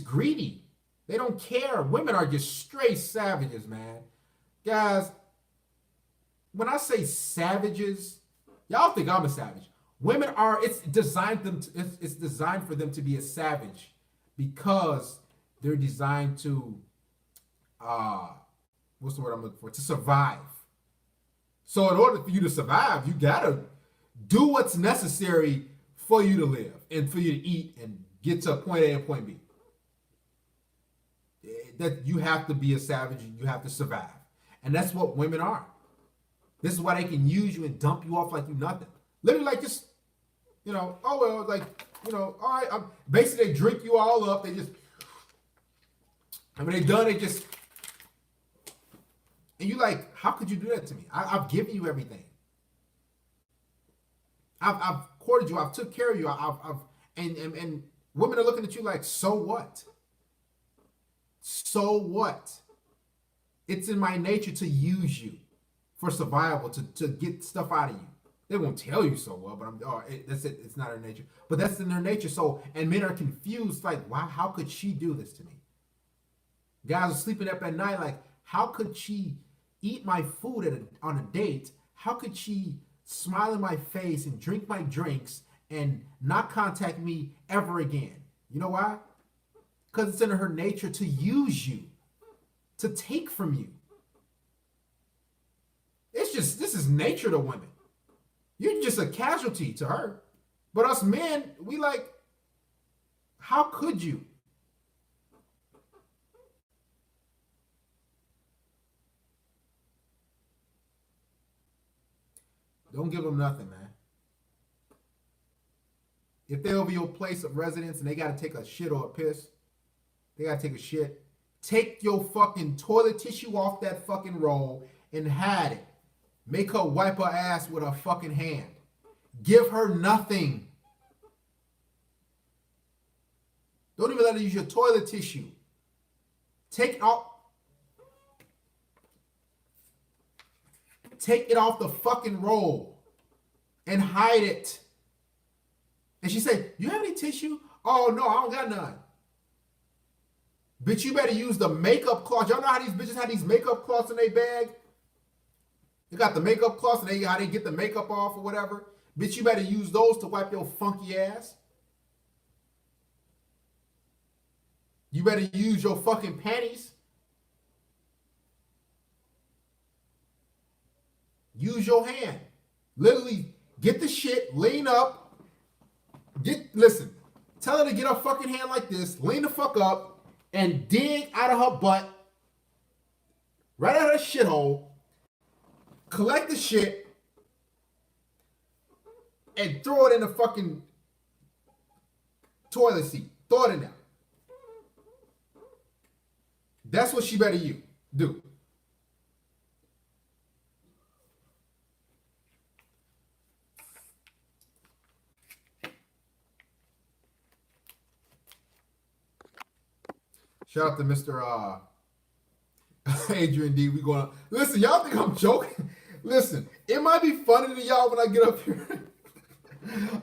greedy. They don't care. Women are just straight savages, man. Guys, when I say savages, y'all think I'm a savage. Women are, it's designed for them to be a savage because they're designed to, what's the word I'm looking for? To survive. So in order for you to survive, you gotta do what's necessary for you to live and for you to eat and get to point A and point B. That you have to be a savage, you have to survive. And that's what women are. This is why they can use you and dump you off like you nothing. Literally like just, all right. Basically they drink you all up. They just, and when they're done, they just, and you like, how could you do that to me? I've given you everything. I've courted you. I've took care of you. And women are looking at you like, so what? So what? It's in my nature to use you for survival, to get stuff out of you. They won't tell you so well, but that's it. It's not her nature, but that's in their nature. So, and men are confused, like, wow, how could she do this to me? Guys are sleeping up at night, like, how could she eat my food on a date? How could she smile in my face and drink my drinks and not contact me ever again? You know why? Because it's in her nature to use you, to take from you. This is nature to women. You're just a casualty to her. But us men, we like, how could you? Don't give them nothing, man. If they're over your place of residence and they got to take a shit or a piss, they got to take a shit, take your fucking toilet tissue off that fucking roll and hide it. Make her wipe her ass with her fucking hand. Give her nothing. Don't even let her use your toilet tissue. Take it off the fucking roll and hide it. And she said, "You have any tissue?" "Oh, no, I don't got none." Bitch, you better use the makeup cloth. Y'all know how these bitches have these makeup cloths in their bag? They got the makeup cloths and how they get the makeup off or whatever. Bitch, you better use those to wipe your funky ass. You better use your fucking panties. Use your hand. Literally, get the shit, lean up. Listen, tell her to get her fucking hand like this, lean the fuck up, and dig out of her butt, right out of her shithole, collect the shit, and throw it in the fucking toilet seat. Throw it in there. That's what she better do. Shout out to Mr. Adrian D. We going to listen. Y'all think I'm joking? Listen, it might be funny to y'all when I get up here.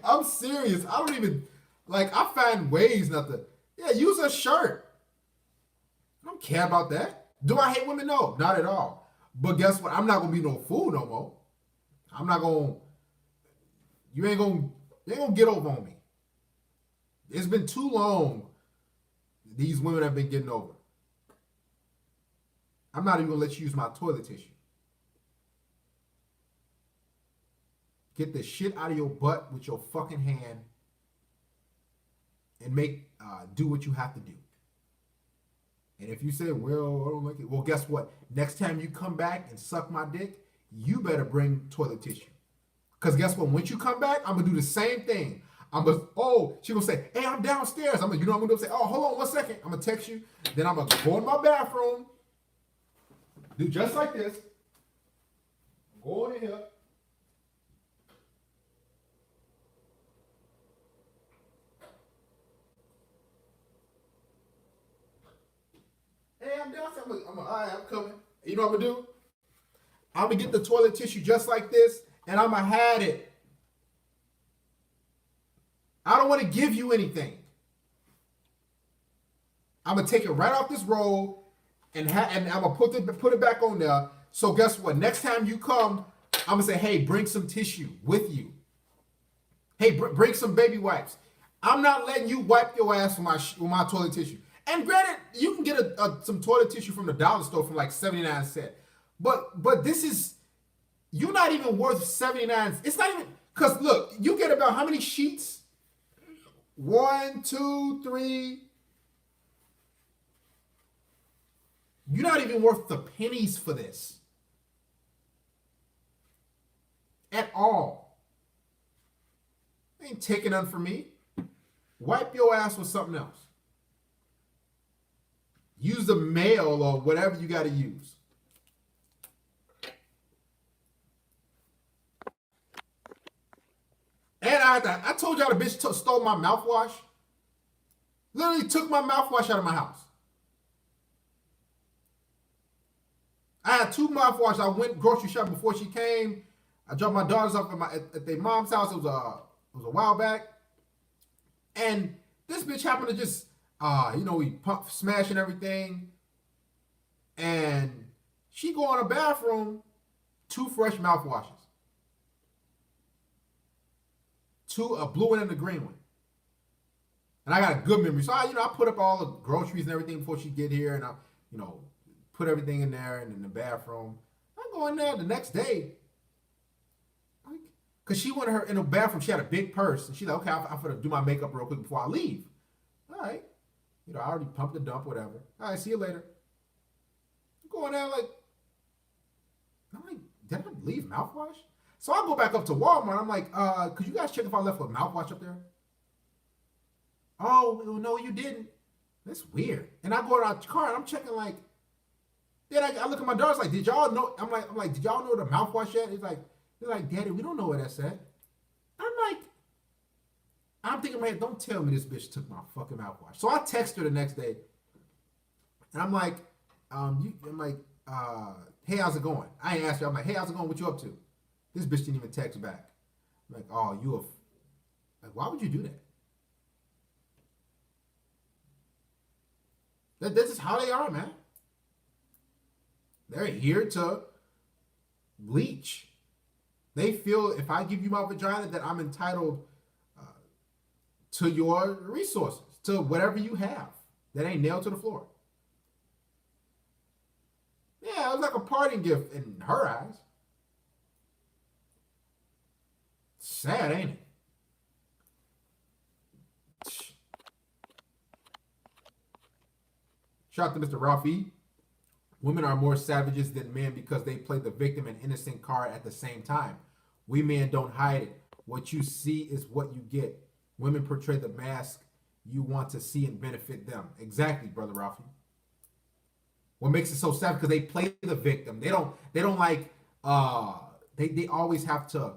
I'm serious. I don't even I find ways not to. Yeah, use a shirt. I don't care about that. Do I hate women? No, not at all. But guess what? I'm not gonna be no fool no more. I'm not gonna. You ain't gonna get over on me. It's been too long. These women have been getting over. I'm not even gonna let you use my toilet tissue. Get the shit out of your butt with your fucking hand and do what you have to do. And if you say, well, I don't like it, well, guess what? Next time you come back and suck my dick, you better bring toilet tissue. Because guess what? Once you come back, I'm going to do the same thing. She gonna say, hey, I'm downstairs. You know what I'm gonna do? Say, oh, hold on 1 second. I'm gonna text you. Then I'm gonna go in my bathroom, do just like this. Go in here. Hey, I'm downstairs. All right, I'm coming. You know what I'm gonna do? I'm gonna get the toilet tissue just like this, and I'm gonna hide it. I don't want to give you anything. I'm gonna take it right off this roll and I'm gonna put it back on there. So guess what? Next time you come, I'm gonna say, hey, bring some tissue with you. Hey, bring some baby wipes. I'm not letting you wipe your ass with my toilet tissue. And granted, you can get some toilet tissue from the dollar store for like 79 cents. But this is, you're not even worth 79. It's not even, because look, you get about how many sheets? 1, 2, 3. You're not even worth the pennies for this. At all. Ain't taking none from me. Wipe your ass with something else. Use the mail or whatever you got to use. And I told y'all the bitch stole my mouthwash. Literally took my mouthwash out of my house. I had 2 mouthwash. I went grocery shopping before she came. I dropped my daughters off at their mom's house. It was a while back, and this bitch happened to just we pump smashing everything, and she go in the bathroom, 2 fresh mouthwashes, a blue one and a green one. And I got a good memory. So I put up all the groceries and everything before she get here, and I, put everything in there and in the bathroom. I go in there the next day, cause she went in the bathroom. She had a big purse, and she's like, "Okay, I'm gonna do my makeup real quick before I leave." All right, I already pumped the dump, whatever. All right, see you later. I'm going there I'm like, did I leave mouthwash? So I go back up to Walmart. I'm like, could you guys check if I left a mouthwash up there? Oh, no, you didn't. That's weird. And I go to our car and I'm checking then I look at my daughter's like, did y'all know? I'm like, did y'all know the mouthwash yet? They're like, Daddy, we don't know where that's at. I'm thinking, man, don't tell me this bitch took my fucking mouthwash. So I text her the next day, and I'm like, hey, how's it going? I ain't asked her. I'm like, hey, how's it going? What you up to? This bitch didn't even text back. I'm like, oh, why would you do that? This is how they are, man. They're here to leech. They feel if I give you my vagina that I'm entitled to your resources, to whatever you have that ain't nailed to the floor. Yeah, it was like a parting gift in her eyes. Sad, ain't it? Shout out to Mr. Ralph E. Women are more savages than men because they play the victim and innocent card at the same time. We men don't hide it. What you see is what you get. Women portray the mask you want to see and benefit them. Exactly, Brother Ralphie. What makes it so sad because they play the victim. They don't like they always have to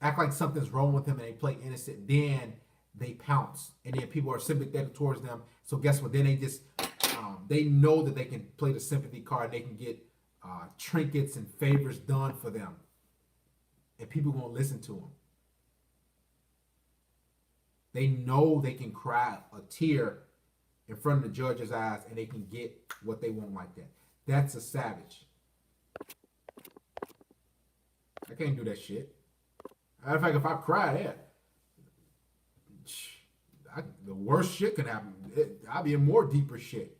act like something's wrong with them and they play innocent. Then they pounce and then people are sympathetic towards them. So guess what? Then they just they know that they can play the sympathy card. They can get trinkets and favors done for them. And people won't listen to them. They know they can cry a tear in front of the judge's eyes and they can get what they want like that. That's a savage. I can't do that shit. Matter of fact, if I cry, the worst shit can happen. I'll be in more deeper shit.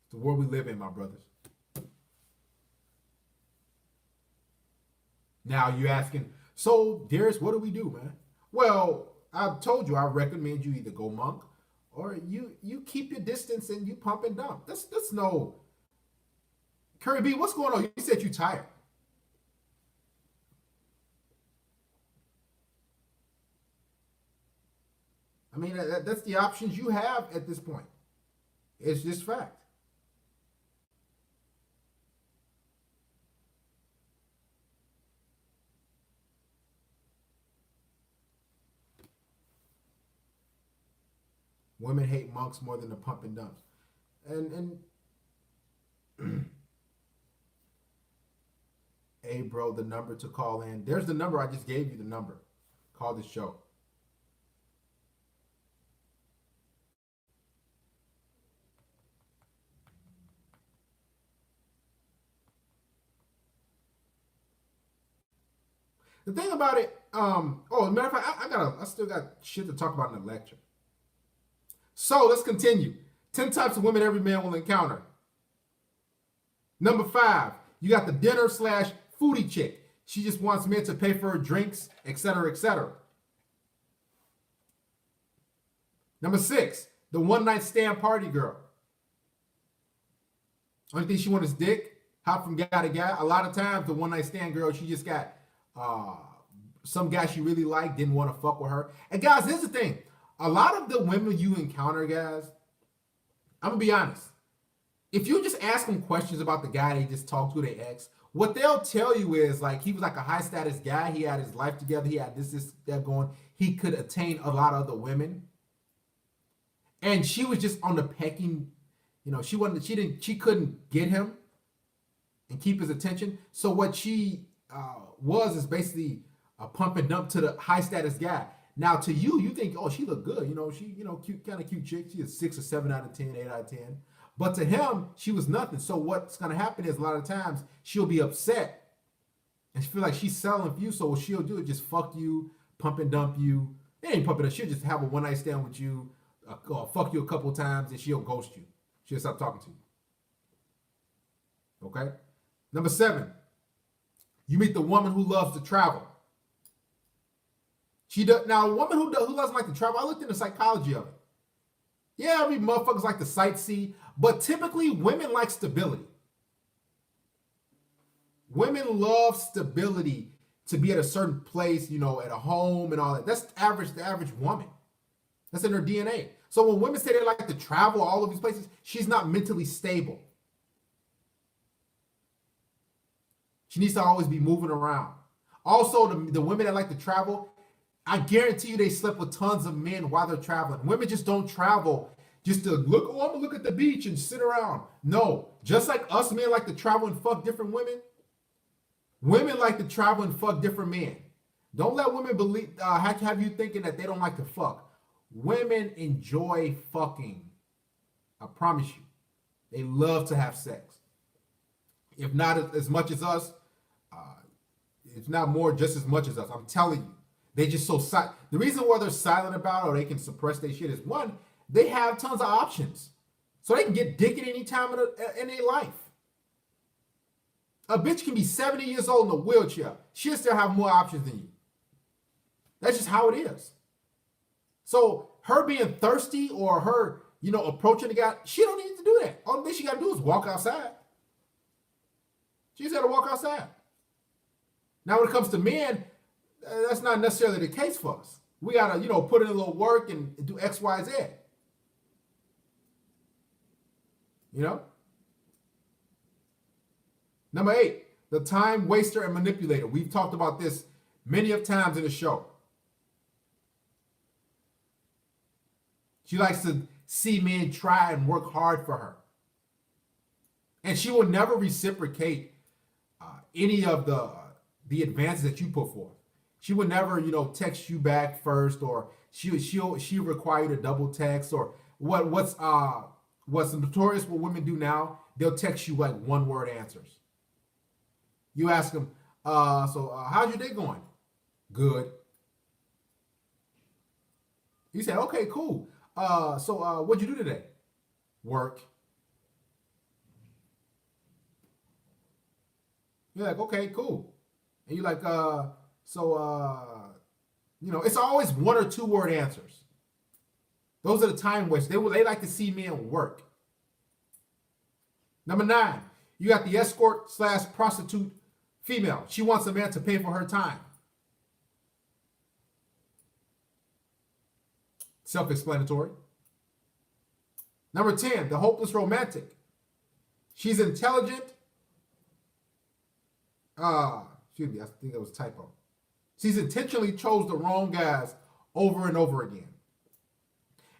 It's the world we live in, my brothers. Now you're asking, so Darius, what do we do, man? Well, I told you I recommend you either go monk or you keep your distance and you pump and dump. That's no. Curry B, what's going on? You said you tired. I mean, that's the options you have at this point. It's just fact. Women hate monks more than the pump and dumps. And hey, bro, the number to call in. There's the number. I just gave you the number. Call this show. The thing about it, matter of fact, I still got shit to talk about in the lecture. So let's continue. 10 types of women every man will encounter. Number 5, you got the dinner/foodie chick. She just wants men to pay for her drinks, etc., etc. Number 6, the one-night stand party girl. Only thing she wants is dick, hop from guy to guy. A lot of times, the one-night stand girl, she just got some guy she really liked, didn't want to fuck with her. And guys, here's the thing. A lot of the women you encounter, guys, I'm going to be honest. If you just ask them questions about the guy they just talked to, their ex, what they'll tell you is he was like a high status guy. He had his life together. He had this, that going. He could attain a lot of other women. And she was just on the pecking You know, she couldn't get him and keep his attention. So what she is basically a pump and dump to the high status guy. Now to you, you think, oh, she looked good. You know, she, you know, cute, kind of cute chick. She is 6 or 7 out of 10, 8 out of 10. But to him, she was nothing. So what's gonna happen is a lot of times she'll be upset and she feel like she's selling for you. So what she'll do is just fuck you, pump and dump you. It ain't pump it up. She'll just have a one night stand with you, fuck you a couple times, and she'll ghost you. She'll stop talking to you. Okay. Number 7, you meet the woman who loves to travel. She does now. A woman who doesn't like to travel. I looked into the psychology of it. Yeah, every motherfuckers like to sightsee, but typically women like stability. Women love stability, to be at a certain place, you know, at a home and all that. That's the average woman. That's in her DNA. So when women say they like to travel all of these places, she's not mentally stable. She needs to always be moving around. Also, the women that like to travel, I guarantee you they slept with tons of men while they're traveling. Women just don't travel just to look, oh, I'm gonna look at the beach and sit around. No, just like us men like to travel and fuck different women, women like to travel and fuck different men. Don't let women believe have you thinking that they don't like to fuck. Women enjoy fucking. I promise you. They love to have sex. If not as much as us, if not more, just as much as us. I'm telling you. They just so silent. The reason why they're silent about it or they can suppress their shit is, one, they have tons of options. So they can get dick at any time in their life. A bitch can be 70 years old in a wheelchair. She'll still have more options than you. That's just how it is. So her being thirsty or her, you know, approaching the guy, she don't need to do that. All the thing she got to do is walk outside. She's got to walk outside. Now when it comes to men, that's not necessarily the case for us. We got to, you know, put in a little work and do X, Y, Z. You know? Number 8, the time waster and manipulator. We've talked about this many of times in the show. She likes to see men try and work hard for her. And she will never reciprocate any of the advances that you put forth. She would never, you know, text you back first, or she'll require you to double text, or what's notorious what women do now, they'll text you like one word answers. You ask them, so how's your day going? Good. You say, okay, cool. So what'd you do today? Work. You're like, okay, cool. And you're like, you know, it's always 1 or 2 word answers. Those are the time wasters. They like to see men work. Number 9, you got the escort / prostitute female. She wants a man to pay for her time. Self-explanatory. Number 10, the hopeless romantic. She's intelligent. Excuse me, I think that was a typo. She's intentionally chose the wrong guys over and over again.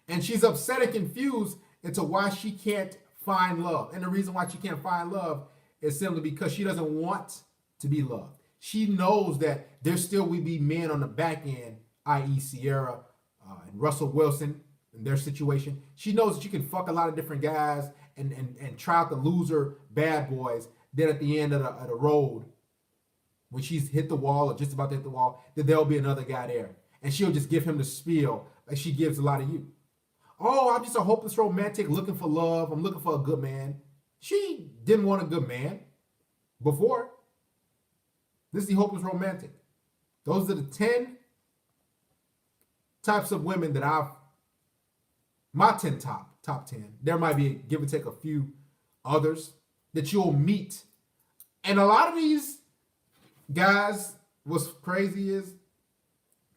And she's upset and confused into why she can't find love. And the reason why she can't find love is simply because she doesn't want to be loved. She knows that there still will be men on the back end, i.e. Sierra and Russell Wilson in their situation. She knows that you can fuck a lot of different guys and try out the loser bad boys. Then at the end of the road, when she's hit the wall or just about to hit the wall, that there'll be another guy there. And she'll just give him the spiel like she gives a lot of you. Oh, I'm just a hopeless romantic looking for love. I'm looking for a good man. She didn't want a good man before. This is the hopeless romantic. Those are the 10 types of women that my 10 top 10. There might be, give or take, a few others that you'll meet. And a lot of these guys, what's crazy is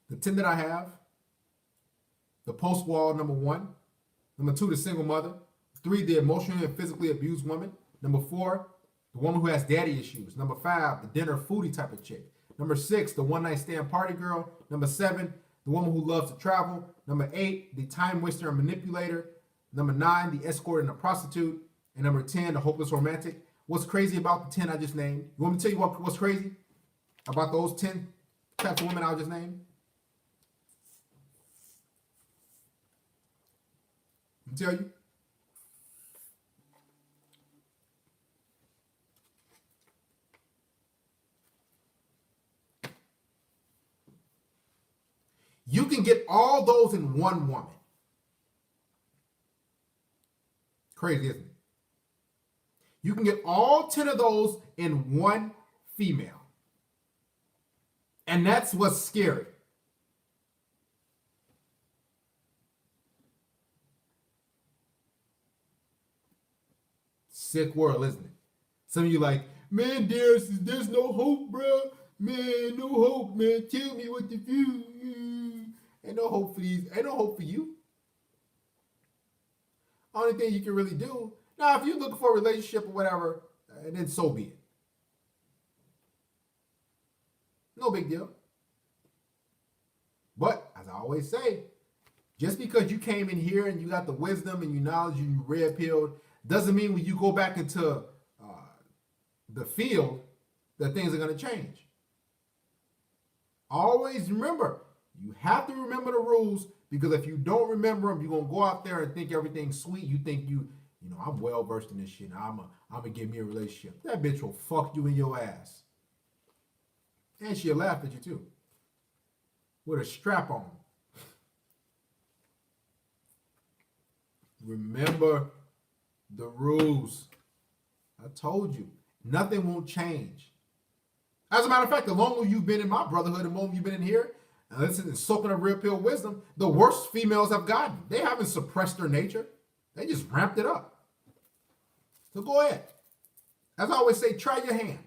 the 10 that I have, the post-wall, number 1. Number 2, the single mother. 3, the emotionally and physically abused woman. Number 4, the woman who has daddy issues. Number 5, the dinner foodie type of chick. Number 6, the one-night stand party girl. Number 7, the woman who loves to travel. Number 8, the time waster and manipulator. Number 9, the escort and the prostitute. And number 10, the hopeless romantic. What's crazy about the 10 I just named? You want me to tell you what's crazy about those 10 types of women I just named? Let me tell you. You can get all those in one woman. Crazy, isn't it? You can get all 10 of those in one female. And that's what's scary. Sick world, isn't it? Some of you like, man, there's no hope, bro. Man, no hope, man. Tell me what to do. Ain't no hope for these. Ain't no hope for you. Only thing you can really do. Now, if you're looking for a relationship or whatever, then so be it. No big deal. But, as I always say, just because you came in here and you got the wisdom and you knowledge and you red pilled, doesn't mean when you go back into the field that things are going to change. Always remember, you have to remember the rules, because if you don't remember them, you're going to go out there and think everything's sweet. You think I'm well versed in this shit. I'm going to get me a relationship. That bitch will fuck you in your ass. And she'll laugh at you too. With a strap on. Remember the rules. I told you, nothing won't change. As a matter of fact, the longer you've been in my brotherhood, the more you've been in here, and listen, and soaking up real pill wisdom, the worse females have gotten. They haven't suppressed their nature. They just ramped it up. So go ahead. As I always say, try your hand.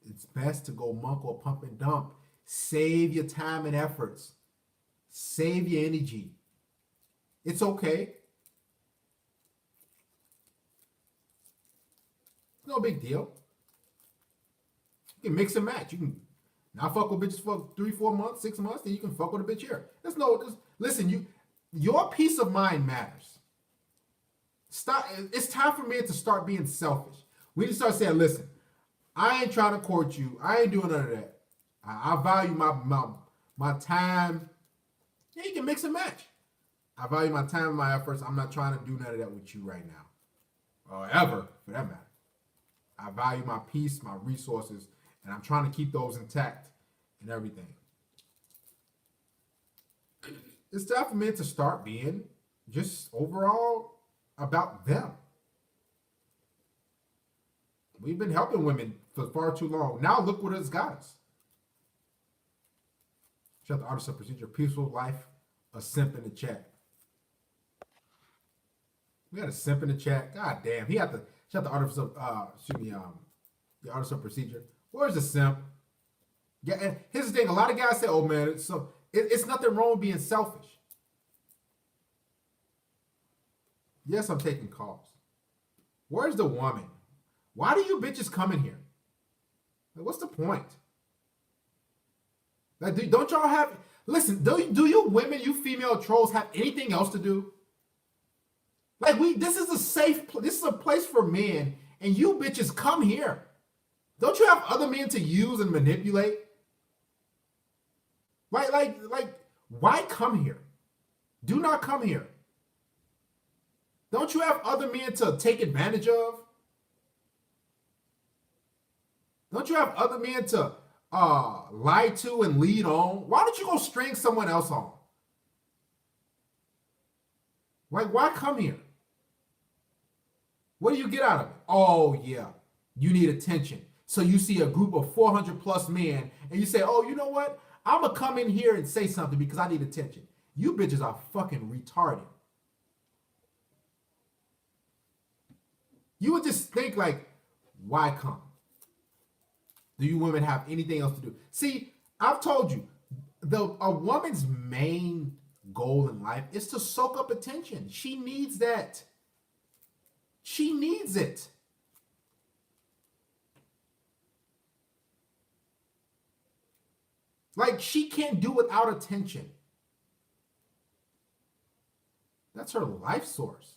It's best to go monk or pump and dump. Save your time and efforts. Save your energy. It's okay. It's no big deal. You can mix and match. You can not fuck with bitches for 3-4 months, 6 months, then you can fuck with a bitch here. Listen, your peace of mind matters. Stop. It's time for men to start being selfish. We need to start saying, listen, I ain't trying to court you. I ain't doing none of that. I value my time. Yeah, you can mix and match. I value my time and my efforts. I'm not trying to do none of that with you right now. Or ever, for that matter. I value my peace, my resources, and I'm trying to keep those intact and everything. It's time for men to start being just overall about them. We've been helping women for far too long. Now look what it's got us. Shout out to Artists of Procedure, Peaceful Life, a simp in the chat. We got a simp in the chat. God damn, he had to shout out to Artists of the Artists of Procedure. Where's the simp? Yeah, and here's the thing. A lot of guys say, "Oh man, it's nothing wrong with being selfish." Yes, I'm taking calls. Where's the woman? Why do you bitches come in here? Like, what's the point? Like, don't y'all have? Listen, do you women, you female trolls, have anything else to do? Like, this is a safe. This is a place for men, and you bitches come here. Don't you have other men to use and manipulate? Like, why come here? Do not come here. Don't you have other men to take advantage of? Don't you have other men to lie to and lead on? Why don't you go string someone else on? Like, why come here? What do you get out of it? Oh, yeah, you need attention. So you see a group of 400 plus men and you say, oh, you know what? I'm going to come in here and say something because I need attention. You bitches are fucking retarded. You would just think like, why come? Do you women have anything else to do? See, I've told you, a woman's main goal in life is to soak up attention. She needs that. She needs it. Like, she can't do without attention. That's her life source.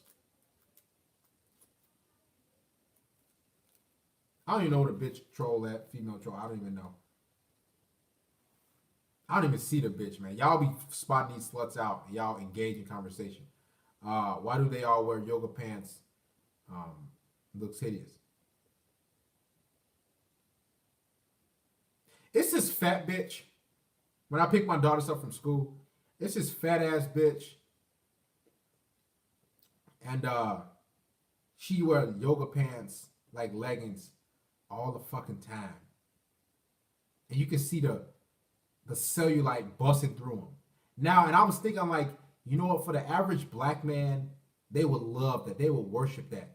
I don't even know what a bitch troll at, female troll. I don't even know. I don't even see the bitch, man. Y'all be spotting these sluts out and y'all engage in conversation. Why do they all wear yoga pants? Looks hideous. It's this fat bitch. When I pick my daughters up from school, it's this fat ass bitch. And she wear yoga pants like leggings all the fucking time. And you can see the cellulite busting through them. Now, and I was thinking, I'm like, you know what, for the average black man, they would love that. They would worship that.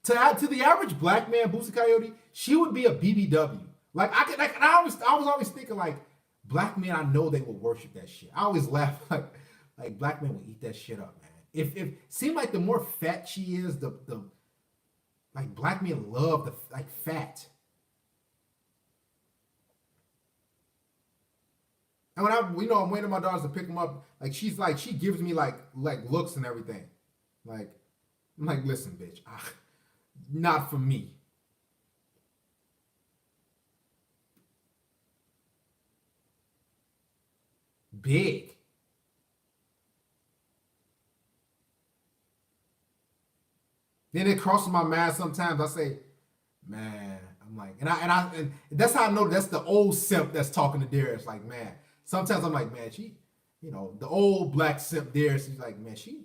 To the average black man, Boosie Coyote, she would be a BBW. Like I was always thinking like black men, I know they would worship that shit. I always laugh like black men would eat that shit up, man. If seemed like the more fat she is, the like black men love the like fat. And when I'm waiting on my daughters to pick them up, like she gives me like looks and everything. Like I'm like, listen, bitch, not for me. Big. Then it crosses my mind sometimes. I say, man, I'm like, and that's how I know that's the old simp that's talking to Darius. Like, man, sometimes I'm like, man, she, the old black simp Darius. She's like, man, she,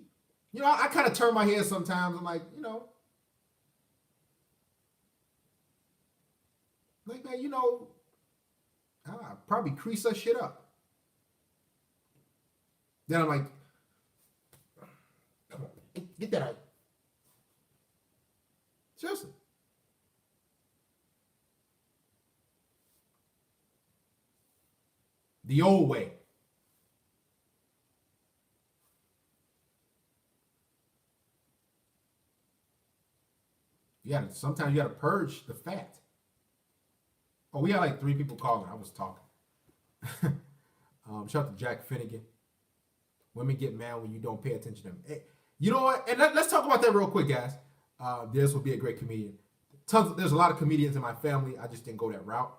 I kind of turn my head sometimes. I'm like, like, man, I probably crease her shit up. Then I'm like, come on, get that out. Seriously. The old way. Sometimes you gotta purge the fat. Oh, we had like 3 people calling. I was talking. Shout out to Jack Finnegan. Women get mad when you don't pay attention to them. Hey, you know what? And let's talk about that real quick, guys. This will be a great comedian. There's a lot of comedians in my family. I just didn't go that route.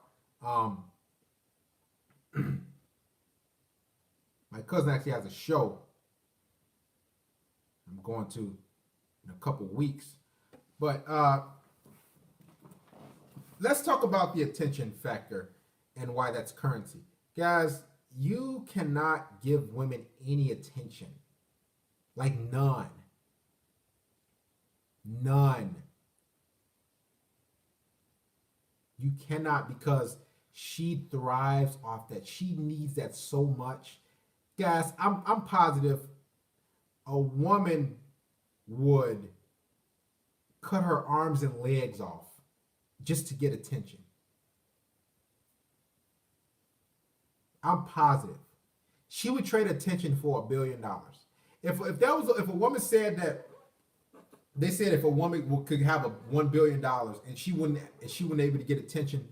My cousin actually has a show I'm going to in a couple weeks. But let's talk about the attention factor and why that's currency. Guys, you cannot give women any attention. Like none. None. You cannot, because she thrives off that. She needs that so much. Guys, I'm positive a woman would cut her arms and legs off just to get attention. I'm positive. She would trade attention for $1 billion. If a woman said that, they said if a woman could have $1 billion and she wouldn't able to get attention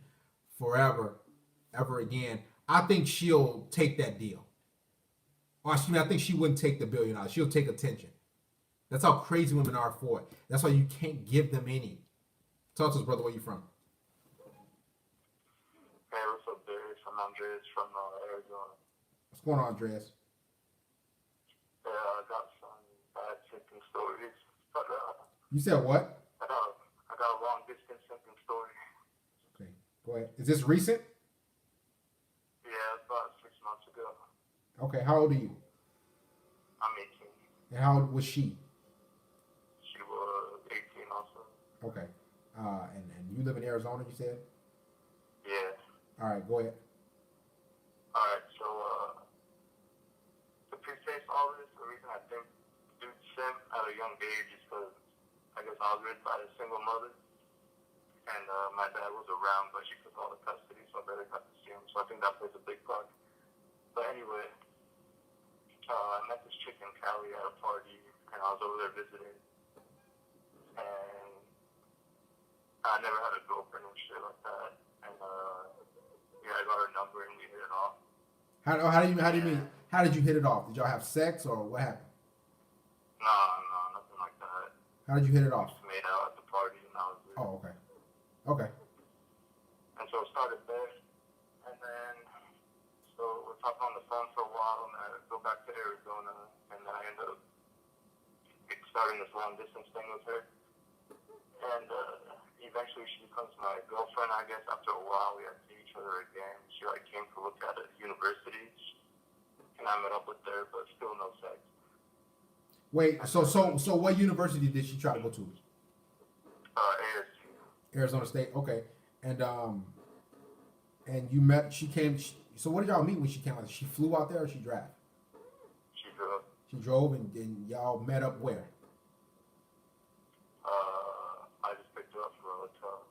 forever, ever again, I think she'll take that deal. Or I think she wouldn't take the $1 billion. She'll take attention. That's how crazy women are for it. That's why you can't give them any. Talk to us, brother. Where you from? Hey, what's up, Darius? I'm Andres from Arizona. What's going on, Andres? Yeah, I got some bad simping stories, but You said what? I got a long distance simping story. Okay, go ahead. Is this recent? Yeah, about 6 months ago. Okay, how old are you? I'm 18. And how old was she? She was 18 also. Okay. And you live in Arizona, you said? Yeah. All right, go ahead. Alright, so to preface all this, the reason I think dudes simp at a young age is because I guess I was raised by a single mother, and my dad was around, but she took all the custody, so I barely got to see him. So I think that plays a big part. But anyway, I met this chick in Cali at a party, and I was over there visiting, and I never had a girlfriend and shit like that, and yeah, I got her number and we hit it off. How did you hit it off? Did y'all have sex or what happened? How did you hit it off? Just made out at the party, and I was there. Oh, okay. Okay. And so it started there, and then so we're talking on the phone for a while, and I go back to Arizona, and then I end up starting this long distance thing with her, and eventually she becomes my girlfriend. I guess after a while we had to see each other again. She like came to look at a university, and I met up with her, but still no sex. Wait. So what university did she try to go to? ASU. Arizona State. Okay. And you met. She came. So what did y'all meet when she came out? She flew out there or she drove? She drove. She drove, and y'all met up where? I just picked her up from a hotel.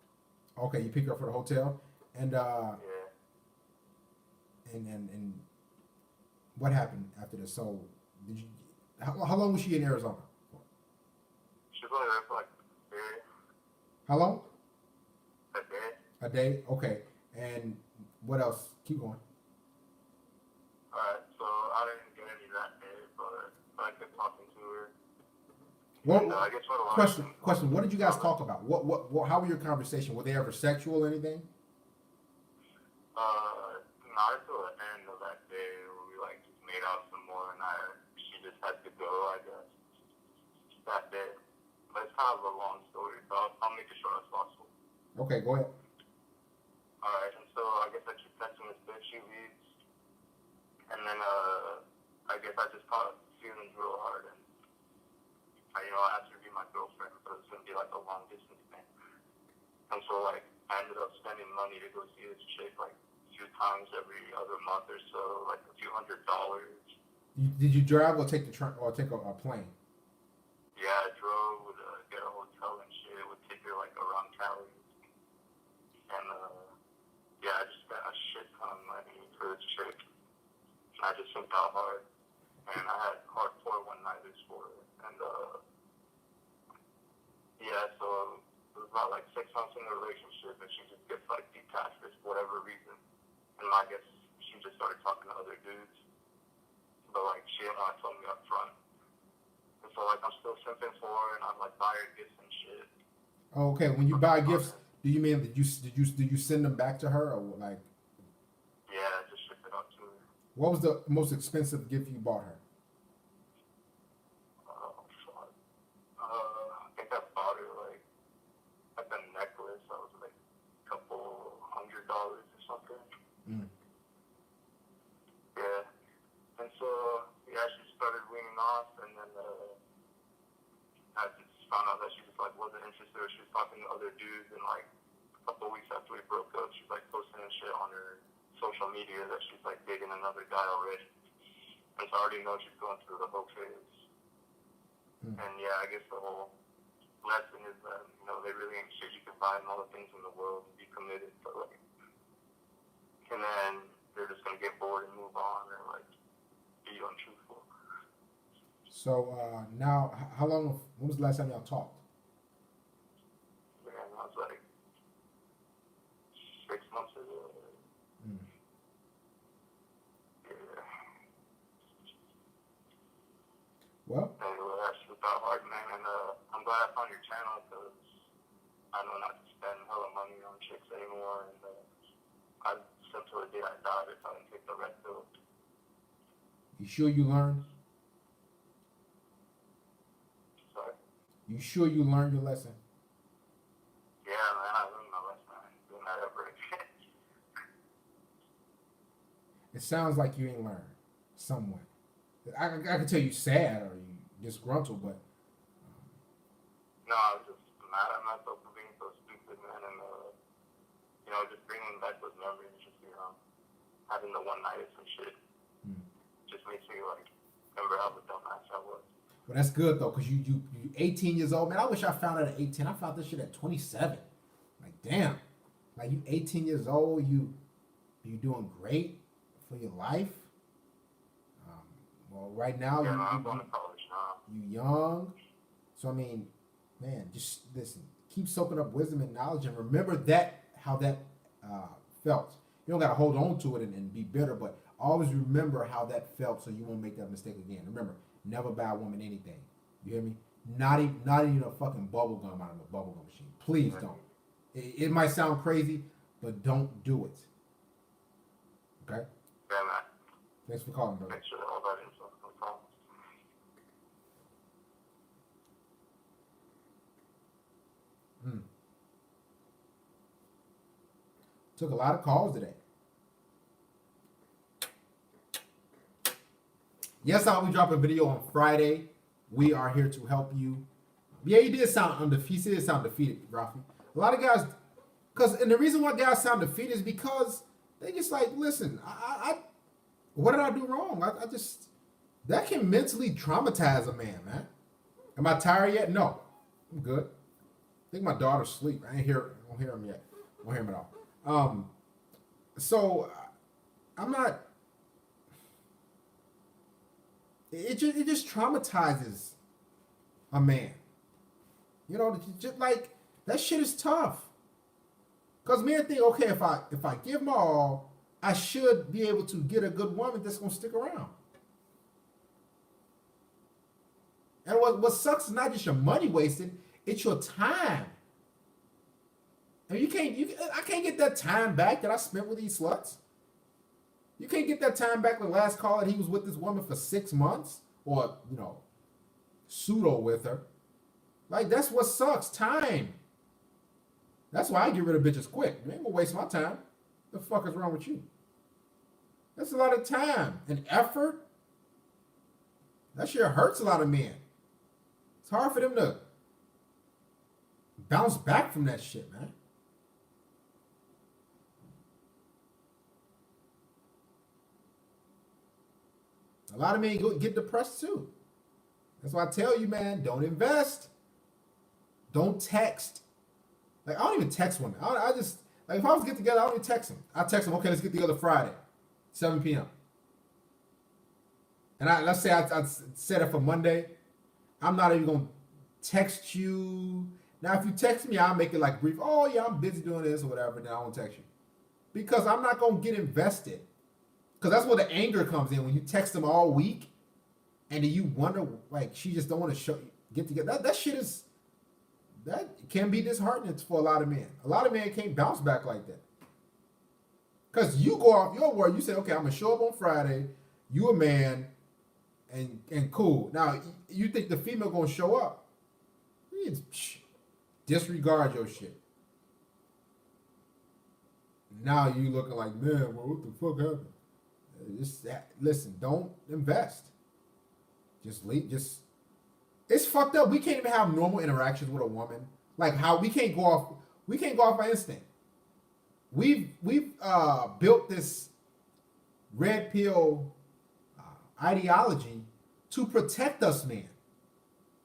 Okay, you picked her up for the hotel, and Yeah. and what happened after this? So did you? How long was she in Arizona? She was only there for like a day. How long? A day. A day. Okay. And what else? Keep going. Alright, so I didn't get any that day, but I kept talking to her. What? And, I guess what a lot Question. What did you guys talk about? What? How were your conversation? Were they ever sexual or anything? Not until the end of that day where we like just made out some more, and she just had to go, I guess, that day. But it's kind of a long story, so I'll make it short as possible. Okay, go ahead. Alright, and so I guess I keep texting this bitch, she leaves, and then I guess I just caught feelings real hard, and I asked her to be my girlfriend, but it was gonna be like a long distance thing. And so like I ended up spending money to go see this chick like a few times every other month or so, like a few $100s. Did you drive or take the train or take a plane? Yeah, I drove, would get a hotel and shit, would take her like around Cali. And yeah, I just spent a shit ton of money for this chick. And I just went out hard. And I had hardcore one-nighters for her. And yeah, so it was about like 6 months in the relationship, and she just gets like detached for whatever reason. And I guess she just started talking to other dudes. But like she didn't want to tell me up front. And so like I'm still simping for her, and I'm like buy her gifts and shit. Oh, okay. When you buy gifts, do you mean did you send them back to her or like? Yeah, just ship it out to her. What was the most expensive gift you bought her? Oh fuck. I think I bought her like a necklace. That was like a couple $100 or something. Mm. Yeah. And so yeah, she started weaning off, and then I just found out that she just like wasn't interested. She was talking to other dudes, and like a couple weeks after we broke up, she's like posting and shit on her social media that she's like dating another guy already. And so I already know she's going through the whole phase. Mm. And yeah, I guess the whole lesson is that they really ain't shit you can buy and all the things in the world and be committed, but like, and then they're just gonna get bored and move on or like be untruthful. So now, how long? When was the last time y'all talked? And I was like 6 months ago. Mm. Yeah. Well, Anyway, that's about hard, man. And I'm glad I found your channel because I know not to spend hella money on chicks anymore. And I'd until the day I died if I didn't take the red pill. you sure you learned? Sorry. You sure you learned your lesson? Yeah, man, I learned my lesson. I ain't doing that ever again. It sounds like you ain't learned somewhat. I can tell you sad or you disgruntled, but No, I was just mad at myself for being so stupid, man. And, just bringing back those memories, just, having the one night and shit, just makes me, like, remember how the dumbass I was. well, that's good though, cause you 18 years old, man. I wish I found it at 18. I found this shit at 27. Like, damn, like you 18 years old, you doing great for your life. Well, right now Yeah, man, I'm going to college now. you young, so I mean, man, just listen, keep soaking up wisdom and knowledge, and remember that how that felt. You don't gotta hold on to it and be bitter, but always remember how that felt, so you won't make that mistake again. Remember, never buy a woman anything. You hear me? not even a fucking bubble gum out of a bubble gum machine. Please don't. It might sound crazy, but don't do it. Okay? Yeah, man. Thanks for calling, brother. Make sure all that info. No problem. Took a lot of calls today. Yes, I'll be dropping a video on Friday. We are here to help you. Yeah, he did sound undefeated. He did sound defeated, Rafi. A lot of guys, and the reason why guys sound defeated is because they just like, listen, what did I do wrong? I just, that can mentally traumatize a man, man. Am I tired yet? No, I'm good. I think my daughter's asleep. I don't hear him yet. I don't hear him at all. So I'm not. It just traumatizes a man. You know, just like that shit is tough. Cause men think, okay, if I give my all, I should be able to get a good woman that's gonna stick around. And what sucks is not just your money wasted, it's your time. And I can't get that time back that I spent with these sluts. You can't get that time back the last call that he was with this woman for 6 months, or, you know, pseudo with her. Like, that's what sucks, time. That's why I get rid of bitches quick. You ain't gonna waste my time. The fuck is wrong with you? That's a lot of time and effort. That shit hurts a lot of men. It's hard for them to bounce back from that shit, man. A lot of men get depressed too. That's why I tell you, man, don't invest. Don't text. Like, I don't even text women. I just, like, if I was to get together, I don't even text them. I text them, okay, let's get together Friday, 7 p.m. And let's say I set it for Monday. I'm not even going to text you. Now, if you text me, I'll make it like brief. Oh, yeah, I'm busy doing this or whatever. Then I won't text you. Because I'm not going to get invested. Because that's where the anger comes in. When you text them all week and then you wonder, like, she just don't want to get together. That shit is, that can be disheartening for a lot of men. A lot of men can't bounce back like that. Because you go off your word. You say, okay, I'm going to show up on Friday. You a man. And cool. Now, you think the female going to show up. Disregard your shit. Now you looking like, man, well, what the fuck happened? Listen, don't invest. Just leave. It's fucked up. We can't even have normal interactions with a woman. Like how we can't go off by instinct. We've built this red pill ideology to protect us, man.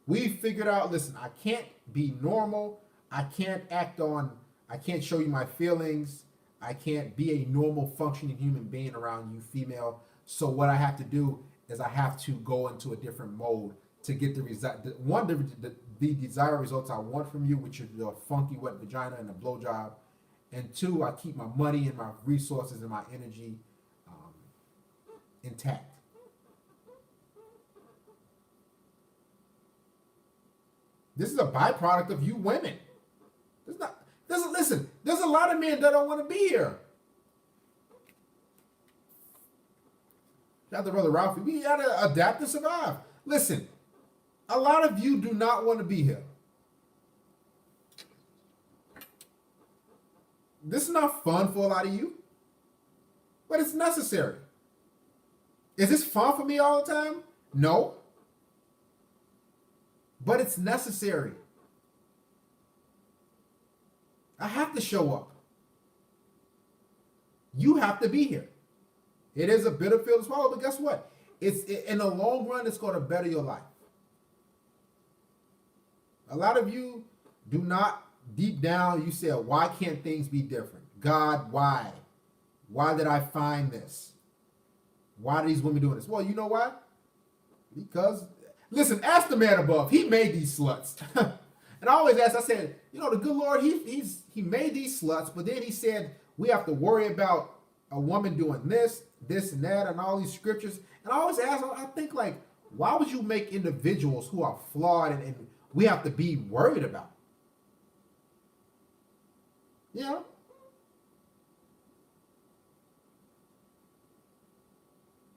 We figured out, listen, I can't be normal. I can't show you my feelings. I can't be a normal functioning human being around you, female. So what I have to do is I have to go into a different mode to get the desired results I want from you, which is the funky wet vagina and a blowjob. And 2, I keep my money and my resources and my energy intact. This is a byproduct of you women. Listen, there's a lot of men that don't want to be here. Shout out to Brother Ralphie. We gotta adapt and survive. Listen, a lot of you do not want to be here. This is not fun for a lot of you, but it's necessary. Is this fun for me all the time? No. But it's necessary. I have to show up. You have to be here. It is a bitter pill to swallow, but guess what? In the long run, it's going to better your life. A lot of you do not, deep down, you say, why can't things be different? God, why? Why did I find this? Why are these women doing this? Well, you know why? Because, listen, ask the man above. He made these sluts. And I always ask, I said, you know, the good Lord, he made these sluts, but then he said, we have to worry about a woman doing this, and that, and all these scriptures. And I always ask, I think, like, why would you make individuals who are flawed and we have to be worried about. Yeah.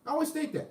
I always think that.